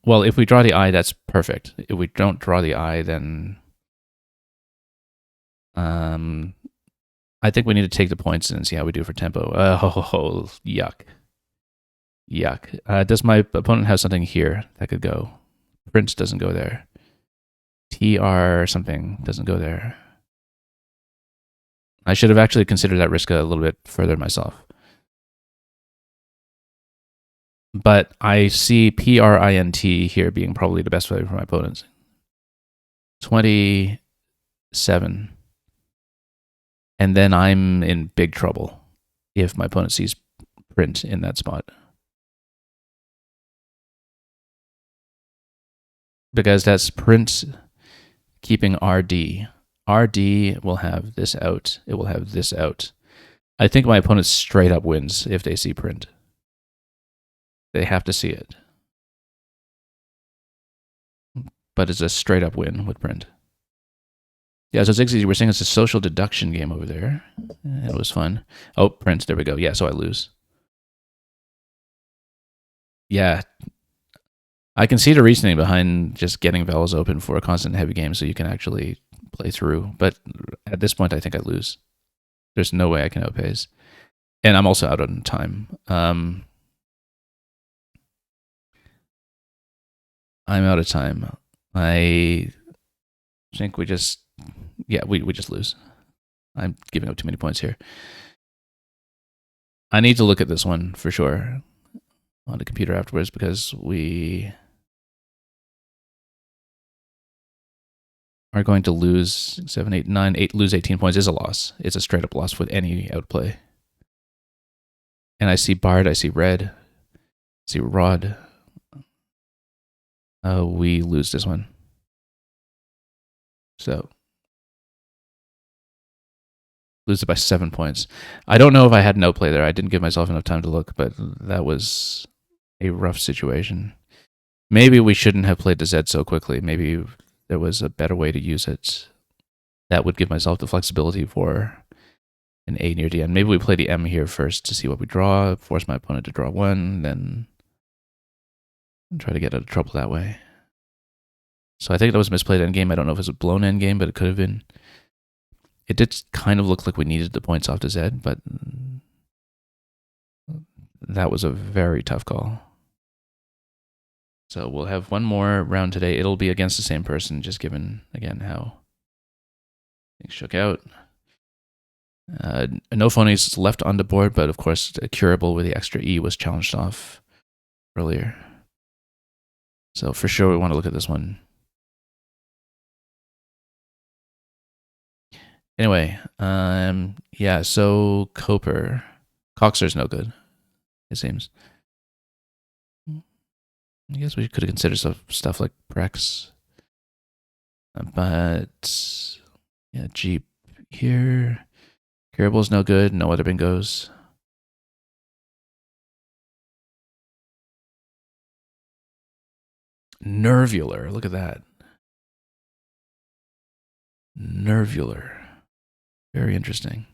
well, if we draw the I, that's perfect. If we don't draw the I, then I think we need to take the points and see how we do for tempo. Oh, yuck. Yuck. Does my opponent have something here that could go? Prince doesn't go there. TR something doesn't go there. I should have actually considered that risk a little bit further myself. But I see PRINT here being probably the best value for my opponents. 27. And then I'm in big trouble if my opponent sees print in that spot. Because that's print keeping RD. RD will have this out. It will have this out. I think my opponent straight up wins if they see print. They have to see it. But it's a straight up win with print. Yeah, so Ziggs, we're saying it's a social deduction game over there. It was fun. Oh, print, there we go. Yeah, so I lose. Yeah. I can see the reasoning behind just getting vowels open for a constant heavy game so you can actually play through. But at this point, I think I lose. There's no way I can outpace. And I'm also out on time. I'm out of time. I think we just lose. I'm giving up too many points here. I need to look at this one for sure on the computer afterwards because we are going to lose 7, 8, 9, 8, lose 18 points is a loss. It's a straight up loss with any outplay. And I see Bard, I see Red, I see Rod. We lose this one. So lose it by 7 points. I don't know if I had an outplay there. I didn't give myself enough time to look, but that was a rough situation. Maybe we shouldn't have played the Z so quickly. Maybe there was a better way to use it. That would give myself the flexibility for an A near the end. Maybe we play the M here first to see what we draw, force my opponent to draw one, then try to get out of trouble that way. So I think that was a misplayed endgame. I don't know if it was a blown endgame, but it could have been. It did kind of look like we needed the points off the Z, but that was a very tough call. So we'll have one more round today. It'll be against the same person, just given, again, how things shook out. No phonies left on the board, but of course, curable with the extra E was challenged off earlier. So for sure, we want to look at this one. Anyway, yeah. So Coper, Coxer's no good. It seems. I guess we could have considered stuff like Prex, but yeah, Jeep here. Caribou's no good. No other bingos. Nervular. Look at that. Nervular. Very interesting.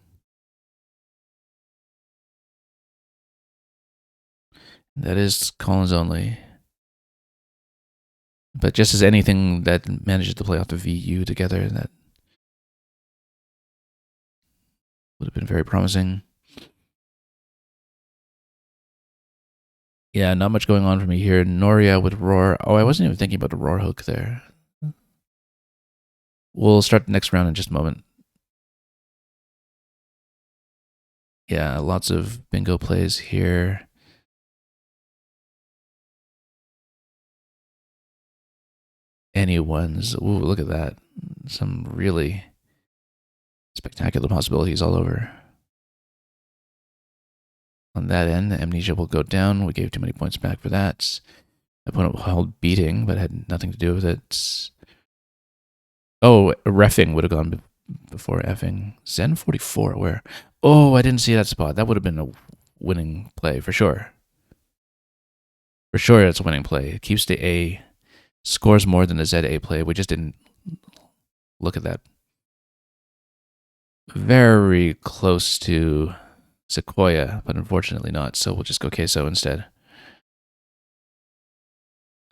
That is Collins only. But just as anything that manages to play off the VU together, that would have been very promising. Yeah, not much going on for me here. Noria with Roar. Oh, I wasn't even thinking about the Roar hook there. We'll start the next round in just a moment. Yeah, lots of bingo plays here. Anyone's. Ooh, look at that. Some really spectacular possibilities all over. On that end, Amnesia will go down. We gave too many points back for that. Opponent held beating, but had nothing to do with it. Oh, reffing would have gone before effing. Zen 44, where? Oh, I didn't see that spot. That would have been a winning play for sure. For sure, it's a winning play. It keeps the A, scores more than the ZA play. We just didn't look at that. Very close to Sequoia, but unfortunately not. So we'll just go queso instead.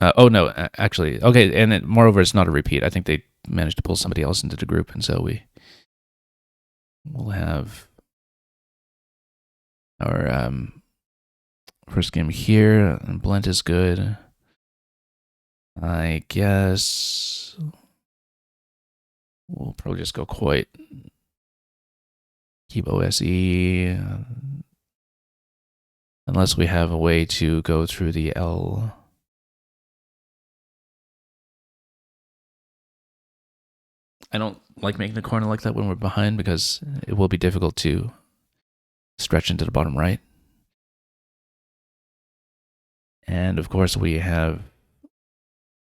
Oh no, actually, okay. And moreover, it's not a repeat. I think they managed to pull somebody else into the group, and so we'll have our first game here. And Blent is good. I guess we'll probably just go Coit. Keep OSE. Unless we have a way to go through the L. I don't like making a corner like that when we're behind because it will be difficult to stretch into the bottom right. And of course, we have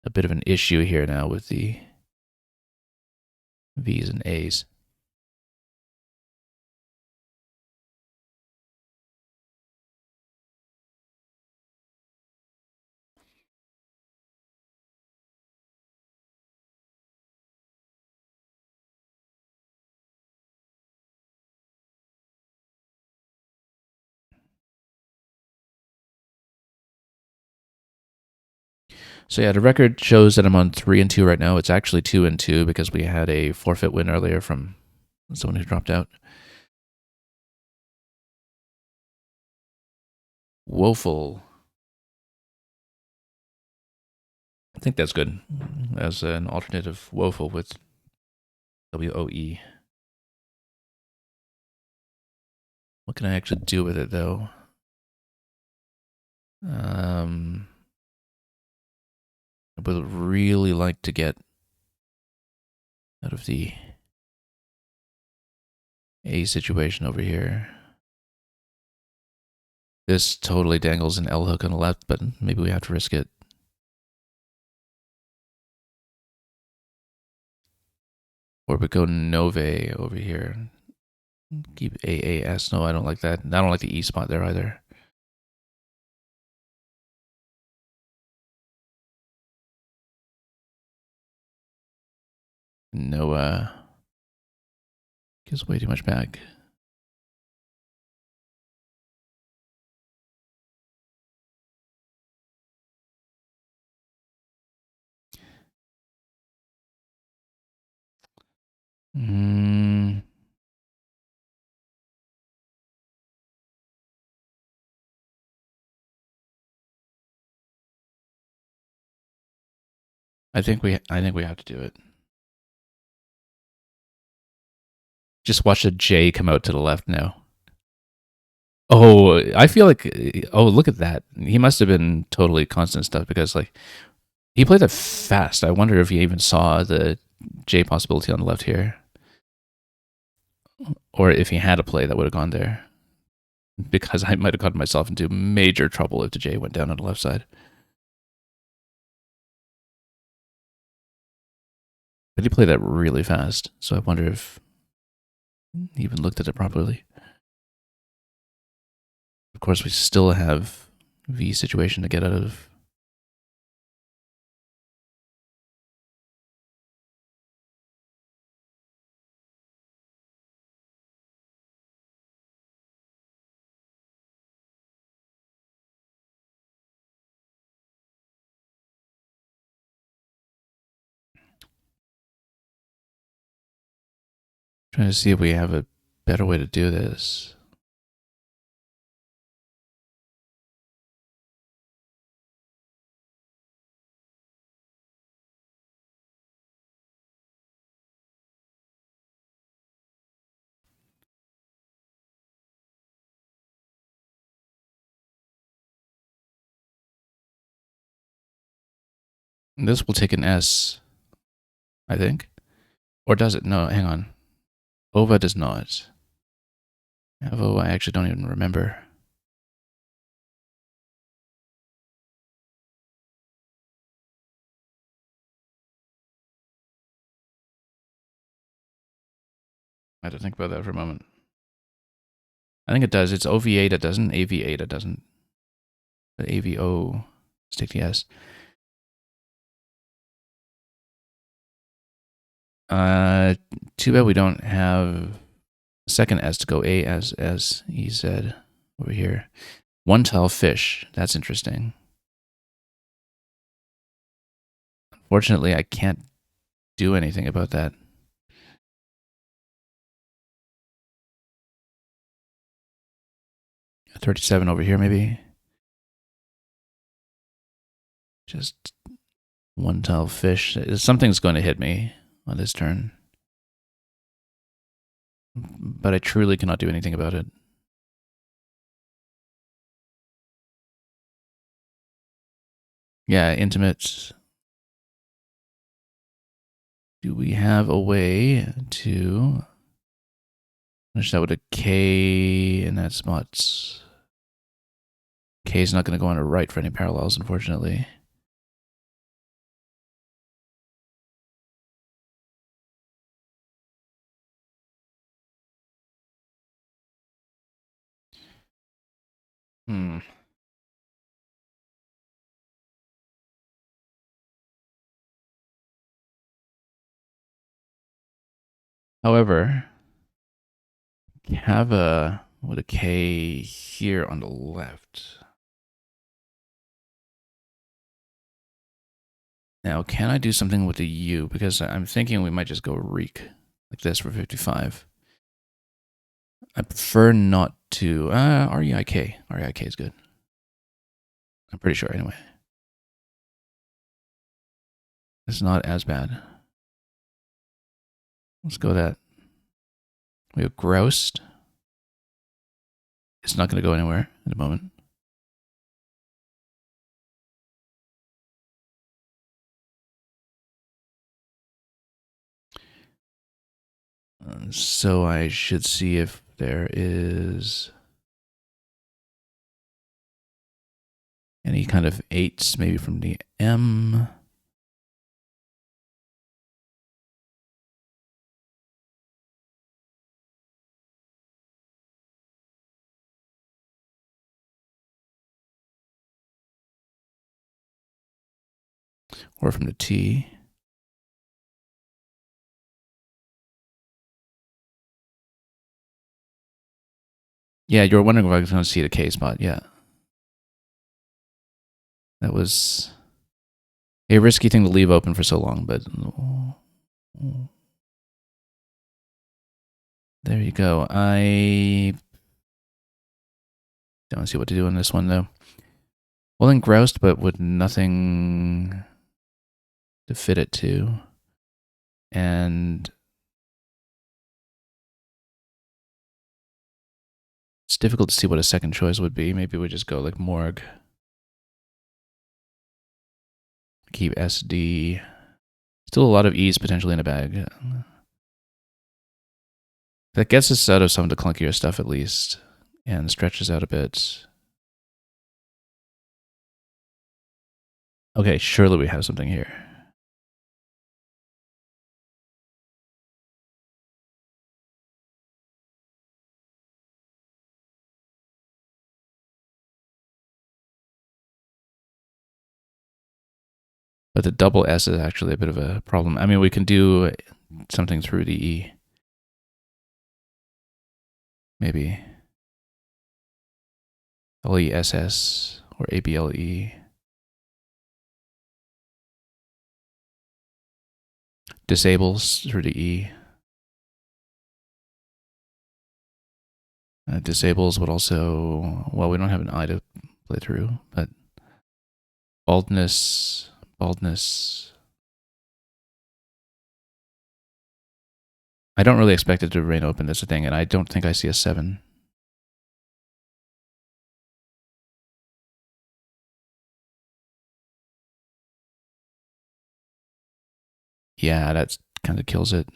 a bit of an issue here now with the V's and A's. So yeah, the record shows that I'm on 3-2 right now. It's actually 2-2 because we had a forfeit win earlier from someone who dropped out. Woeful. I think that's good as an alternative. Woeful with WOE. What can I actually do with it though? I would really like to get out of the A situation over here. This totally dangles an L hook on the left, but maybe we have to risk it. Or we go Nove over here. Keep AAS. No, I don't like that. I don't like the E spot there either. No, gives way too much back. I think we have to do it. Just watch a J come out to the left now. Oh, I feel like look at that. He must have been totally constant stuff because like he played that fast. I wonder if he even saw the J possibility on the left here. Or if he had a play that would have gone there. Because I might have gotten myself into major trouble if the J went down on the left side. But he played that really fast, so I wonder if he even looked at it properly. Of course, we still have V situation to get out of. Trying to see if we have a better way to do this. This will take an S, I think. Or does it? No, hang on. Ova does not. Avo, I actually don't even remember. I had to think about that for a moment. I think it does. It's OV8 it doesn't. AV8 it doesn't. But AVO, stick the S. Too bad we don't have a second S to go A as he said over here. One tile fish. That's interesting. Unfortunately, I can't do anything about that. A 37 over here, maybe. Just one tile fish. Something's going to hit me on this turn. But I truly cannot do anything about it. Yeah, intimate. Do we have a way to finish that with a K in that spot? K is not going to go on a right for any parallels, unfortunately. Hmm. However, have a with a K here on the left. Now, can I do something with the U? Because I'm thinking we might just go reek like this for 55. I prefer not to. REIK. REIK is good. I'm pretty sure anyway. It's not as bad. Let's go with that. We have groused. It's not going to go anywhere at the moment. So I should see if there is any kind of eights, maybe from the M. Or from the T. Yeah, you were wondering if I was going to see the K spot. Yeah. That was a risky thing to leave open for so long, but there you go. I don't see what to do on this one, though. Well, engroused, but with nothing to fit it to. And it's difficult to see what a second choice would be. Maybe we just go like morgue. Keep SD. Still a lot of E's potentially in a bag. That gets us out of some of the clunkier stuff at least, and stretches out a bit. Okay, surely we have something here. But the double S is actually a bit of a problem. I mean, we can do something through the E. Maybe LESS or ABLE. Disables through the E. Disables would also, well, we don't have an I to play through, but baldness, baldness. I don't really expect it to remain open, that's the thing, and I don't think I see a 7. Yeah, that kind of kills it.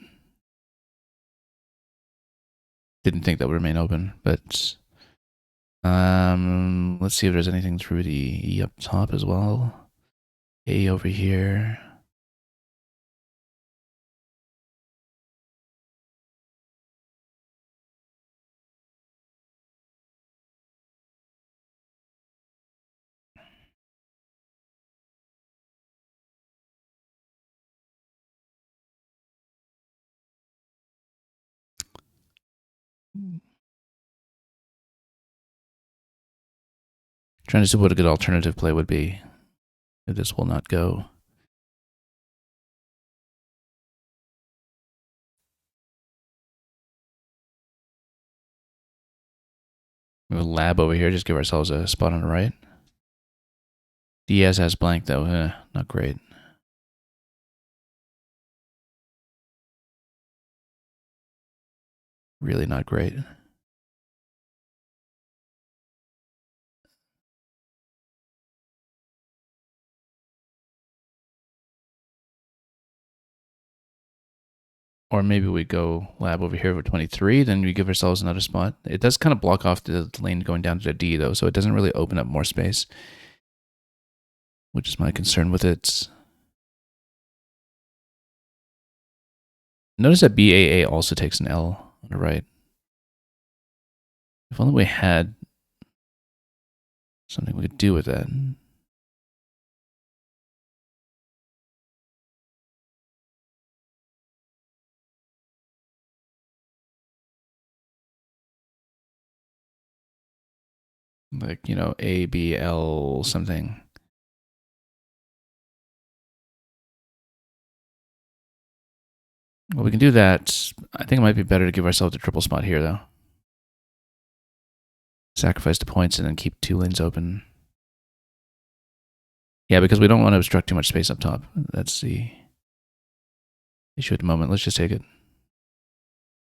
Didn't think that would remain open, but let's see if there's anything through the E up top as well. A over here. Trying to see what a good alternative play would be. If this will not go. We have a lab over here, just give ourselves a spot on the right. DS has blank though, not great. Really not great. Or maybe we go lab over here for 23, then we give ourselves another spot. It does kind of block off the lane going down to the D though, so it doesn't really open up more space, which is my concern with it. Notice that BAA also takes an L on the right. If only we had something we could do with that. Like, ABL something. Well, we can do that. I think it might be better to give ourselves a triple spot here, though. Sacrifice the points and then keep 2 lanes open. Yeah, because we don't want to obstruct too much space up top. That's the issue at the moment. Let's just take it.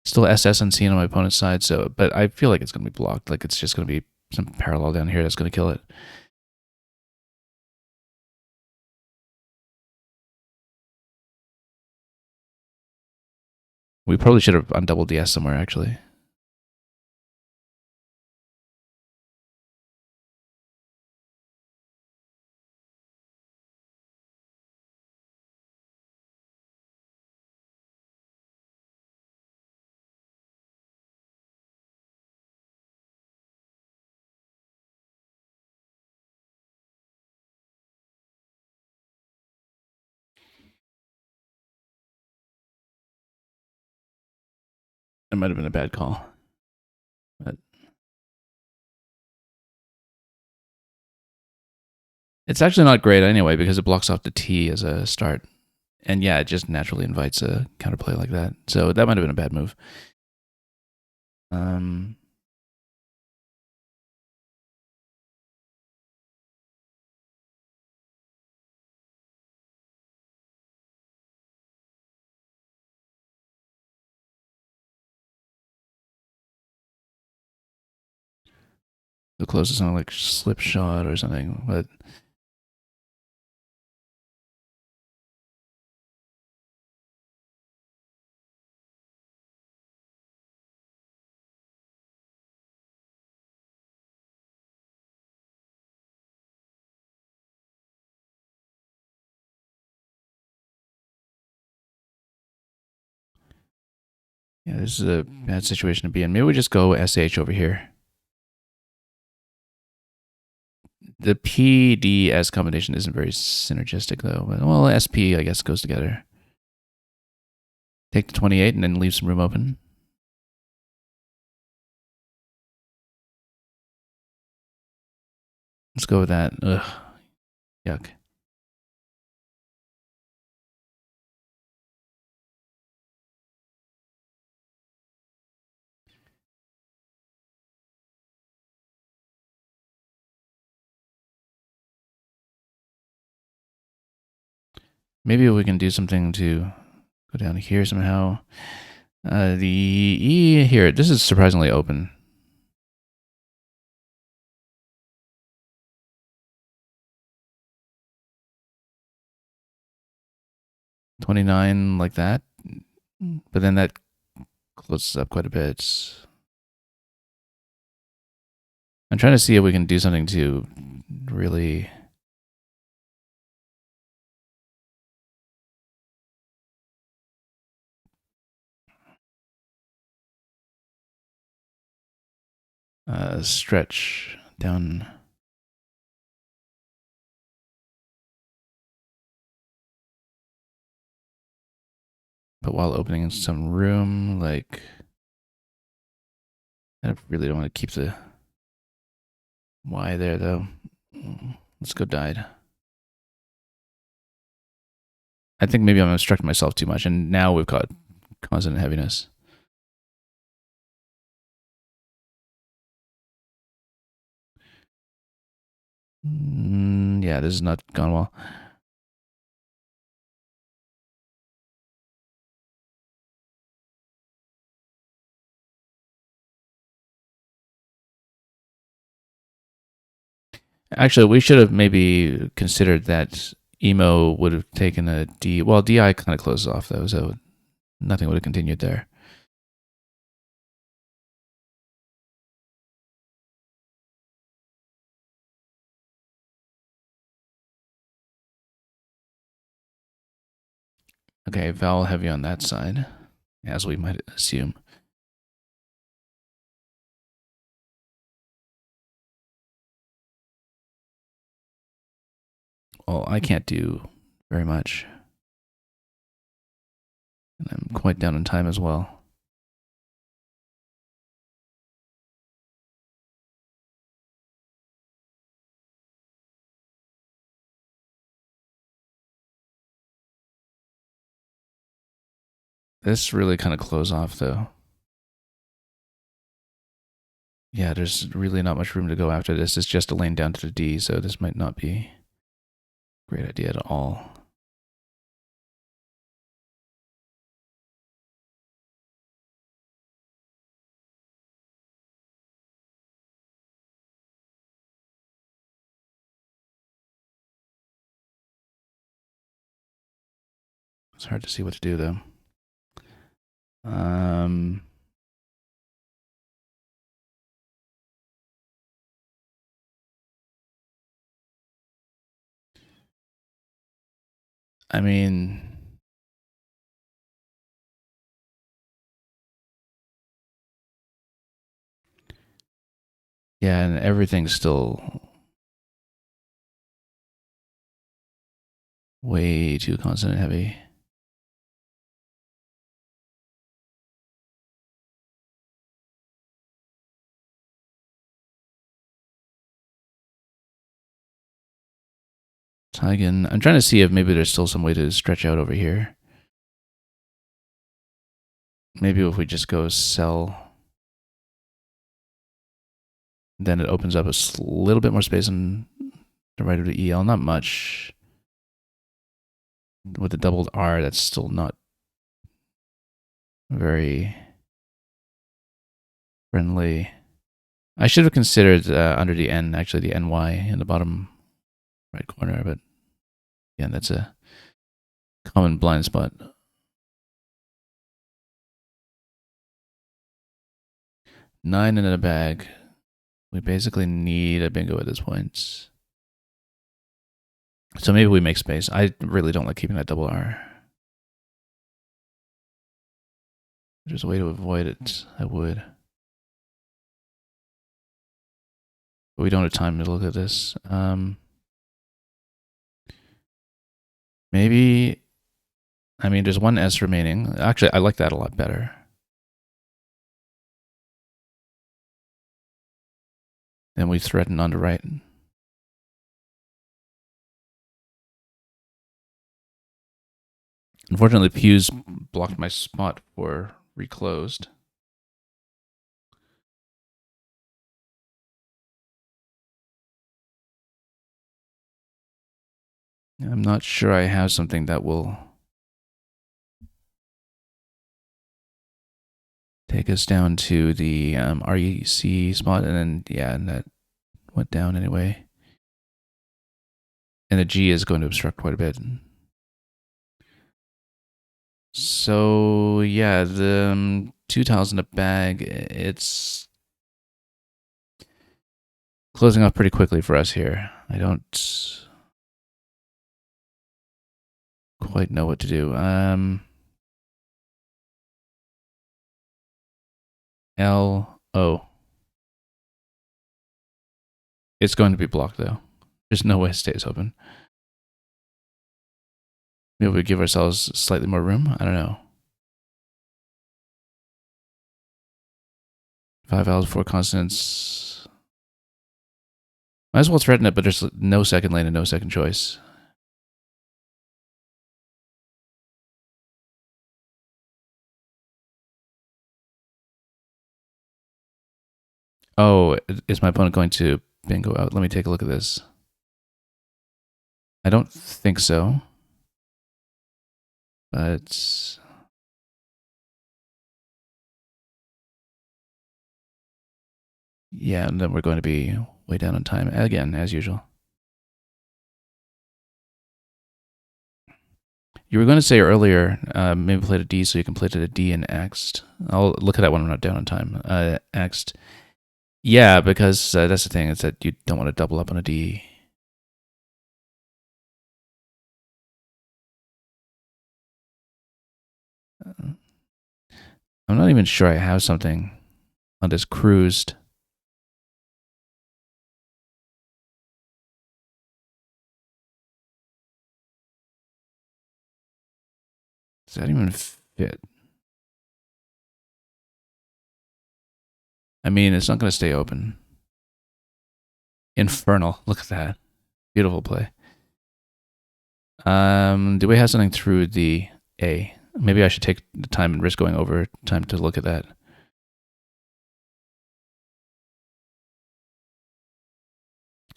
Still SS unseen on my opponent's side, but I feel like it's going to be blocked. Like it's just going to be some parallel down here that's going to kill it. We probably should have undoubled DS somewhere, actually. It might have been a bad call. But it's actually not great anyway because it blocks off the T as a start. And yeah, it just naturally invites a counterplay like that. So that might have been a bad move. The closest on like slip shot or something, but Yeah, this is a bad situation to be in. Maybe we just go SH over here. The PDS combination isn't very synergistic though. But, well, SP I guess goes together. Take the 28 and then leave some room open. Let's go with that. Ugh, yuck. Maybe we can do something to go down here somehow. The E here, this is surprisingly open. $29 like that. But then that closes up quite a bit. I'm trying to see if we can do something to really stretch down. But while opening some room, like, I really don't want to keep the Y there though. Let's go died. I think maybe I'm obstructing myself too much, and now we've got consonant heaviness. Yeah, this has not gone well. Actually, we should have maybe considered that emo would have taken a D. Well, DI kind of closes off though, so nothing would have continued there. Okay, vowel heavy on that side, as we might assume. Well, I can't do very much. And I'm quite down in time as well. This really kind of closed off though. Yeah, there's really not much room to go after this. It's just a lane down to the D, so this might not be a great idea at all. It's hard to see what to do though. I mean, yeah, and everything's still way too consonant heavy. Tigen. I'm trying to see if maybe there's still some way to stretch out over here. Maybe if we just go sell, then it opens up a little bit more space on the right of the EL. Not much. With the doubled R, that's still not very friendly. I should have considered under the N, actually the NY in the bottom right corner, but yeah, that's a common blind spot. 9 in a bag. We basically need a bingo at this point. So maybe we make space. I really don't like keeping that double R. If there's a way to avoid it, I would. But we don't have time to look at this. Maybe, I mean, there's one S remaining. Actually, I like that a lot better. Then we threaten on the right. Unfortunately, pews blocked my spot for reclosed. I'm not sure I have something that will take us down to the REC spot, and then, yeah, and that went down anyway. And the G is going to obstruct quite a bit. So, yeah, the 2 tiles in the bag, it's closing off pretty quickly for us here. I don't quite know what to do. L, O. It's going to be blocked, though. There's no way it stays open. Maybe we give ourselves slightly more room? I don't know. 5 L's, 4 consonants. Might as well threaten it, but there's no second lane and no second choice. Oh, is my opponent going to bingo out? Let me take a look at this. I don't think so. But yeah, and then we're going to be way down on time again, as usual. You were going to say earlier, maybe played a D so you can play to the D and X'd. I'll look at that when I'm not down on time. X'd. Yeah, because that's the thing, is that you don't want to double up on a D. I'm not even sure I have something on this cruised. Does that even fit? I mean, it's not going to stay open. Infernal. Look at that. Beautiful play. Do we have something through the A? Maybe I should take the time and risk going over time to look at that.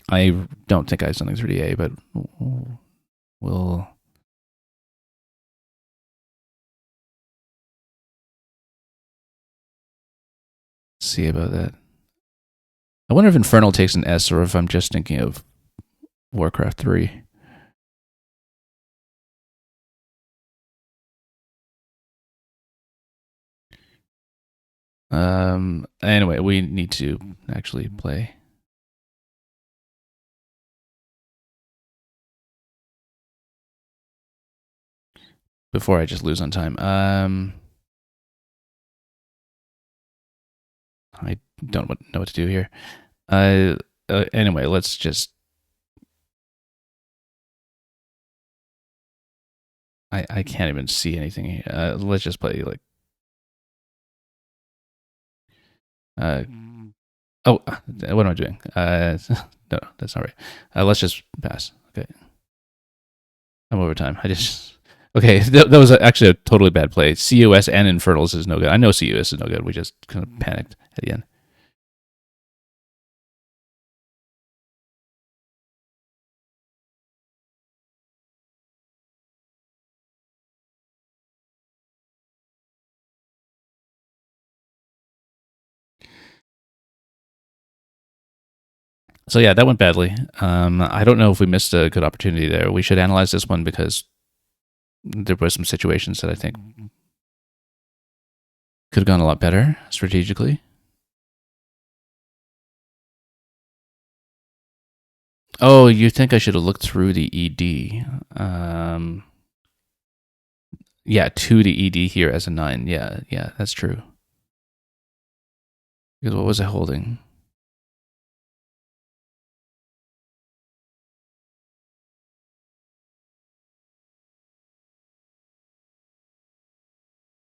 I don't think I have something through the A, but we'll see about that. I wonder if Infernal takes an S or if I'm just thinking of Warcraft 3. Anyway, we need to actually play. Before I just lose on time. I don't know what to do here. Anyway, let's just. I can't even see anything here. Let's just play like. Oh, what am I doing? No, that's not right. Let's just pass. Okay. I'm over time. I just. Okay, that was actually a totally bad play. CUS and Infernals is no good. I know CUS is no good. We just kind of panicked at the end. So yeah, that went badly. I don't know if we missed a good opportunity there. We should analyze this one because there were some situations that I think could have gone a lot better strategically. Oh, you think I should have looked through the ED? Yeah, 2 to ED here as a 9. Yeah, that's true. Because what was I holding?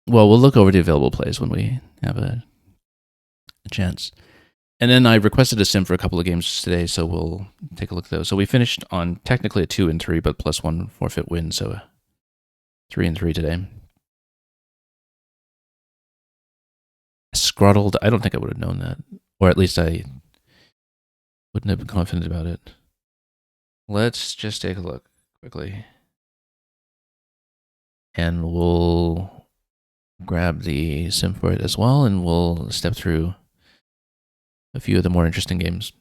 Well, we'll look over the available plays when we have a chance. And then I requested a sim for a couple of games today, so we'll take a look at those. So we finished on technically a 2 and 3, but +1 forfeit win, so 3 and 3 today. Scroddled, I don't think I would have known that. Or at least I wouldn't have been confident about it. Let's just take a look quickly. And we'll grab the sim for it as well, and we'll step through a few of the more interesting games.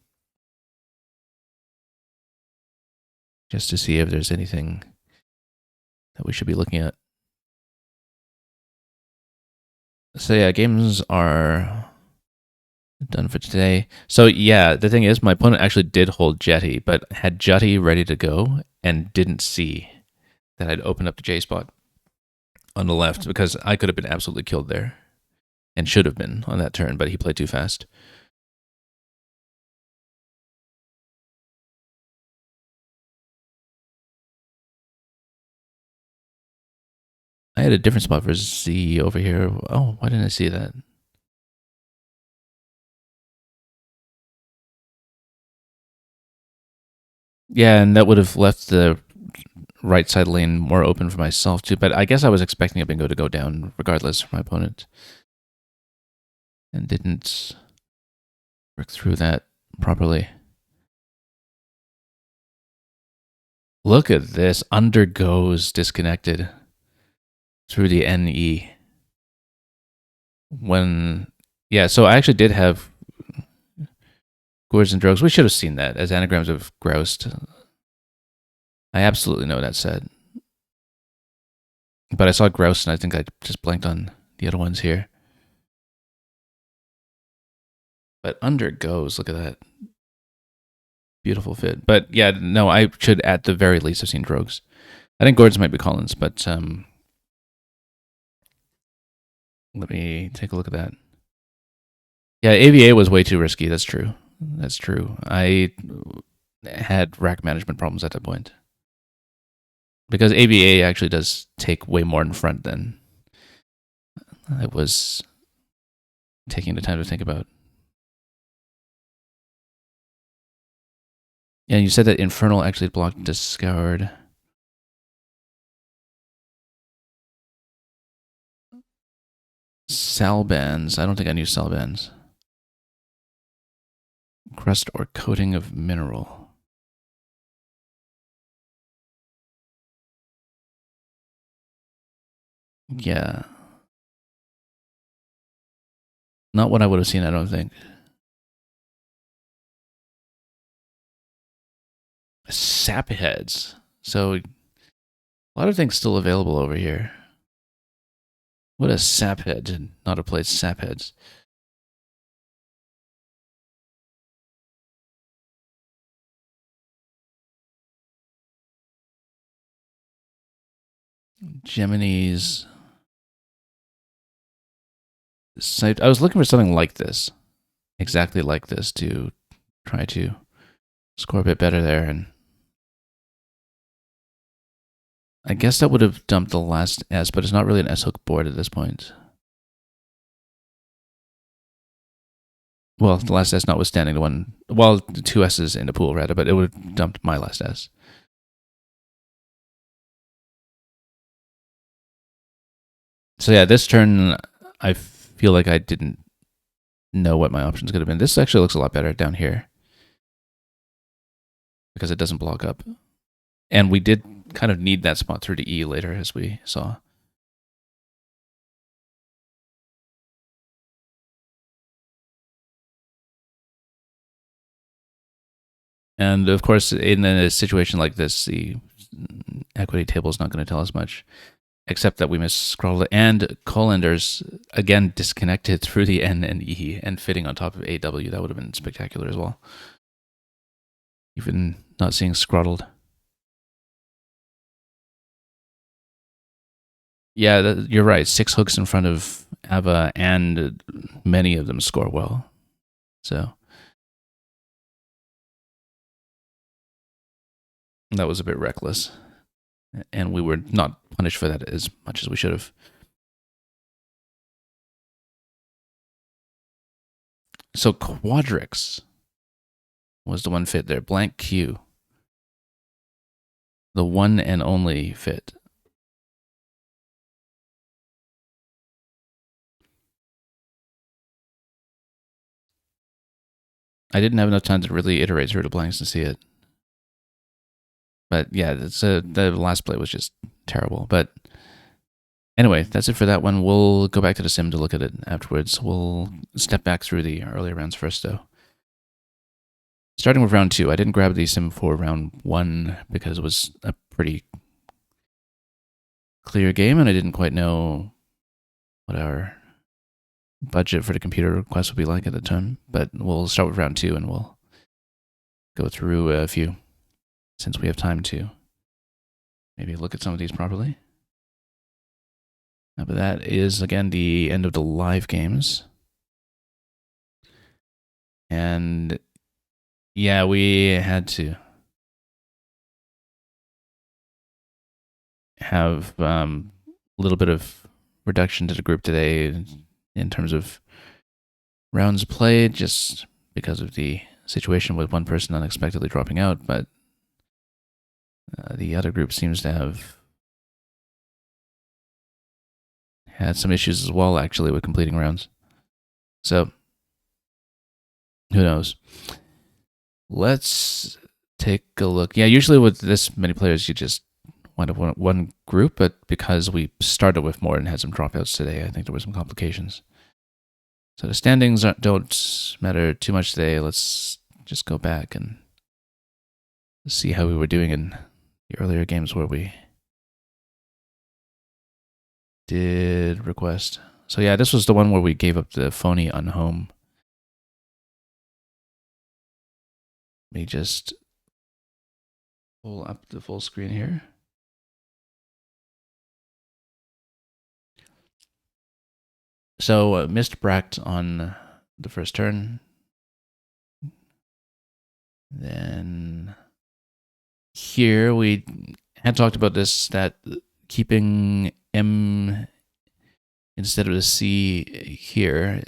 Just to see if there's anything that we should be looking at. So yeah, games are done for today. So yeah, the thing is, my opponent actually did hold Jetty, but had Jutty ready to go and didn't see that I'd opened up the J spot on the left because I could have been absolutely killed there and should have been on that turn, but he played too fast. I had a different spot for Z over here. Oh, why didn't I see that? Yeah, and that would have left the right side lane more open for myself too, but I guess I was expecting a bingo to go down regardless for my opponent. And didn't work through that properly. Look at this. Undergoes disconnected through the NE. Yeah, so I actually did have Gourds and Drogs. We should have seen that as anagrams of groused. I absolutely know that set. But I saw grouse and I think I just blanked on the other ones here. But undergoes, look at that. Beautiful fit. But yeah, no, I should at the very least have seen Drogs. I think Gourds might be Collins, but let me take a look at that. Yeah, AVA was way too risky. That's true. That's true. I had rack management problems at that point. Because AVA actually does take way more in front than I was taking the time to think about. Yeah, you said that Infernal actually blocked Discard. Salbans. I don't think I knew Salbans. Crust or coating of mineral. Yeah. Not what I would have seen, I don't think. Sap heads. So, a lot of things still available over here. What a sap head, not a place sap heads. Gemini's. I was looking for something like this. Exactly like this to try to score a bit better there. And I guess that would have dumped the last S, but it's not really an S hook board at this point. Well, the last S notwithstanding the one, well, the two S's in the pool rather, but it would have dumped my last S. So yeah, this turn, I feel like I didn't know what my options could have been. This actually looks a lot better down here because it doesn't block up. And we did kind of need that spot through to E later, as we saw. And of course, in a situation like this, the equity table is not going to tell us much, except that we misscrolled and Colander's again disconnected through the N and E and fitting on top of AW. That would have been spectacular as well. Even not seeing scroddled. Yeah, you're right. 6 hooks in front of Ava, and many of them score well. So that was a bit reckless. And we were not punished for that as much as we should have. So Quadrix was the one fit there. Blank Q. The one and only fit. I didn't have enough time to really iterate through the blanks and see it. But yeah, the last play was just terrible. But anyway, that's it for that one. We'll go back to the sim to look at it afterwards. We'll step back through the earlier rounds first, though. Starting with round 2, I didn't grab the sim for round 1 because it was a pretty clear game, and I didn't quite know what our budget for the computer request would be like at the time. But we'll start with round 2, and we'll go through a few since we have time to maybe look at some of these properly. But that is, again, the end of the live games. And yeah, we had to have a little bit of reduction to the group today in terms of rounds played, just because of the situation with one person unexpectedly dropping out. But the other group seems to have had some issues as well, actually, with completing rounds. So who knows? Let's take a look. Yeah, usually with this many players, you just wind up one group, but because we started with more and had some dropouts today, I think there were some complications. So the standings don't matter too much today. Let's just go back and see how we were doing in the earlier games where we did request. So yeah, this was the one where we gave up the phony unhome. Let me just pull up the full screen here. So missed Bract on the first turn. Then here we had talked about this, that keeping M instead of the C here,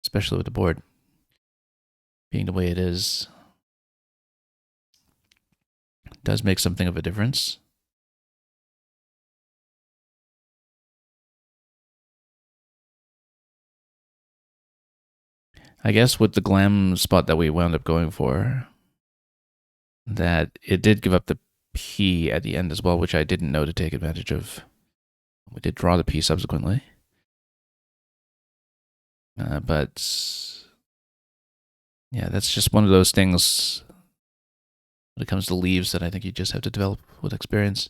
especially with the board being the way it is, does make something of a difference. I guess with the glam spot that we wound up going for, that it did give up the P at the end as well, which I didn't know to take advantage of. We did draw the P subsequently. But yeah, that's just one of those things when it comes to leaves that I think you just have to develop with experience.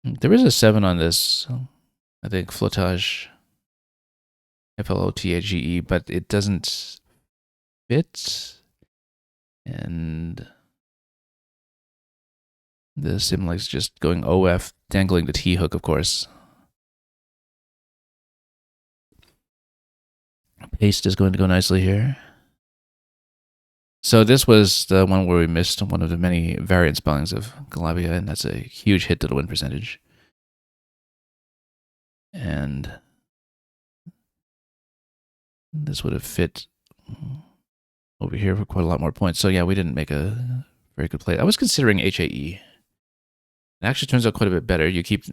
There is a 7 on this, I think, flottage, Flotage, but it doesn't fit. And the sim likes just going OF, dangling the T hook, of course. Paste is going to go nicely here. So this was the one where we missed one of the many variant spellings of Galabia, and that's a huge hit to the win percentage. And this would have fit over here for quite a lot more points. So yeah, we didn't make a very good play. I was considering HAE. It actually turns out quite a bit better. You keep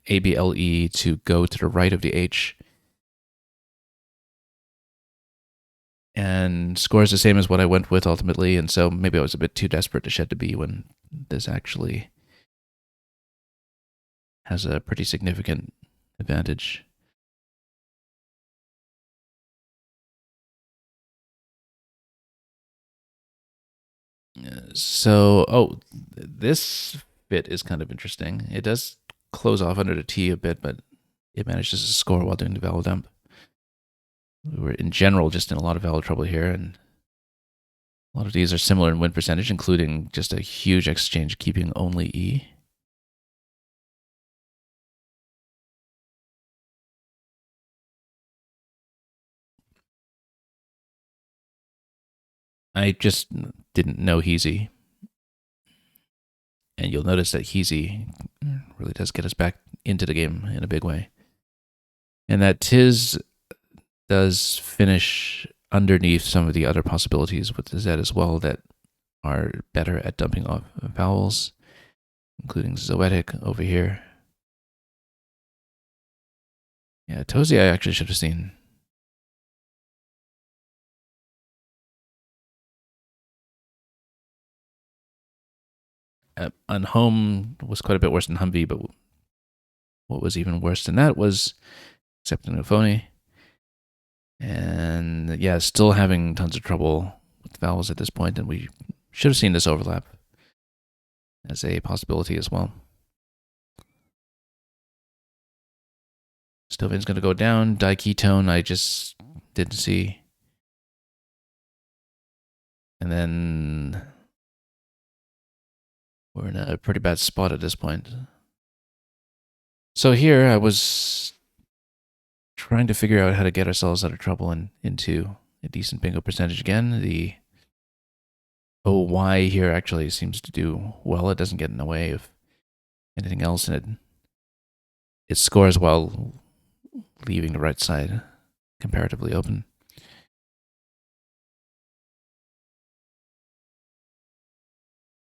ABLE to go to the right of the H, and scores the same as what I went with ultimately. And so maybe I was a bit too desperate to shed the B when this actually has a pretty significant advantage. So, this bit is kind of interesting. It does close off under the T a bit, but it manages to score while doing the vowel dump. We were, in general, just in a lot of vowel trouble here, and a lot of these are similar in win percentage, including just a huge exchange keeping only E. I just didn't know Heezy. And you'll notice that Heezy really does get us back into the game in a big way. And that Tiz does finish underneath some of the other possibilities with the Z as well that are better at dumping off vowels, including Zoetic over here. Yeah, Tozy I actually should have seen. On home was quite a bit worse than Humvee, but what was even worse than that was Septinophony. And yeah, still having tons of trouble with vowels at this point, and we should have seen this overlap as a possibility as well. Stovin's going to go down. Diketone, I just didn't see. And then we're in a pretty bad spot at this point. So here I was trying to figure out how to get ourselves out of trouble and into a decent bingo percentage again. The OY here actually seems to do well. It doesn't get in the way of anything else, and it scores while leaving the right side comparatively open.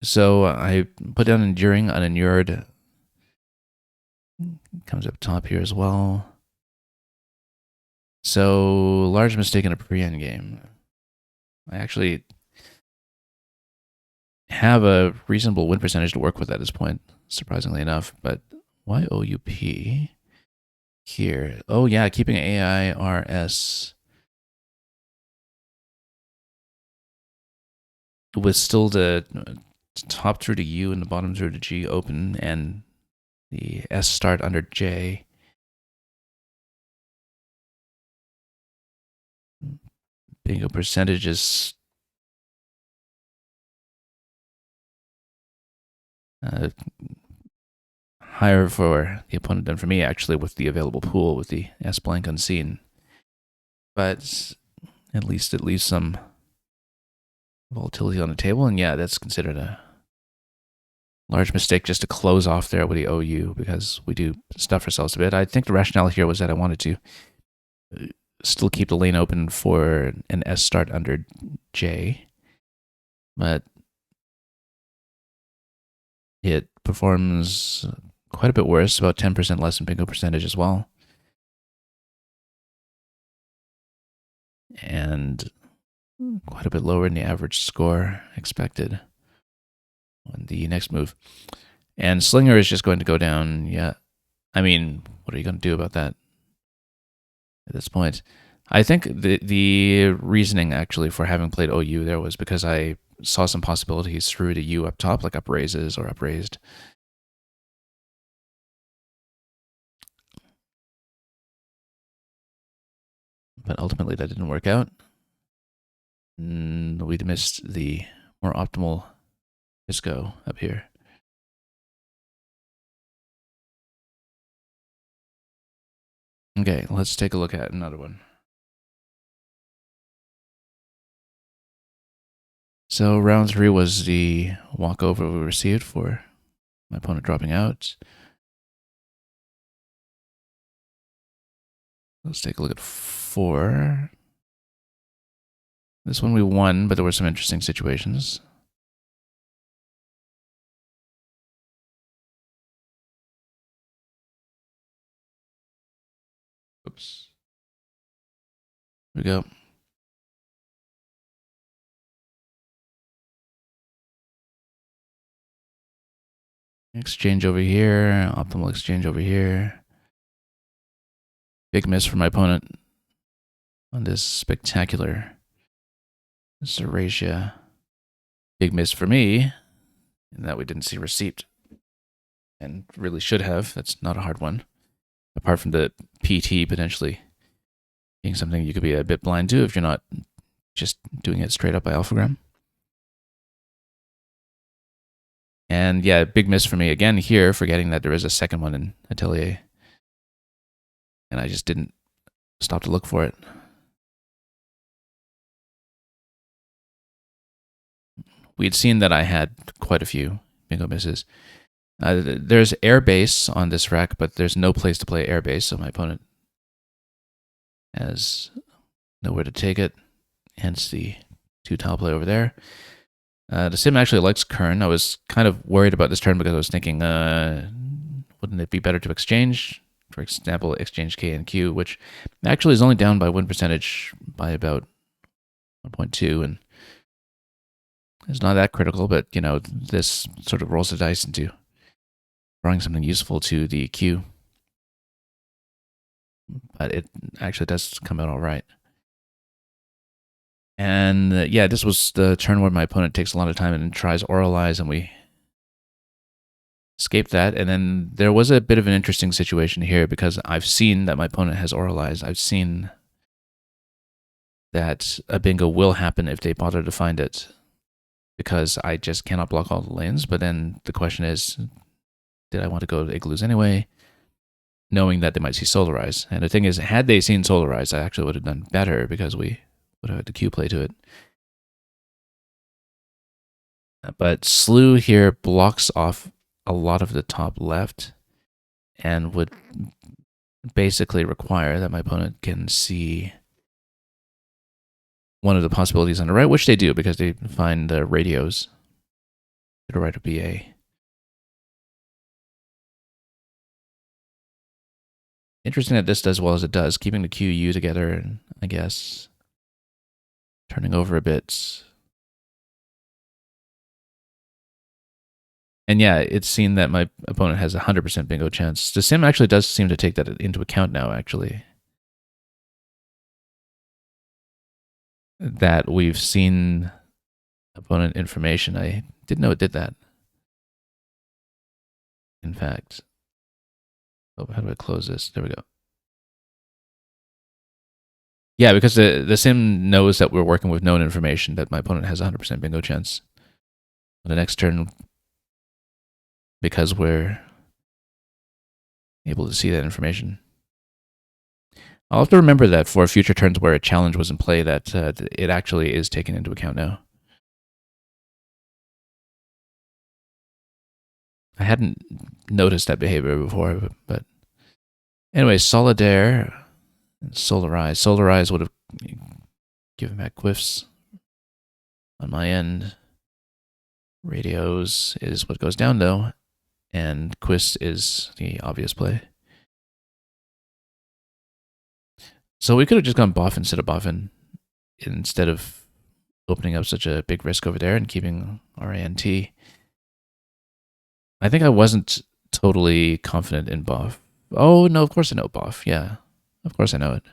So I put down enduring, uninured. Comes up top here as well. So large mistake in a pre-end game. I actually have a reasonable win percentage to work with at this point, surprisingly enough. But why OUP here? Oh yeah, keeping AIRS with still the top through to U and the bottom through to G open, and the S start under J. Bingo percentages higher for the opponent than for me, actually, with the available pool with the S blank unseen. But at least it leaves some volatility on the table, and yeah, that's considered a large mistake just to close off there with the OU because we do stuff ourselves a bit. I think the rationale here was that I wanted to still keep the lane open for an S start under J, but it performs quite a bit worse, about 10% less in bingo percentage as well. And quite a bit lower than the average score expected on the next move. And Slinger is just going to go down. Yeah. I mean, what are you going to do about that at this point? I think the reasoning actually for having played OU there was because I saw some possibilities through to U up top, like up raises or up raised. But ultimately that didn't work out. We'd missed the more optimal disco up here. Okay, let's take a look at another one. So round 3 was the walkover we received for my opponent dropping out. Let's take a look at 4. This one we won, but there were some interesting situations. Oops. Here we go. Exchange over here, optimal exchange over here. Big miss for my opponent on this spectacular Zeratia. Big miss for me in that we didn't see receipt. And really should have. That's not a hard one. Apart from the PT potentially being something you could be a bit blind to if you're not just doing it straight up by alphagram. And yeah, big miss for me again here, forgetting that there is a second one in Atelier. And I just didn't stop to look for it. we'd seen that I had quite a few bingo misses. There's airbase on this rack, but there's no place to play airbase, so my opponent has nowhere to take it, hence the 2-tile play over there. The sim actually likes Kern. I was kind of worried about this turn because I was thinking, wouldn't it be better to exchange? For example, exchange K and Q, which actually is only down by win percentage by about 1.2, and it's not that critical, but this sort of rolls the dice into drawing something useful to the Q. But it actually does come out all right. And yeah, this was the turn where my opponent takes a lot of time and tries Oralize, and we escape that. And then there was a bit of an interesting situation here because I've seen that my opponent has Oralized. I've seen that a bingo will happen if they bother to find it because I just cannot block all the lanes. But then the question is, did I want to go to Igloos anyway, knowing that they might see Solarize? And the thing is, had they seen Solarize, I actually would have done better because we would have had the Q play to it. But Slew here blocks off a lot of the top left and would basically require that my opponent can see one of the possibilities on the right, which they do because they find the radios to the right of BA. Interesting that this does well as it does, keeping the QU together and I guess turning over a bit. And yeah, it's seen that my opponent has a 100% bingo chance. The sim actually does seem to take that into account now, actually. That we've seen opponent information. I didn't know it did that. In fact. Oh, how do I close this? There we go. Yeah, because the sim knows that we're working with known information, that my opponent has a 100% bingo chance. On the next turn, because we're able to see that information. I'll have to remember that for future turns where a challenge was in play, that it actually is taken into account now. I hadn't noticed that behavior before, but anyway, Solidaire, Solarize. Solarize would have given back quiffs on my end. Radios is what goes down though, and Quist is the obvious play. So we could have just gone Boff instead of Boffin, instead of opening up such a big risk over there and keeping RANT. I think I wasn't totally confident in Boff. Oh, no, of course I know Boff. Yeah, of course I know it.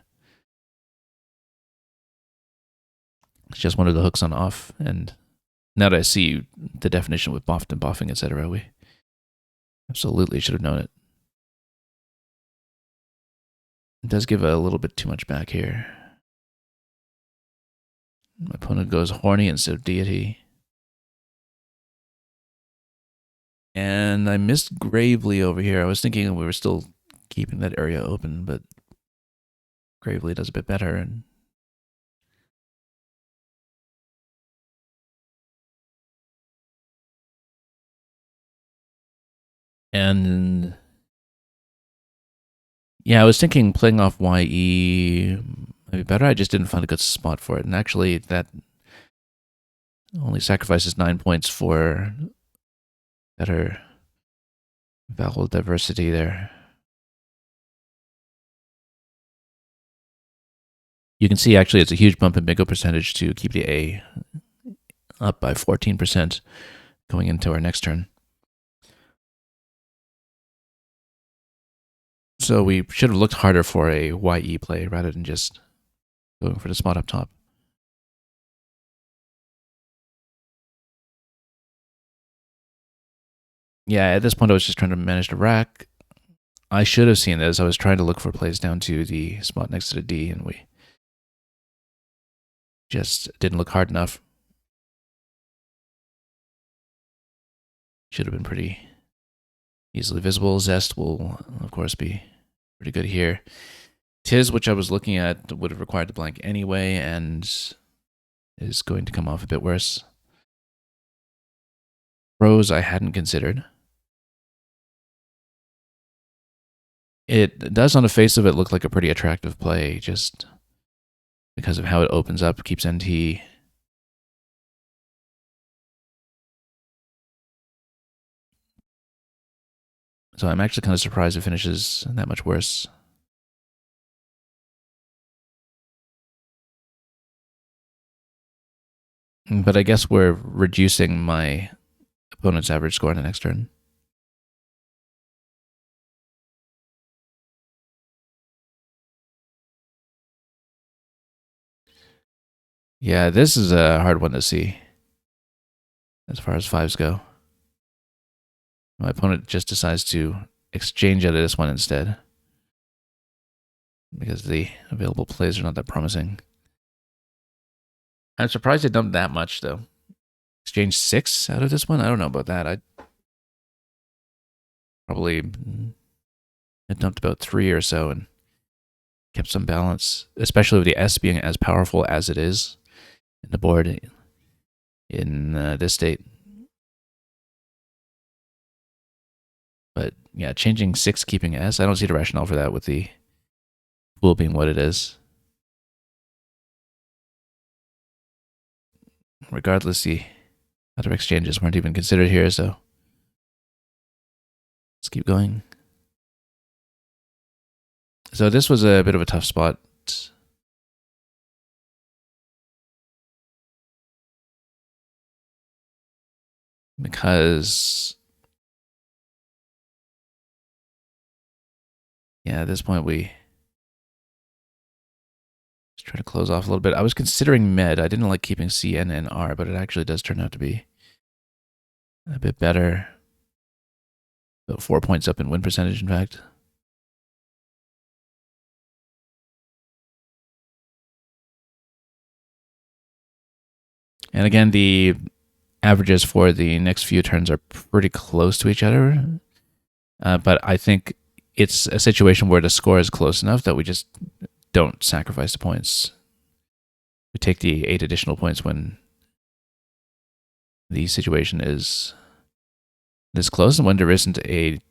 It's just one of the hooks on off. And now that I see the definition with boffed and boffing, etc., we absolutely should have known it. It does give a little bit too much back here. My opponent goes horny instead of deity. And I missed Gravely over here. I was thinking we were still keeping that area open, but Gravely does a bit better. And yeah, I was thinking playing off YE might be better. I just didn't find a good spot for it. And actually, that only sacrifices 9 points for better vowel diversity there. You can see actually it's a huge bump in bingo percentage to keep the A up by 14% going into our next turn. So we should have looked harder for a YE play rather than just going for the spot up top. Yeah, at this point I was just trying to manage the rack. I should have seen this. I was trying to look for plays down to the spot next to the D, and we just didn't look hard enough. Should have been pretty easily visible. Zest will, of course, be pretty good here. Tiz, which I was looking at, would have required the blank anyway, and is going to come off a bit worse. Pros I hadn't considered. It does on the face of it look like a pretty attractive play, just because of how it opens up, keeps NT. So I'm actually kind of surprised it finishes that much worse. But I guess we're reducing my opponent's average score in the next turn. Yeah, this is a hard one to see as far as fives go. My opponent just decides to exchange out of this one instead because the available plays are not that promising. I'm surprised it dumped that much, though. Exchange 6 out of this one? I don't know about that. I probably it dumped about 3 or so and kept some balance, especially with the S being as powerful as it is in the board in this state. But yeah, changing 6, keeping S, I don't see the rationale for that with the pool being what it is. Regardless, the other exchanges weren't even considered here, so let's keep going. So this was a bit of a tough spot. Because, yeah, at this point we just try to close off a little bit. I was considering med. I didn't like keeping C, N, and R, but it actually does turn out to be a bit better. About 4 points up in win percentage, in fact. And again, the averages for the next few turns are pretty close to each other. But I think it's a situation where the score is close enough that we just don't sacrifice the points. We take the 8 additional points when the situation is this close and when there isn't a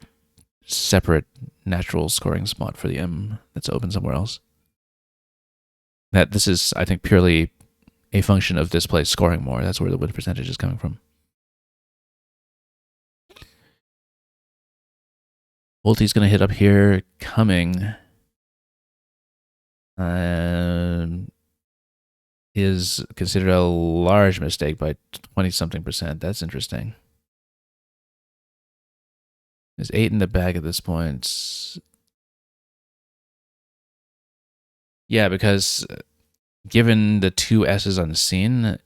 separate natural scoring spot for the M that's open somewhere else. That this is, I think, purely a function of this place scoring more. That's where the win percentage is coming from. Ulti's going to hit up here, coming. Is considered a large mistake by 20-something%. That's interesting. There's 8 in the bag at this point. Yeah, because given the 2 S's on the scene,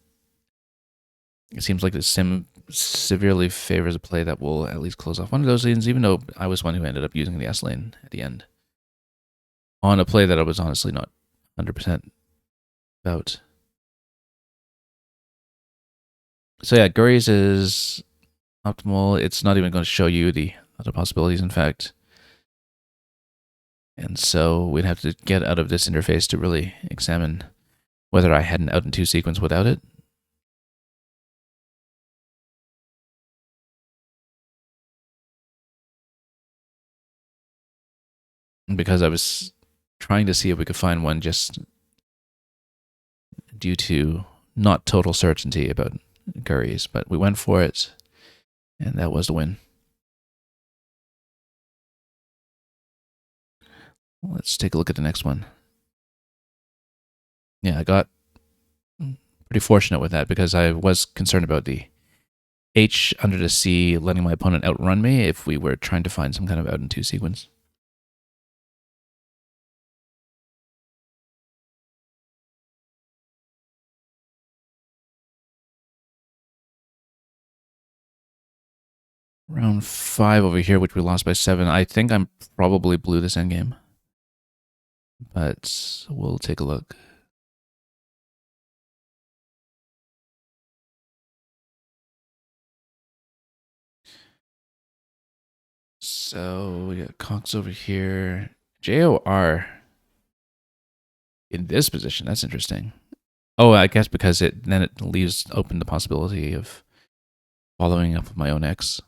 it seems like the sim severely favors a play that will at least close off one of those lanes, even though I was one who ended up using the S lane at the end. On a play that I was honestly not 100% about. So yeah, Gurries is optimal. It's not even going to show you the other possibilities, in fact. And so we'd have to get out of this interface to really examine whether I had an out in 2 sequence without it. Because I was trying to see if we could find one just due to not total certainty about Gurries, but we went for it, and that was the win. Let's take a look at the next one. Yeah, I got pretty fortunate with that because I was concerned about the H under the C letting my opponent outrun me if we were trying to find some kind of out in 2 sequence. Round 5 over here, which we lost by 7. I think I'm probably blew this endgame. But we'll take a look. So we got Cox over here. JOR in this position. That's interesting. Oh, I guess because it leaves open the possibility of following up with my own X.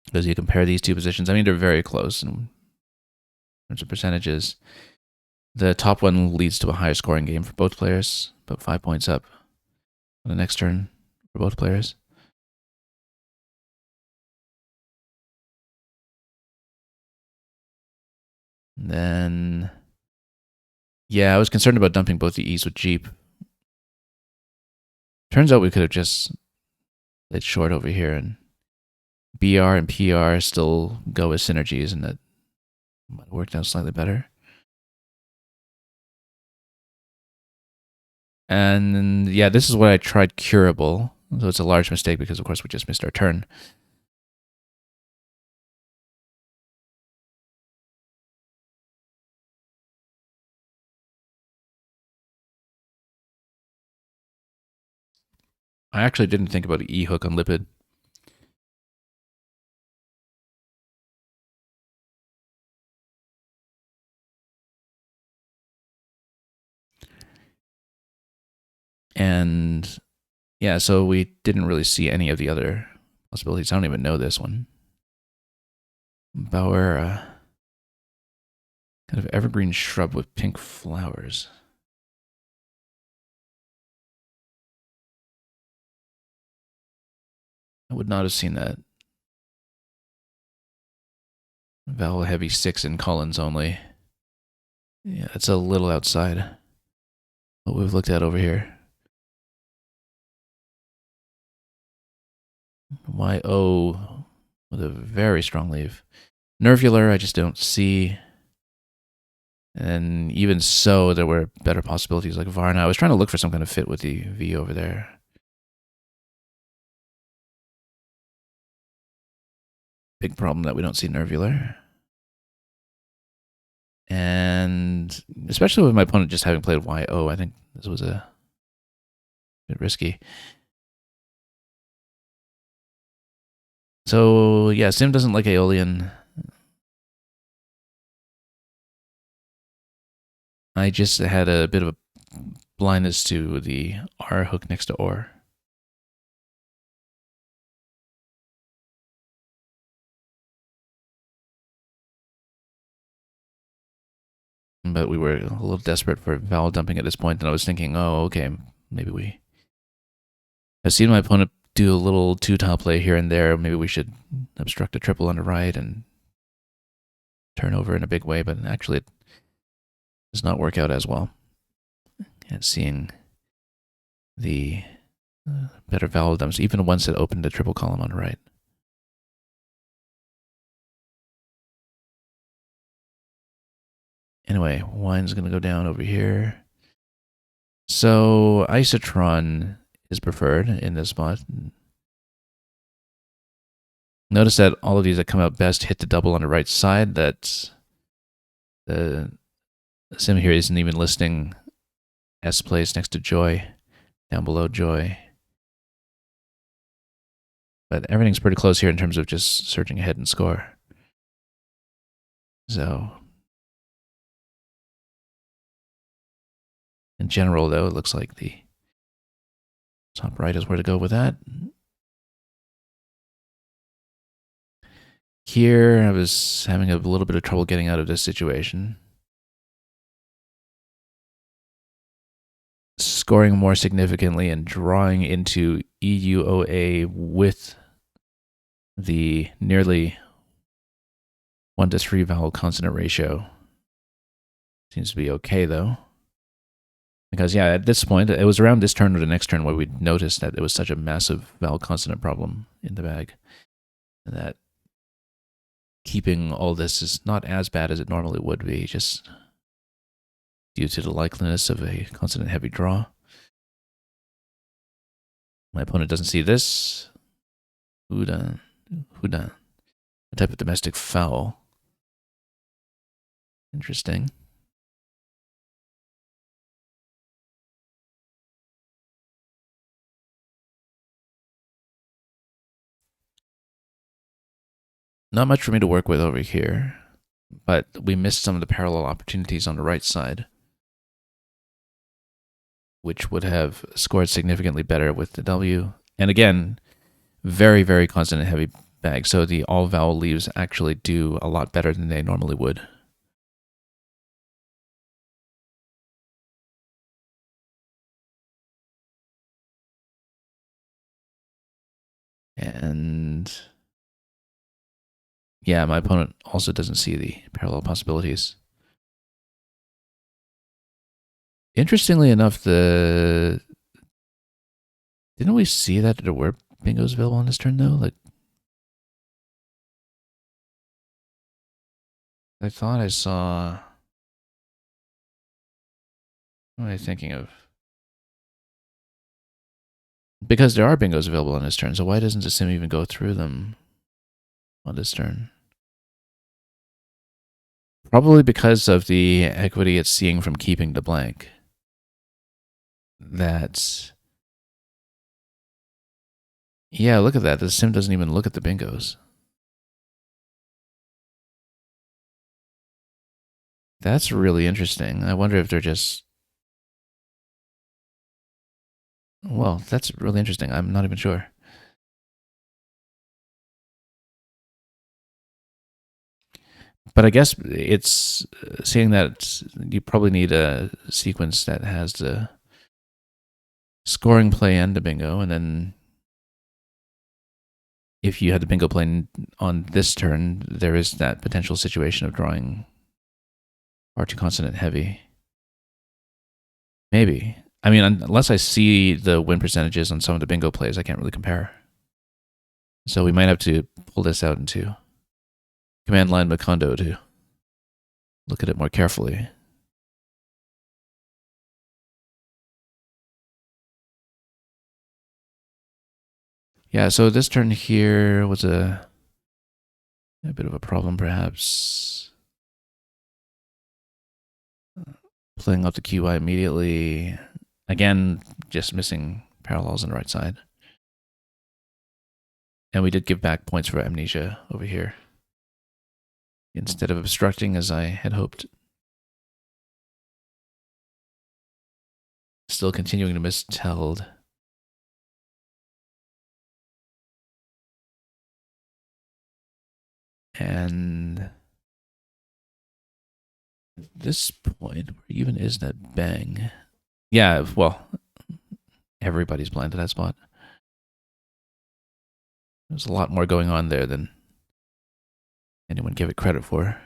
Because you compare these two positions, I mean, they're very close in terms of percentages. The top one leads to a higher scoring game for both players, about 5 points up on the next turn for both players. And then, yeah, I was concerned about dumping both the E's with Jeep. Turns out we could have just played short over here, and BR and PR still go as synergies, and that might have worked out slightly better. And yeah, this is what I tried curable. So it's a large mistake because, of course, we just missed our turn. I actually didn't think about E hook on Lipid. And yeah, so we didn't really see any of the other possibilities. I don't even know this one. Bauer, kind of evergreen shrub with pink flowers. I would not have seen that. Vowel heavy 6 in Collins only. Yeah, that's a little outside what we've looked at over here. YO with a very strong leave. Nervular, I just don't see. And even so, there were better possibilities like Varna. I was trying to look for some kind of fit with the V over there. Big problem that we don't see Nervular. And especially with my opponent just having played YO, I think this was a bit risky. So yeah, Sim doesn't like Aeolian. I just had a bit of a blindness to the R hook next to OR. But we were a little desperate for vowel dumping at this point, and I was thinking, oh, okay, maybe we... I've seen my opponent do a little two-tile play here and there. Maybe we should obstruct a triple on the right and turn over in a big way, but actually it does not work out as well. And seeing the better vowel dumps, even once it opened a triple column on the right. Anyway, wine's going to go down over here. So Isotron is preferred in this spot. Notice that all of these that come out best hit the double on the right side. That the sim here isn't even listing S plays next to Joy, down below Joy. But everything's pretty close here in terms of just surging ahead and score. So in general, though, it looks like the top right is where to go with that. Here, I was having a little bit of trouble getting out of this situation. Scoring more significantly and drawing into EUOA with the nearly 1-to-3 vowel consonant ratio. Seems to be okay, though. Because, yeah, at this point, it was around this turn or the next turn where we noticed that there was such a massive vowel consonant problem in the bag. And that keeping all this is not as bad as it normally would be, just due to the likeliness of a consonant-heavy draw. My opponent doesn't see this. Huda. A type of domestic fowl. Interesting. Not much for me to work with over here, but we missed some of the parallel opportunities on the right side. which would have scored significantly better with the W. And again, very, very consonant heavy bag. So the all vowel leaves actually do a lot better than they normally would. And yeah, my opponent also doesn't see the parallel possibilities. Interestingly enough, didn't we see that there were bingos available on this turn though? Like, I thought I saw. What am I thinking of? Because there are bingos available on this turn, so why doesn't the sim even go through them on this turn? Probably because of the equity it's seeing from keeping the blank. That's. Yeah, look at that. The sim doesn't even look at the bingos. That's really interesting. I wonder if they're just. Well, that's really interesting. I'm not even sure. But I guess it's seeing that you probably need a sequence that has the scoring play and the bingo, and then if you had the bingo play on this turn, there is that potential situation of drawing far too consonant heavy. Maybe. I mean, unless I see the win percentages on some of the bingo plays, I can't really compare. So we might have to pull this out into command line Macondo to look at it more carefully. Yeah, so this turn here was a bit of a problem, perhaps. Playing up the QI immediately. Again, just missing parallels on the right side. And we did give back points for amnesia over here, instead of obstructing as I had hoped. Still continuing to miss Teld. And at this point, where even is that bang? Yeah, well, everybody's blind to that spot. There's a lot more going on there than anyone gave it credit for.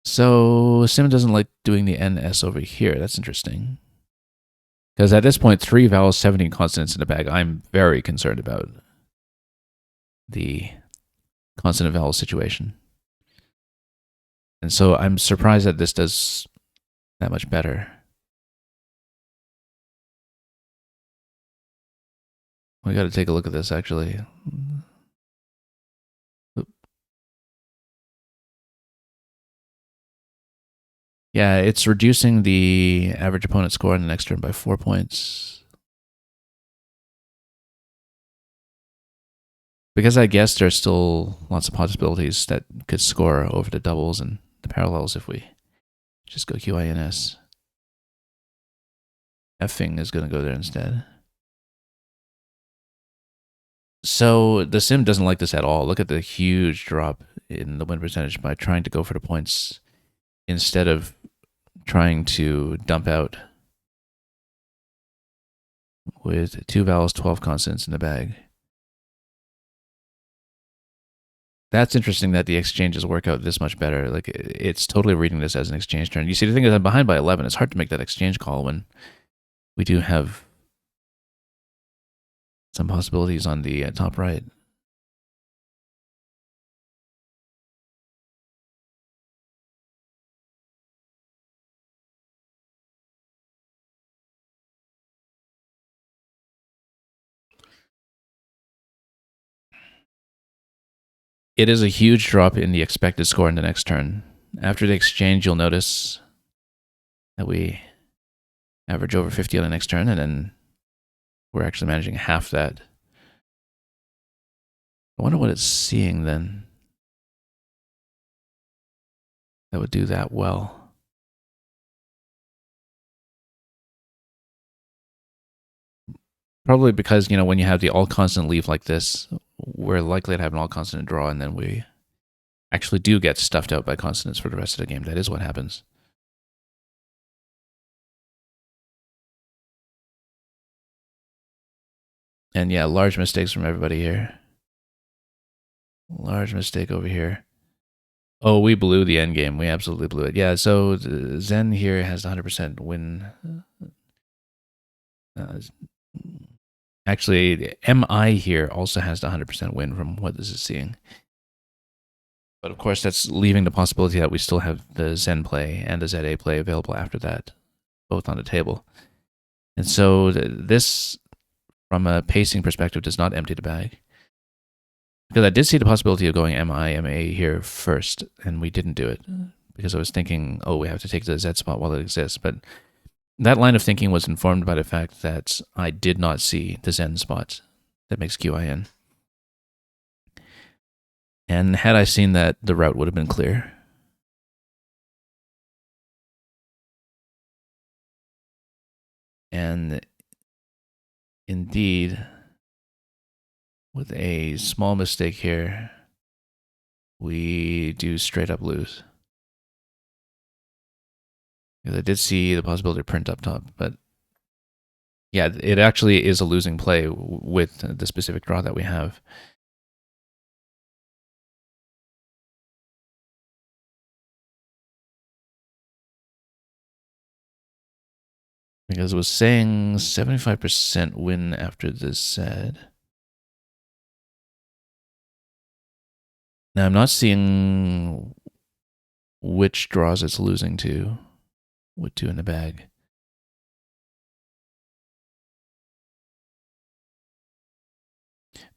So Sim doesn't like doing the NS over here. That's interesting. Because at this point, 3 vowels, 17 consonants in the bag. I'm very concerned about the consonant vowel situation. And so I'm surprised that this does that much better. We got to take a look at this, actually. Yeah, it's reducing the average opponent score in the next turn by 4 points. Because I guess there's still lots of possibilities that could score over the doubles and the parallels if we just go QINS. Effing is going to go there instead. So the sim doesn't like this at all. Look at the huge drop in the win percentage by trying to go for the points instead of trying to dump out with 2 vowels, 12 consonants in the bag. That's interesting that the exchanges work out this much better. Like, it's totally reading this as an exchange turn. You see, the thing is, I'm behind by 11. It's hard to make that exchange call when we do have some possibilities on the top right. It is a huge drop in the expected score in the next turn. After the exchange, you'll notice that we average over 50 on the next turn, and then we're actually managing half that. I wonder what it's seeing then that would do that well. Probably because, when you have the all constant leaf like this, we're likely to have an all consonant draw, and then we actually do get stuffed out by consonants for the rest of the game. That is what happens. And yeah, large mistakes from everybody here. Large mistake over here. Oh, we blew the end game. We absolutely blew it. Yeah, so Zen here has 100% win. Uh, actually, MI here also has the 100% win from what this is seeing. But of course, that's leaving the possibility that we still have the Zen play and the ZA play available after that, both on the table. And so this, from a pacing perspective, does not empty the bag. Because I did see the possibility of going MI, MA here first, and we didn't do it. Because I was thinking, we have to take the Z spot while it exists. But that line of thinking was informed by the fact that I did not see the Zen spot that makes QIN. And had I seen that, the route would have been clear. And indeed, with a small mistake here, we do straight up lose. Because I did see the possibility of print up top, but yeah, it actually is a losing play with the specific draw that we have. Because it was saying 75% win after this said. Now I'm not seeing which draws it's losing to with 2 in the bag.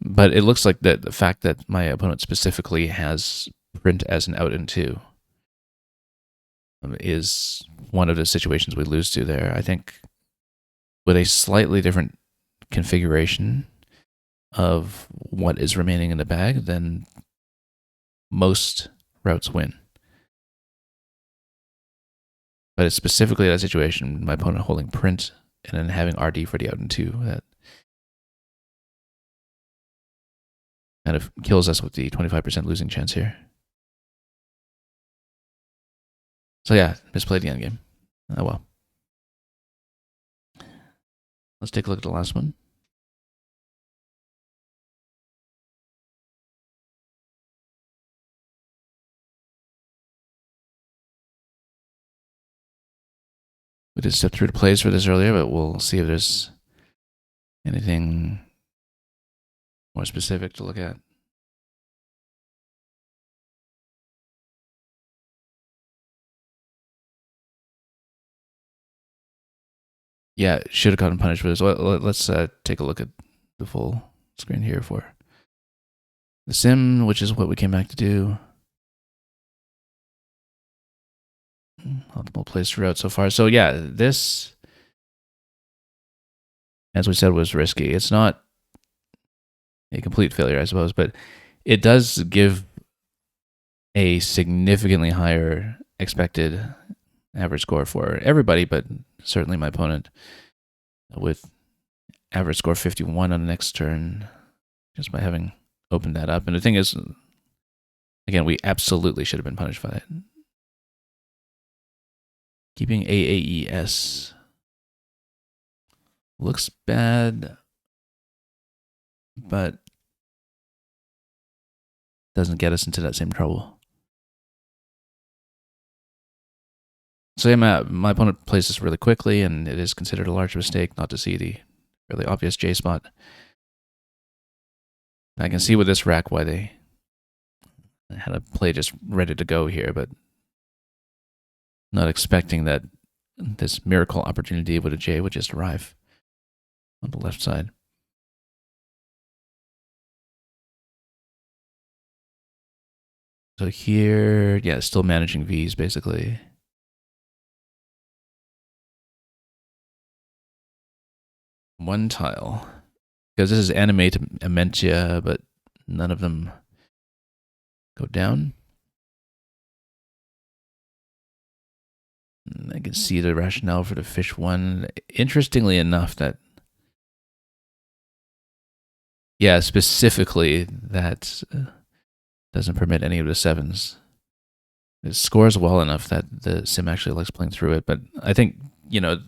But it looks like that the fact that my opponent specifically has print as an out in 2 is one of the situations we lose to there. I think with a slightly different configuration of what is remaining in the bag, then most routes win. But it's specifically that situation, my opponent holding print and then having RD for the out in 2, that kind of kills us with the 25% losing chance here. So yeah, misplayed the end game. Oh well. Let's take a look at the last one. We did step through the plays for this earlier, but we'll see if there's anything more specific to look at. Yeah, should have gotten punished for this. Let's take a look at the full screen here for the sim, which is what we came back to do. Optimal plays throughout so far. So yeah, this, as we said, was risky. It's not a complete failure, I suppose, but it does give a significantly higher expected average score for everybody, but certainly my opponent, with average score 51 on the next turn, just by having opened that up. And the thing is, again, we absolutely should have been punished by it. Keeping AAES looks bad, but doesn't get us into that same trouble. So yeah, my opponent plays this really quickly, and it is considered a large mistake not to see the really obvious J spot. I can see with this rack why they had a play just ready to go here, but not expecting that this miracle opportunity with a J would just arrive on the left side. So here, yeah, still managing V's basically. One tile. Because this is anime to Amentia, but none of them go down. I can see the rationale for the fish one. Interestingly enough, that Yeah, specifically that doesn't permit any of the sevens. It scores well enough that the sim actually likes playing through it. But I think, you know,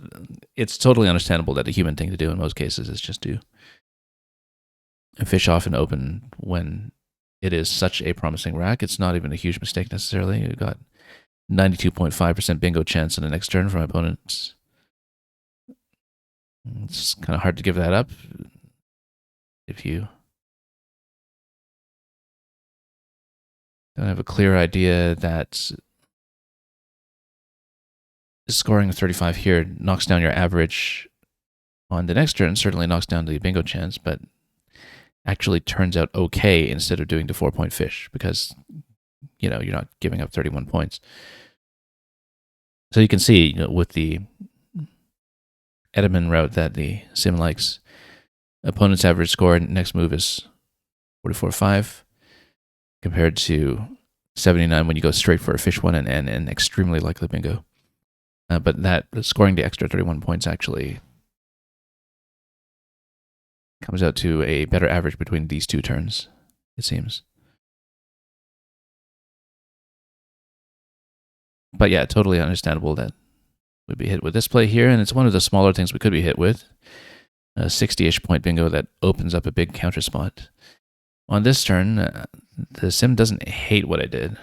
it's totally understandable that the human thing to do in most cases is just to fish off and open when it is such a promising rack. It's not even a huge mistake necessarily. You got 92.5% bingo chance on the next turn from opponents. It's kind of hard to give that up if you don't have a clear idea that scoring 35 here knocks down your average on the next turn, certainly knocks down the bingo chance, but actually turns out okay instead of doing the 4-point fish because, you know, you're not giving up 31 points. So you can see, you know, with the Edelman route that the sim likes, opponent's average score next move is 44.5 compared to 79 when you go straight for a fish one and extremely likely bingo. But that scoring the extra 31 points actually comes out to a better average between these two turns, it seems. But yeah, totally understandable that we'd be hit with this play here, and it's one of the smaller things we could be hit with. A 60-ish point bingo that opens up a big counter spot. On this turn, the sim doesn't hate what I did.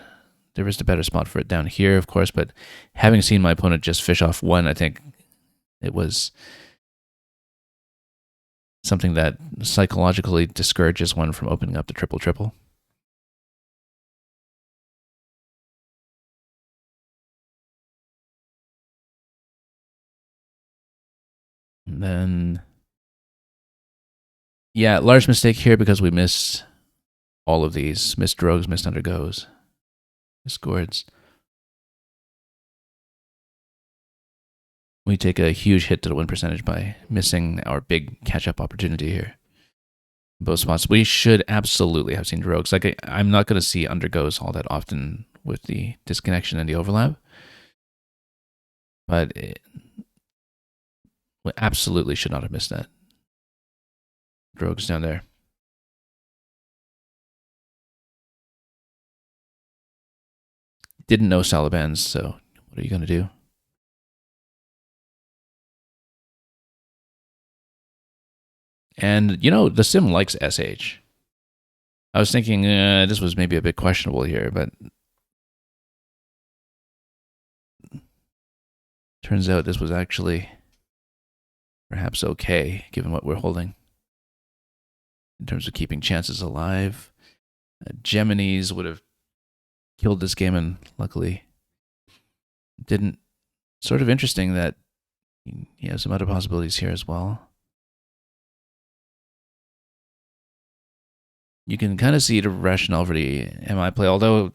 There is a better spot for it down here, of course, but having seen my opponent just fish off one, I think it was something that psychologically discourages one from opening up the triple-triple. And then, yeah, large mistake here because we missed all of these. Missed drogues, missed undergoes, missed gourds. We take a huge hit to the win percentage by missing our big catch-up opportunity here. Both spots. We should absolutely have seen drogues. Like, I'm not going to see undergoes all that often with the disconnection and the overlap. But we absolutely should not have missed that. Drogues down there. Didn't know Salabans, so what are you going to do? And, you know, the sim likes SH. I was thinking this was maybe a bit questionable here, but turns out this was actually perhaps okay, given what we're holding in terms of keeping chances alive. Geminis would have killed this game, and luckily didn't. Sort of interesting that you have some other possibilities here as well. You can kind of see the rationale for the MI play, although,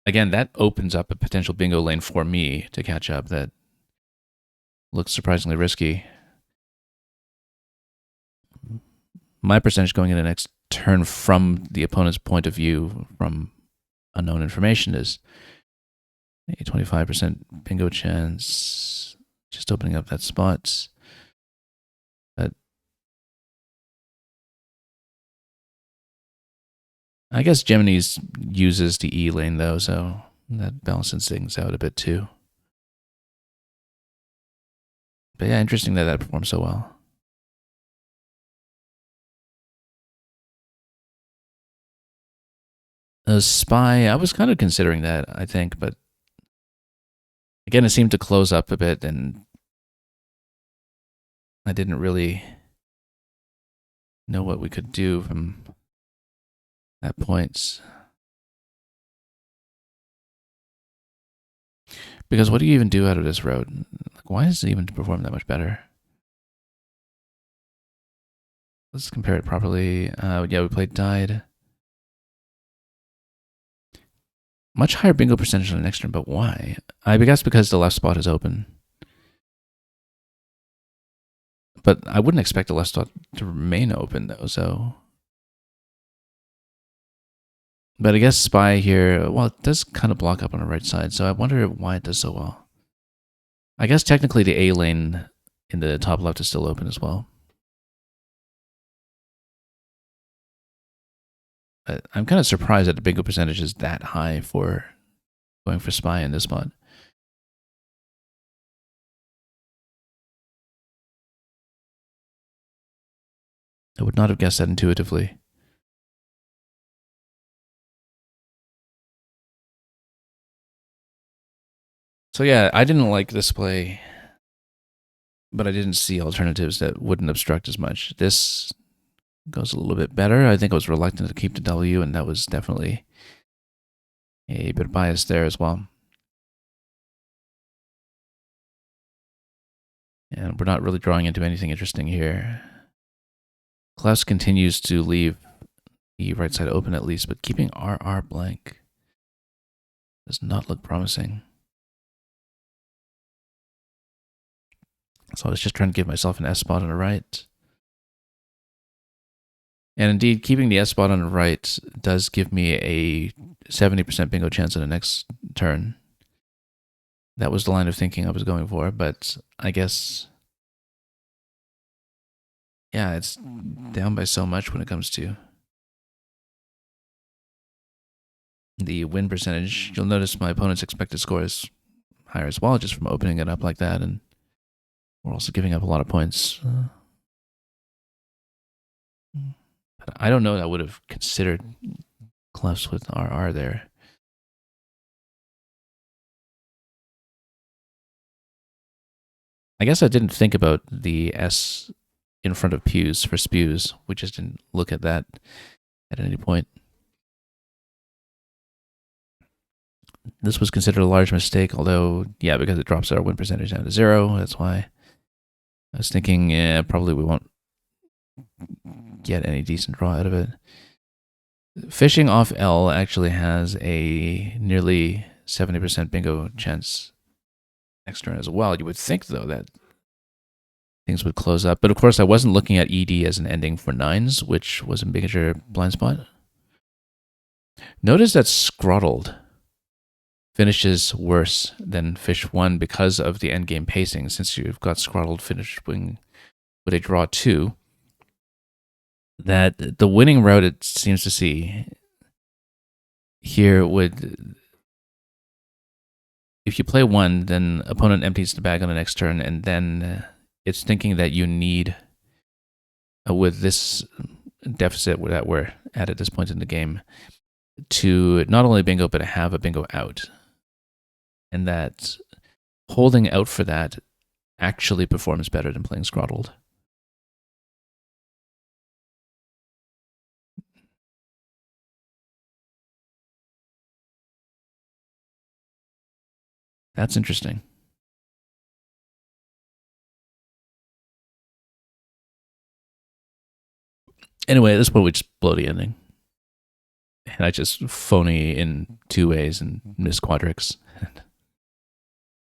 again, that opens up a potential bingo lane for me to catch up that looks surprisingly risky. My percentage going in the next turn from the opponent's point of view from unknown information is a 25% bingo chance, just opening up that spot. But I guess Gemini's uses the E lane though, so that balances things out a bit too. But yeah, interesting that that performed so well. A spy, I was kind of considering that, I think, but again, it seemed to close up a bit, and I didn't really know what we could do from that point. Because what do you even do out of this road? Like, why does it even perform that much better? Let's compare it properly. Yeah, we played Died. Much higher bingo percentage on the next turn, but why? I guess because the left spot is open. But I wouldn't expect the left spot to remain open, though, so... But I guess Spy here, well, it does kind of block up on the right side, so I wonder why it does so well. I guess technically the A lane in the top left is still open as well. I'm kind of surprised that the bingo percentage is that high for going for spy in this spot. I would not have guessed that intuitively. So yeah, I didn't like this play, but I didn't see alternatives that wouldn't obstruct as much. This goes a little bit better. I think I was reluctant to keep the W, and that was definitely a bit of bias there as well. And we're not really drawing into anything interesting here. Klaus continues to leave the right side open at least, but keeping RR blank does not look promising. So I was just trying to give myself an S spot on the right. And indeed, keeping the S spot on the right does give me a 70% bingo chance on the next turn. That was the line of thinking I was going for, but I guess, yeah, it's down by so much when it comes to the win percentage. You'll notice my opponent's expected score is higher as well, just from opening it up like that, and we're also giving up a lot of points. But I don't know that I would have considered clefts with RR there. I guess I didn't think about the S in front of pews for spews. We just didn't look at that at any point. This was considered a large mistake, although, yeah, because it drops our win percentage down to 0. That's why I was thinking, yeah, probably we won't get any decent draw out of it. Fishing off L actually has a nearly 70% bingo chance next turn as well. You would think, though, that things would close up. But of course, I wasn't looking at ED as an ending for 9s, which was a bigger blind spot. Notice that Scroddled finishes worse than Fish 1 because of the endgame pacing, since you've got Scroddled finished with a draw 2. That the winning route, it seems to see here, would, if you play 1, then opponent empties the bag on the next turn, and then it's thinking that you need, with this deficit that we're at this point in the game, to not only bingo, but have a bingo out. And that holding out for that actually performs better than playing Scroddled. That's interesting. Anyway, at this point, we just blow the ending. And I just phony in 2 ways and miss quadrix.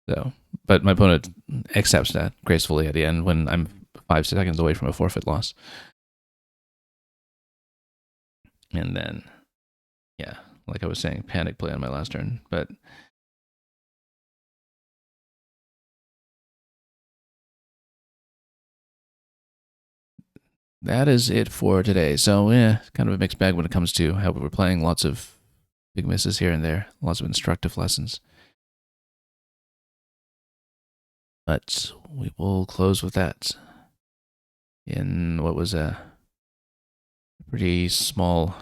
So, but my opponent accepts that gracefully at the end when I'm 5 seconds away from a forfeit loss. And then, yeah, like I was saying, panic play on my last turn. But that is it for today. So, yeah, kind of a mixed bag when it comes to how we're playing. Lots of big misses here and there, lots of instructive lessons. But we will close with that in what was a pretty small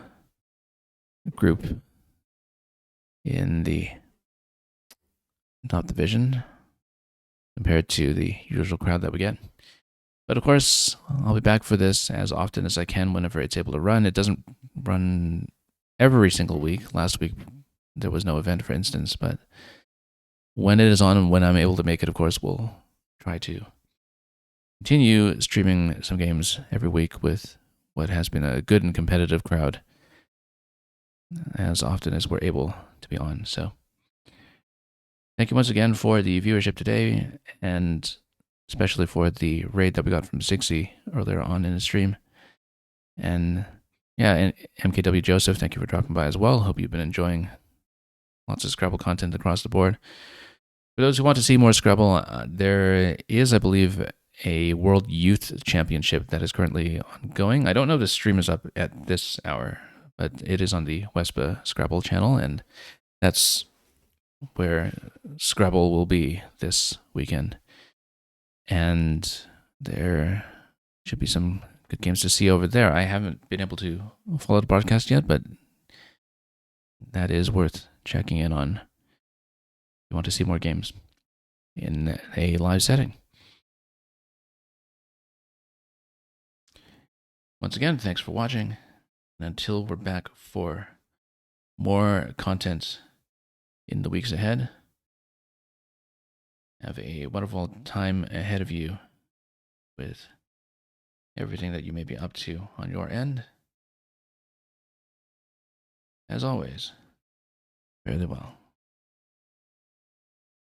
group in the top division compared to the usual crowd that we get. But of course, I'll be back for this as often as I can whenever it's able to run. It doesn't run every single week. Last week, there was no event, for instance, but when it is on and when I'm able to make it, of course, we'll try to continue streaming some games every week with what has been a good and competitive crowd as often as we're able to be on. So thank you once again for the viewership today, and especially for the raid that we got from Zixi earlier on in the stream. And yeah, and MKW Joseph, thank you for dropping by as well. Hope you've been enjoying lots of Scrabble content across the board. For those who want to see more Scrabble, there is, I believe, a World Youth Championship that is currently ongoing. I don't know if the stream is up at this hour, but it is on the Wespa Scrabble channel, and that's where Scrabble will be this weekend. And there should be some good games to see over there. I haven't been able to follow the broadcast yet, but that is worth checking in on. If you want to see more games in a live setting. Once again, thanks for watching. And until we're back for more content in the weeks ahead, have a wonderful time ahead of you with everything that you may be up to on your end. As always, fare thee well.